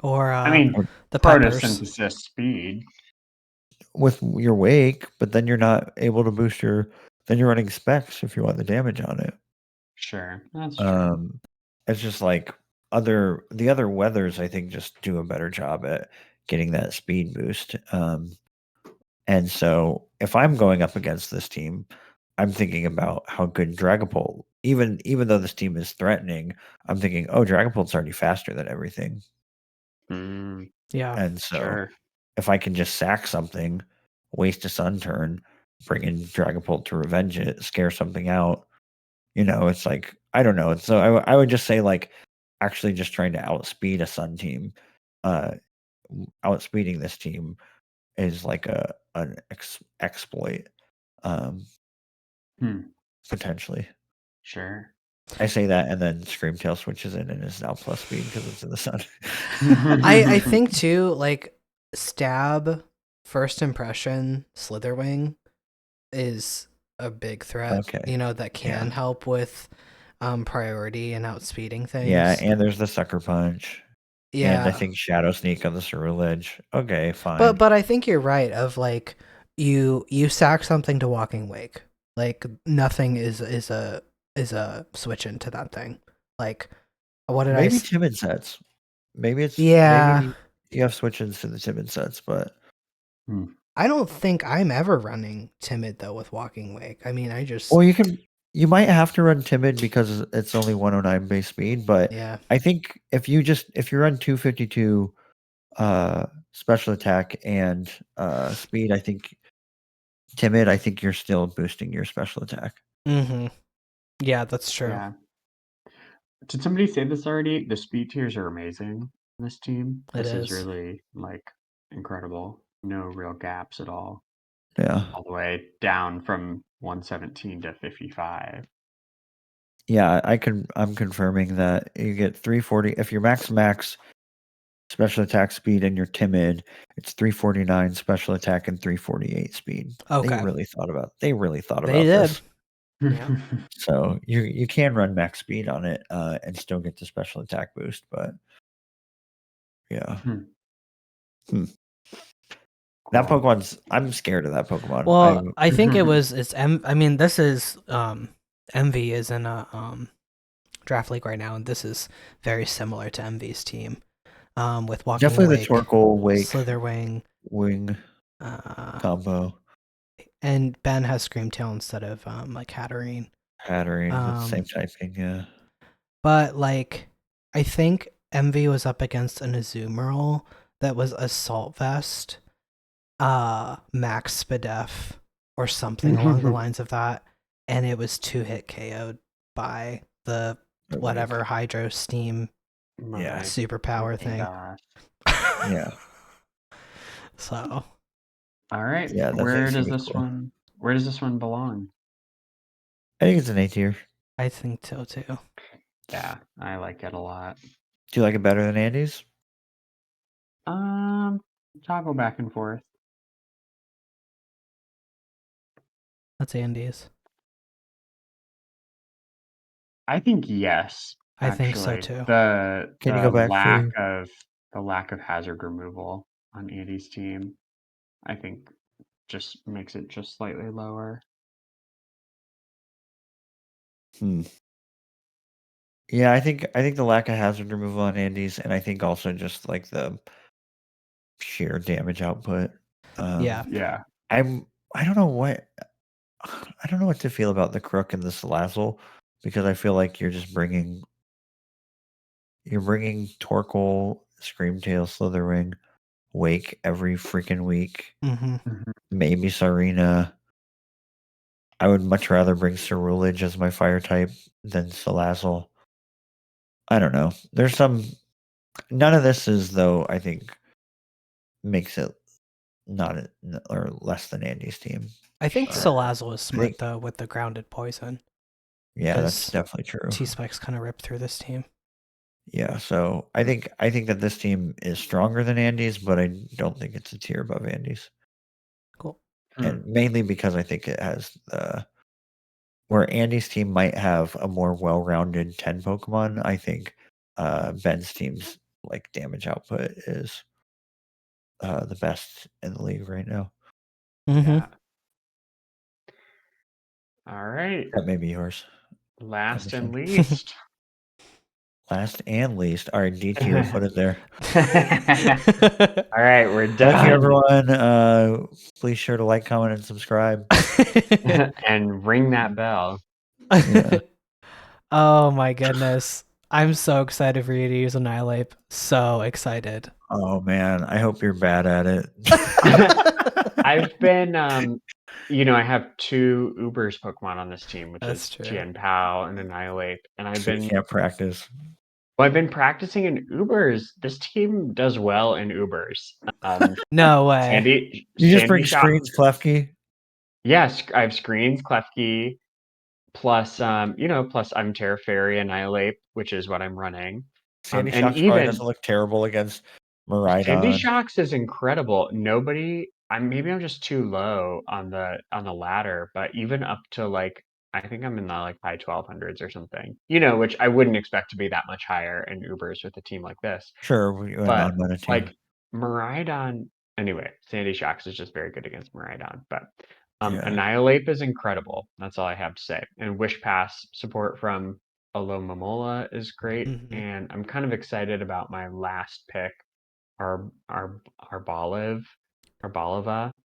Or I mean, the peppers. photosynthesis speed. with your wake, but then you're not able to boost your. Then you're running specs if you want the damage on it. Sure, that's true. It's just like the other weathers, I think, just do a better job at getting that speed boost. And so if I'm going up against this team, I'm thinking about how good Dragapult, even though this team is threatening, I'm thinking, oh, Dragapult's already faster than everything. Yeah. And so Sure. if I can just sack something, waste a sun turn, bring in Dragapult to revenge it, scare something out, it's like, I don't know. So I would just say like actually just trying to outspeed a sun team, outspeeding this team is like an exploit, potentially. Sure. I say that, and then Screamtail switches in and is now plus speed because it's in the sun. I think too, like Stab, First Impression, Slitherwing is a big threat. Okay. That can help with priority and outspeeding things. Yeah, and there's the Sucker Punch. Yeah. And I think Shadow Sneak on the Ceruledge. Okay, fine. But I think you're right of like you sack something to Walking Wake. Like nothing is a switch into that thing. Like what did maybe timid sets. Maybe it's Yeah. maybe you have switch-ins to the timid sets, but I don't think I'm ever running timid though with Walking Wake. I mean, I just Well, you might have to run timid because it's only 109 base speed, but yeah. I think if you run 252 special attack and speed, I think timid, I think you're still boosting your special attack. Yeah, that's true. Yeah. Did somebody say this already? The speed tiers are amazing in this team. This is really like incredible. No real gaps at all. Yeah. All the way down from 117 to 55. Yeah, I'm confirming that you get 340 if you're max special attack speed and you're timid, it's 349 special attack and 348 speed. Okay. They really thought about They this. Yeah. So you can run max speed on it and still get the special attack boost, but yeah. That Pokemon's I'm scared of that Pokemon. Well, I think I mean this is MV is in a draft league right now, and this is very similar to MV's team. With Walking definitely Wake, the Torkoal Wake Slitherwing wing combo. And Ben has Screamtail instead of like Haxorus. Haxorus, same typing, yeah. But like I think MV was up against an Azumarill that was Assault Vest, Max Spadef, or something along the lines of that, and it was 2-hit KO'd by the whatever Hydro Steam superpower thing. Gosh. Yeah. So. All right. Yeah, that Where thing does seems this cool. one? Where does this one belong? I think it's an A tier. I think so too. Yeah, I like it a lot. Do you like it better than Andy's? Toggle back and forth. That's Andy's. I think yes. I think so actually. too. Can you go back The lack of hazard removal on Andy's team, I think, just makes it just slightly lower. Yeah, I think the lack of hazard removal on Andy's, and I think also just like the sheer damage output. Yeah. Yeah. I don't know what to feel about the Crook and the Salazzle, because I feel like you're bringing Torkoal, Screamtail, Slitherwing, Wake every freaking week. Mm-hmm. Maybe Sarina. I would much rather bring Cerulege as my fire type than Salazzle. I don't know. There's none of this is, though, I think makes it not or less than Andy's team. I think Salazzle is smart though with the grounded poison. Yeah, that's definitely true. T-Spike's kind of ripped through this team. Yeah, so I think that this team is stronger than Andy's, but I don't think it's a tier above Andy's. Cool. And mainly because I think it has where Andy's team might have a more well-rounded 10 Pokemon, I think Ben's team's like damage output is the best in the league right now. Mm-hmm. Yeah. All right. That may be yours. Last and least. Last and least. All right, D tier, put it there. All right, we're done. Thank you, everyone. Please sure to like, comment, and subscribe. And ring that bell. Yeah. Oh my goodness. I'm so excited for you to use Annihilate. So excited. Oh man, I hope you're bad at it. I've been I have 2 Ubers Pokemon on this team, which is Tianpao and Annihilate, and You can't practice. Well, I've been practicing in Ubers. This team does well in Ubers. No way. You just bring screens, Klefki? Yes, I have screens, Klefki, plus plus I'm Terra Fairy, Annihilate, which is what I'm running. Sandy Shocks probably doesn't look terrible against Miraidon. Sandy Shocks is incredible. Maybe I'm just too low on the ladder, but even up to like I think I'm in the like high 1200s or something. Which I wouldn't expect to be that much higher in Ubers with a team like this. Sure, but like Miraidon, anyway, Sandy Shocks is just very good against Miraidon. But Annihilate is incredible. That's all I have to say. And Wish Pass support from Alomomola is great, and I'm kind of excited about my last pick. Arboliva.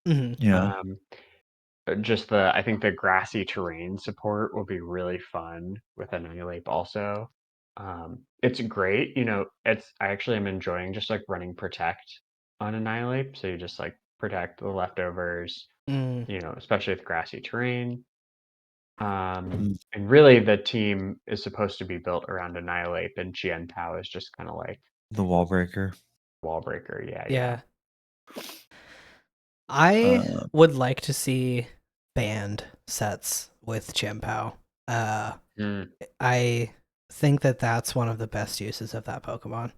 Yeah. I think the grassy terrain support will be really fun with Annihilate also. It's great, I actually am enjoying just like running Protect on Annihilate, so you just like protect the leftovers, especially with grassy terrain. And really the team is supposed to be built around Annihilate, and Tianpao is just kind of like the wall breaker. Yeah. I would like to see banned sets with Tianpao. I think that's one of the best uses of that Pokemon.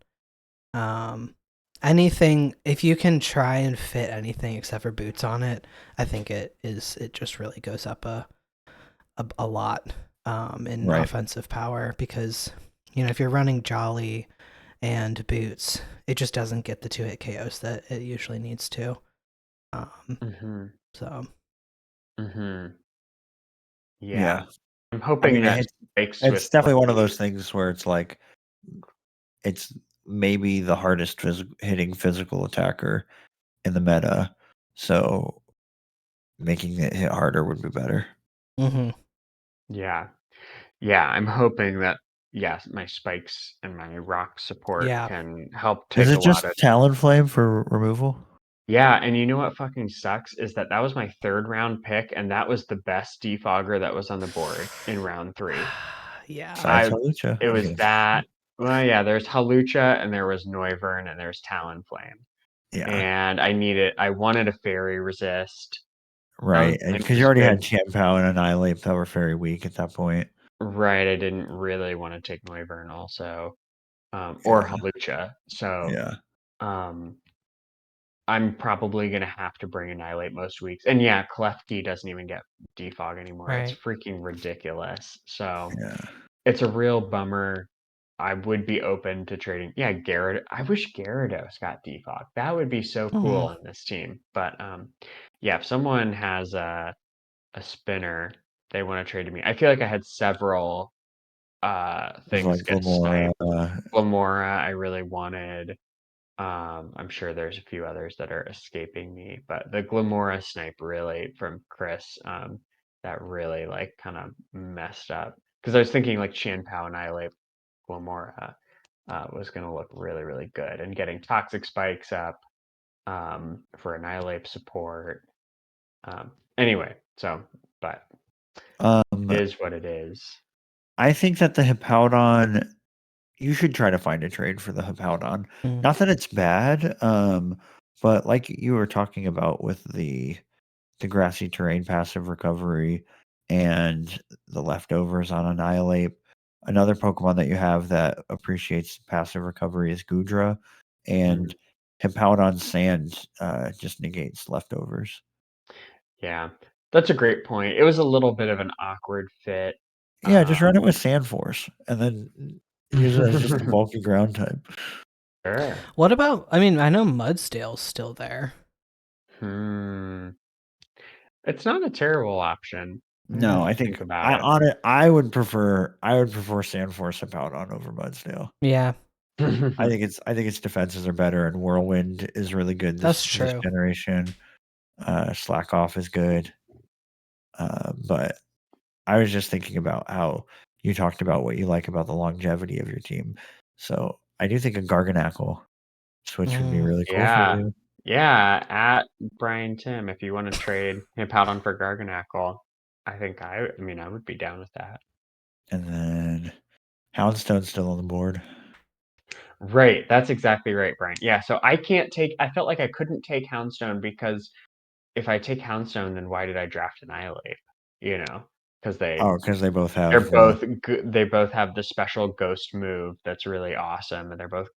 Anything, if you can try and fit anything except for boots on it, I think it just really goes up a lot in offensive power, because if you're running Jolly and boots, it just doesn't get the 2-hit KOs that it usually needs to. So. Yeah. I'm hoping that it's definitely one of those things where it's like it's maybe the hardest hitting physical attacker in the meta, so making it hit harder would be better. Yeah, I'm hoping that my spikes and my rock support can help take Is it a just lot of Talonflame for removal? Yeah, and you know what fucking sucks is that was my 3rd round pick, and that was the best defogger that was on the board in round 3. Yeah. Besides Halucha. It was that. Well, yeah, there's Halucha, and there was Noivern, and there's Talonflame. Yeah. And I wanted a Fairy Resist. Right. Talonflame Because you was already good. had Chien-Pao and Annihilate that were very weak at that point. Right, I didn't really want to take Noivern also. Or Halucha. So Yeah. I'm probably gonna have to bring Annihilate most weeks. And yeah, Klefki doesn't even get defog anymore. It's Right. freaking ridiculous. So Yeah. it's a real bummer. I would be open to trading. Yeah, Garrett. I wish Gyarados got defog. That would be so cool on this team. But yeah, if someone has a spinner they want to trade to me, I feel like I had several things Like get Glamora. sniped. Glamora, I really wanted. I'm sure there's a few others that are escaping me, but the Glamora snipe really from Chris, that really like kind of messed up. Because I was thinking like Chien-Pao Annihilate Glamora was going to look really, really good, and getting Toxic Spikes up for Annihilate support. Anyway, so, but it is what it is. I think that the Hippowdon, you should try to find a trade for the Hippowdon. Not that it's bad, but like you were talking about with the grassy terrain passive recovery and the leftovers on Annihilate, another Pokemon that you have that appreciates passive recovery is Goodra, and Hippowdon Sand just negates leftovers. Yeah, that's a great point. It was a little bit of an awkward fit. Yeah, just run it with Sand Force and then use it as just a bulky ground type. Sure. What about? I mean, I know Mudsdale's still there. It's not a terrible option. No, I think about it. I would prefer Sand Force Hippowdon over Mudsdale. Yeah. I think its defenses are better, and Whirlwind is really good this generation. Slack Off is good. But I was just thinking about how you talked about what you like about the longevity of your team. So I do think a Garganacl switch would be really cool for you. Yeah, at Brian Tim, if you want to trade Hippowdon for Garganacl, I mean, I would be down with that. And then Houndstone's still on the board. Right, that's exactly right, Brian. Yeah, so I felt like I couldn't take Houndstone because if I take Houndstone, then why did I draft Annihilate? You know, because they both have they both have the special ghost move that's really awesome, and they're both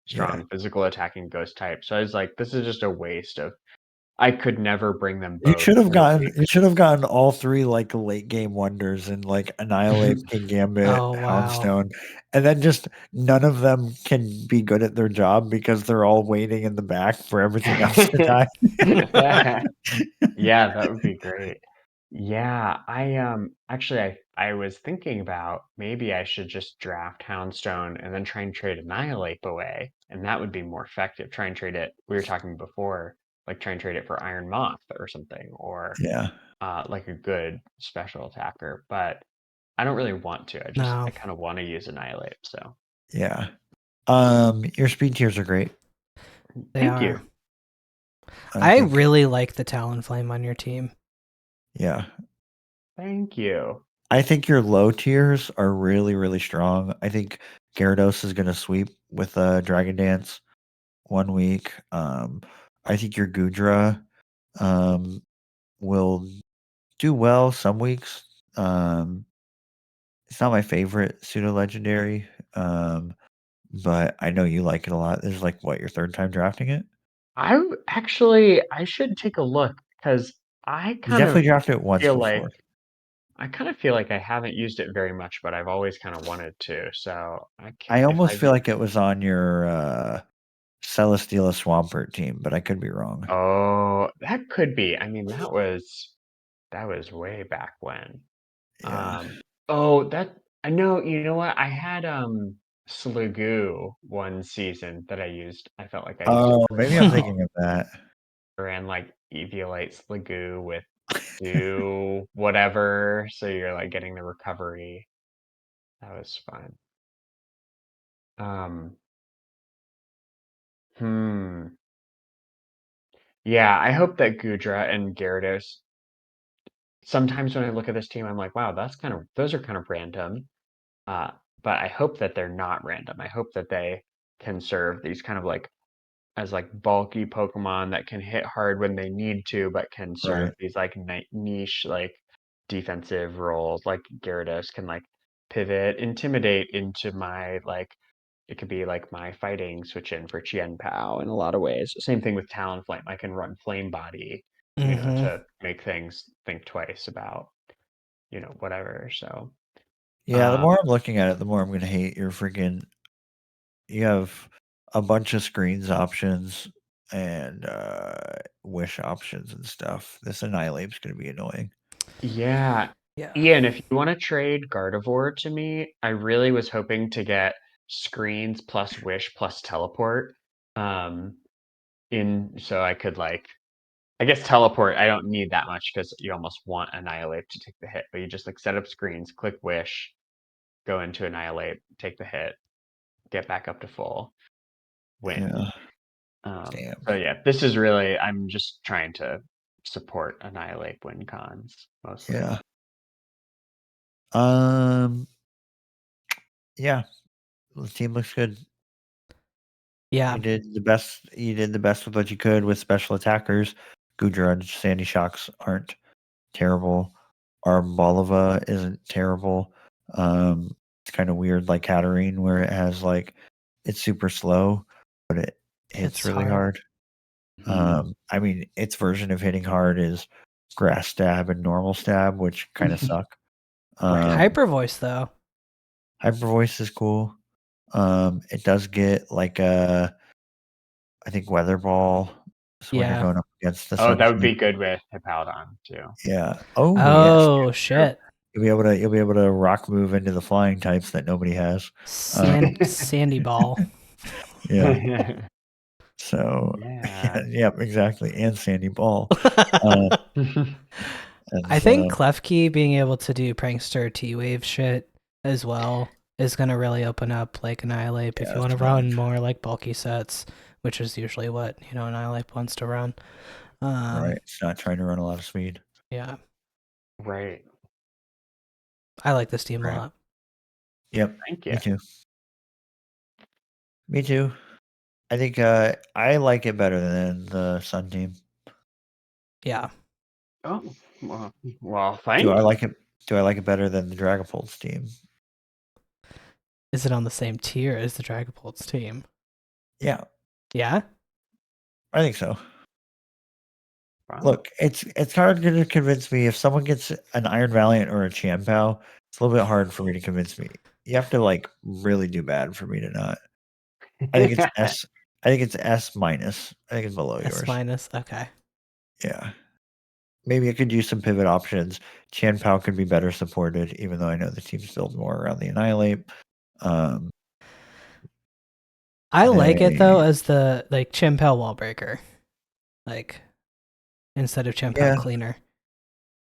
strong physical attacking ghost type. So I was like, this is just a waste of. I could never bring them both. You should have gotten all three like late game wonders and like Annihilate, King Gambit, Houndstone, and then just none of them can be good at their job because they're all waiting in the back for everything else to die. Yeah, that would be great. Yeah, I was thinking about maybe I should just draft Houndstone and then try and trade Annihilate away, and that would be more effective. Try and trade it. We were talking before, like try and trade it for Iron Moth or something, or like a good special attacker. But I don't really want to. I kind of want to use Annihilate. So yeah, your speed tiers are great. Thank you. I really like the Talonflame on your team. Yeah. Thank you. I think your low tiers are really, really strong. I think Gyarados is going to sweep with Dragon Dance 1 week. I think your Goodra will do well some weeks. It's not my favorite pseudo legendary, but I know you like it a lot. This is like what, your third time drafting it? I should take a look because I kind of definitely drafted it once feel before. I kind of feel like I haven't used it very much, but I've always kind of wanted to. So I almost feel like it was on your Celesteela Swampert team, but I could be wrong. Oh, that could be. I mean, that was way back when. Yeah. I know. You know what? I had Sliggoo one season that I used. I felt like I used it. Maybe I'm thinking of that. Ran like Eviolite Sliggoo with do whatever, so you're like getting the recovery. That was fun. Hmm. Yeah, I hope that Gudra and Gyarados. Sometimes when I look at this team, I'm like, wow, those are kind of random. But I hope that they're not random. I hope that they can serve these kind of like as like bulky Pokemon that can hit hard when they need to, but can serve Right. these like niche like defensive roles. Like Gyarados can like pivot, intimidate into my like it could be like my fighting switch in for Chien Pao in a lot of ways. Same thing with Talonflame. I can run Flame Body, Mm-hmm. to make things think twice about, whatever. So Yeah, the more I'm looking at it, the more I'm gonna hate your freaking. You have a bunch of screens options and wish options and stuff. This Annihilate's gonna be annoying. yeah. Yeah. Ian, if you want to trade Gardevoir to me, I really was hoping to get screens plus wish plus teleport. So I could like I guess teleport, I don't need that much because you almost want Annihilate to take the hit, but you just like set up screens, click wish, go into Annihilate, take the hit, get back up to full, win. Yeah. Damn. So yeah, this is really I'm just trying to support Annihilate win cons mostly. Yeah. Yeah. The team looks good. Yeah. You did the best. You did the best with what you could with special attackers. Gudra and Sandy Shocks aren't terrible. Arbalova isn't terrible. It's kind of weird, like Caoirigh, where it has like it's super slow, but it hits It's really hard. hard. I mean, its version of hitting hard is grass stab and normal stab, which kind of suck. Hyper Voice though. Hyper Voice is cool. It does get like I think Weather Ball. So when you're Yeah. going up against the Oh, sun that would be type. good with Hippowdon too. Yeah. Oh, yes. Oh shit. You'll be able to rock move into the flying types that nobody has. Sandy Ball. Yeah. So Yeah. yeah, exactly. And Sandy Ball. And I think Klefki being able to do Prankster T-Wave shit as well is going to really open up like Annihilate if you want to run more like bulky sets, which is usually what, Annihilate wants to run. right. It's not trying to run a lot of speed. Yeah. Right. I like this team a lot. Yep. Thank you. Me too. Me too. I think I like it better than the Sun team. Yeah. Oh, well, thank you. Do I like it better than the Dragapults team? Is it on the same tier as the Dragapults team? Yeah. Yeah? I think so. Wow. Look, it's hard to convince me if someone gets an Iron Valiant or a Chien-Pao. It's a little bit hard for me to convince me. You have to like really do bad for me to not. I think it's S. I think it's S minus. I think it's below yours. S minus. Okay. Yeah. Maybe I could use some pivot options. Chien-Pao could be better supported, even though I know the team's built more around the Annihilate. I like it though as the like Chien-Pao wall breaker, like instead of Chien-Pao cleaner.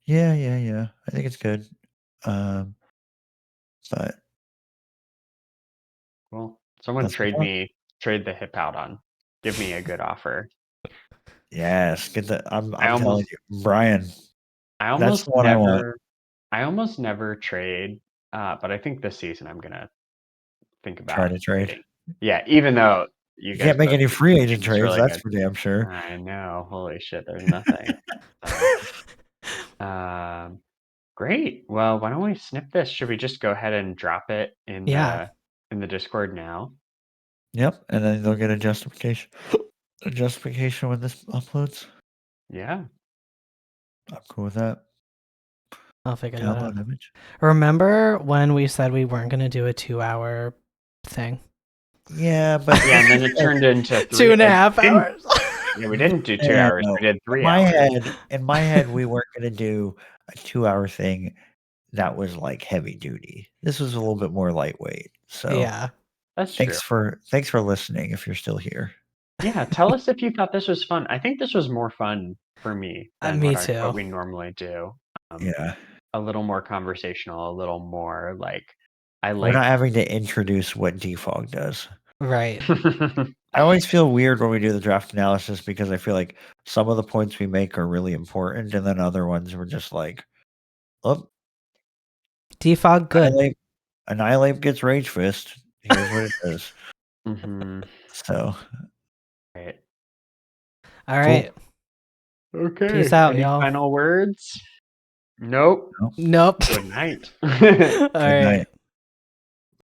Yeah. I think it's good. But well, someone trade the Hippowdon. Give me a good offer. Yes, get the. I'm telling you, Brian. I almost never trade, but I think this season I'm gonna think about try to trade. trading. Yeah, even though you guys can't make any free agent trades. Really that's for damn sure. I know. Holy shit, there's nothing. Great. Well, why don't we snip this? Should we just go ahead and drop it in the Discord now? Yep, and then they'll get a justification. A justification when this uploads. Yeah. I'm cool with that. I'll figure that out. Image. Remember when we said we weren't going to do a 2-hour thing? Yeah, but and then it turned into 2.5 hours. Yeah, we didn't do 2 hours. We did 3 hours. In my head, we weren't going to do a 2-hour thing that was like heavy duty. This was a little bit more lightweight. So yeah, that's thanks true. Thanks for listening. If you're still here, yeah, tell us if you thought this was fun. I think this was more fun for me than what we normally do. Yeah, a little more conversational, a little more like we're not having to introduce what defog does. Right. I always feel weird when we do the draft analysis because I feel like some of the points we make are really important, and then other ones were just like, oh, Defog good. Annihilate gets Rage Fist. Here's what it is. Mm-hmm. So, Right. All right. Okay. Peace out, Any y'all. final words? Nope. Nope. Good night. All good right. night.